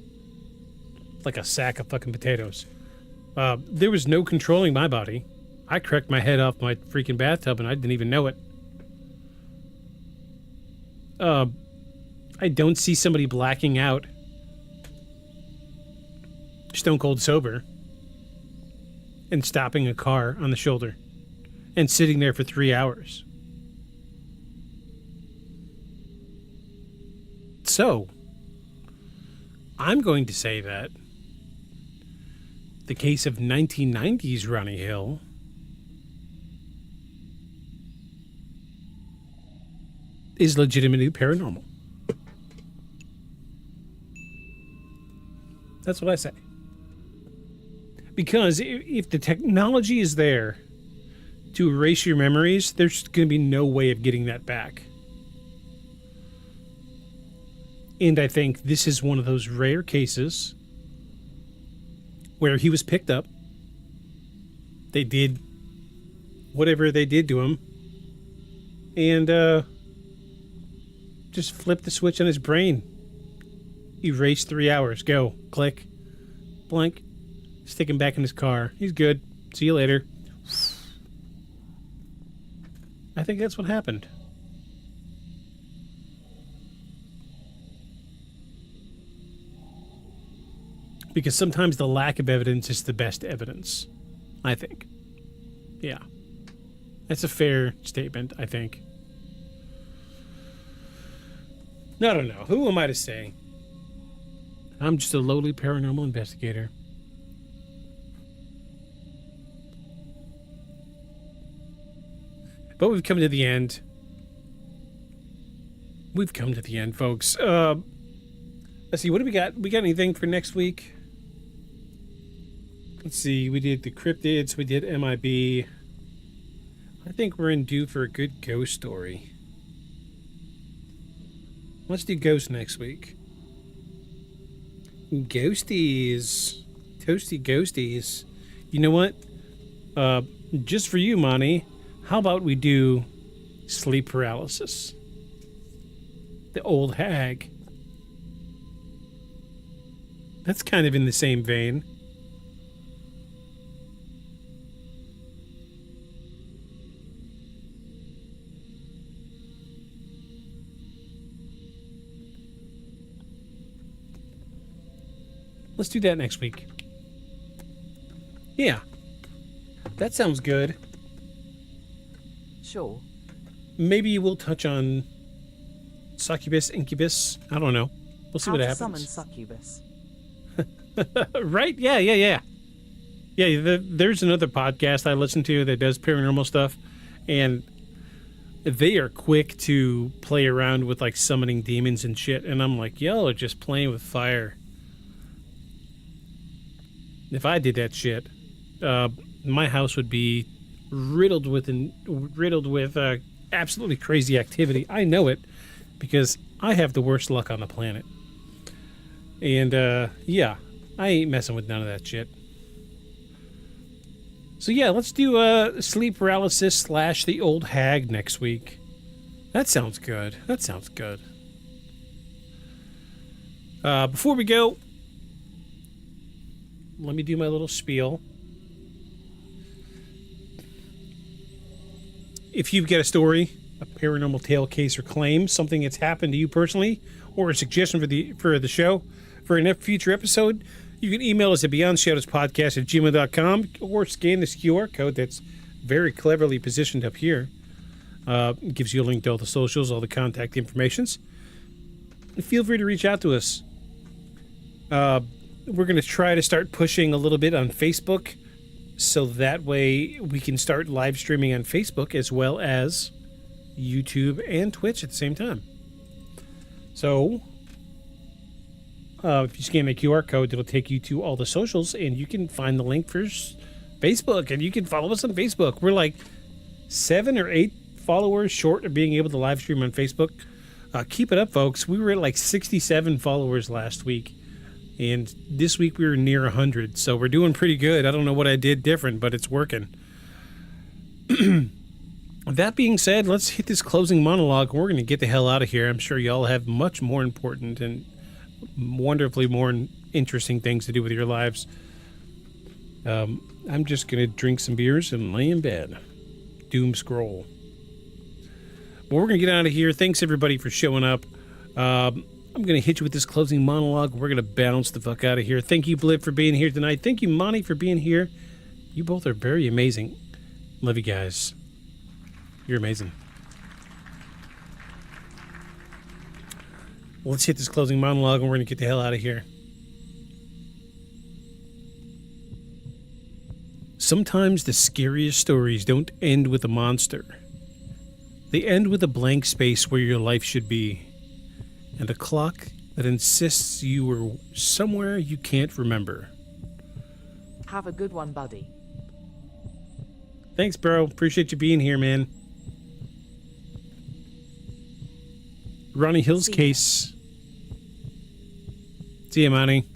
like a sack of fucking potatoes. There was no controlling my body. I cracked my head off my freaking bathtub and I didn't even know it. I don't see somebody blacking out stone cold sober and stopping a car on the shoulder and sitting there for 3 hours. So, I'm going to say that the case of 1990s Ronnie Hill is legitimately paranormal. That's what I say. Because if the technology is there to erase your memories, there's going to be no way of getting that back. And I think this is one of those rare cases where he was picked up. They did whatever they did to him. And just flipped the switch on his brain. Erase 3 hours. Go. Click. Blank. Stick him back in his car. He's good. See you later. I think that's what happened. Because sometimes the lack of evidence is the best evidence, I think. Yeah. That's a fair statement, I think. I don't know. Who am I to say? I'm just a lowly paranormal investigator. But we've come to the end. We've come to the end, folks. Let's see, what do we got? We got anything for next week? Let's see, we did the cryptids, we did MIB. I think we're in due for a good ghost story. Let's do ghosts next week. Ghosties. Toasty ghosties. You know what? Just for you, Monty, how about we do sleep paralysis? The old hag. That's kind of in the same vein. Let's do that next week. Yeah. That sounds good. Sure. Maybe we'll touch on succubus, incubus. I don't know. We'll see How what to happens. summon succubus. Right? Yeah. Yeah, there's another podcast I listen to that does paranormal stuff, and they are quick to play around with, like, summoning demons and shit, and I'm like, y'all are just playing with fire. If I did that shit, my house would be riddled with absolutely crazy activity. I know it because I have the worst luck on the planet. And yeah, I ain't messing with none of that shit. So yeah, let's do sleep paralysis / the old hag next week. That sounds good. That sounds good. Before we go, let me do my little spiel. If you've got a story, a paranormal tale, case, or claim, something that's happened to you personally, or a suggestion for the show, for a future episode, you can email us at beyondshadowspodcast@gmail.com or scan this QR code that's very cleverly positioned up here. It gives you a link to all the socials, all the contact informations. And feel free to reach out to us. We're going to try to start pushing a little bit on Facebook, so that way we can start live streaming on Facebook as well as YouTube and Twitch at the same time. So, if you scan the QR code, it'll take you to all the socials, and you can find the link for Facebook, and you can follow us on Facebook. We're like 7 or 8 followers short of being able to live stream on Facebook. Keep it up, folks. We were at like 67 followers last week. And this week we were near 100, so we're doing pretty good. I don't know what I did different, but it's working. That being said, let's hit this closing monologue. We're going to get the hell out of here. I'm sure y'all have much more important and wonderfully more interesting things to do with your lives. I'm just going to drink some beers and lay in bed. Doom scroll. But we're going to get out of here. Thanks, everybody, for showing up. I'm going to hit you with this closing monologue. We're going to bounce the fuck out of here. Thank you, Blib, for being here tonight. Thank you, Monty, for being here. You both are very amazing. Love you guys. You're amazing. Let's hit this closing monologue and we're going to get the hell out of here. Sometimes the scariest stories don't end with a monster. They end with a blank space where your life should be, and a clock that insists you were somewhere you can't remember. Have a good one, buddy. Thanks, bro. Appreciate you being here, man. Ronnie Hill's See ya. case. See ya, Monty.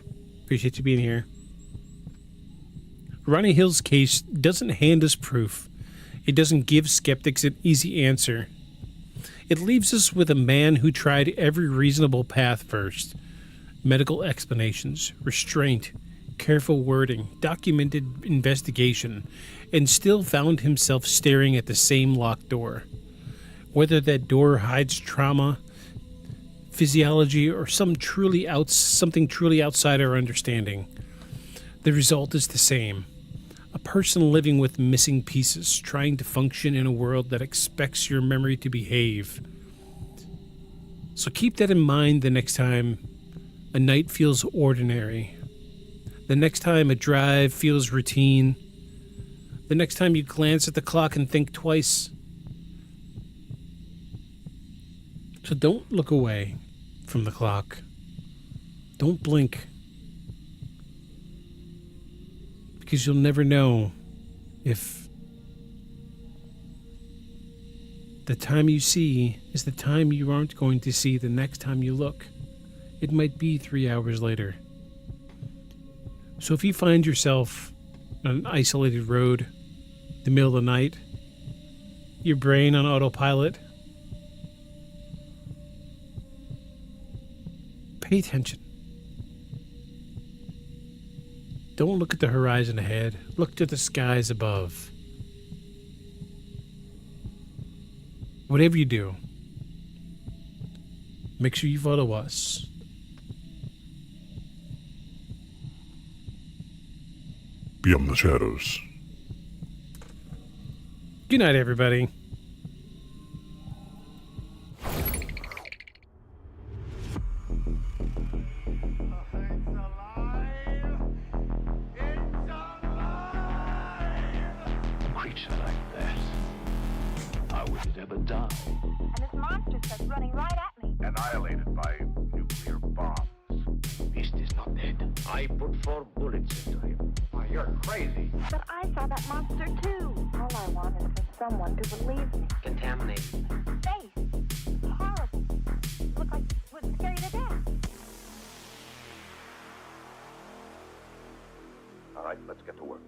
Appreciate you being here. Ronnie Hill's case doesn't hand us proof. It doesn't give skeptics an easy answer. It leaves us with a man who tried every reasonable path first. Medical explanations, restraint, careful wording, documented investigation, and still found himself staring at the same locked door. Whether that door hides trauma, physiology, or something truly outside our understanding, the result is the same. A person living with missing pieces, trying to function in a world that expects your memory to behave. So keep that in mind the next time a night feels ordinary. The next time a drive feels routine. The next time you glance at the clock and think twice. So don't look away from the clock. Don't blink. Because you'll never know if the time you see is the time you aren't going to see the next time you look. It might be 3 hours later. So if you find yourself on an isolated road, in the middle of the night, your brain on autopilot, pay attention. Don't look at the horizon ahead. Look to the skies above. Whatever you do, make sure you follow us. Beyond the shadows. Good night, everybody. Creature like that. How would it ever die? And this monster starts running right at me. Annihilated by nuclear bombs. Beast is not dead. I put 4 bullets into him. Why, you're crazy. But I saw that monster too. All I want is for someone to believe me. Contaminated. Face. It's horrible. Look like it would scare you to death. All right, let's get to work.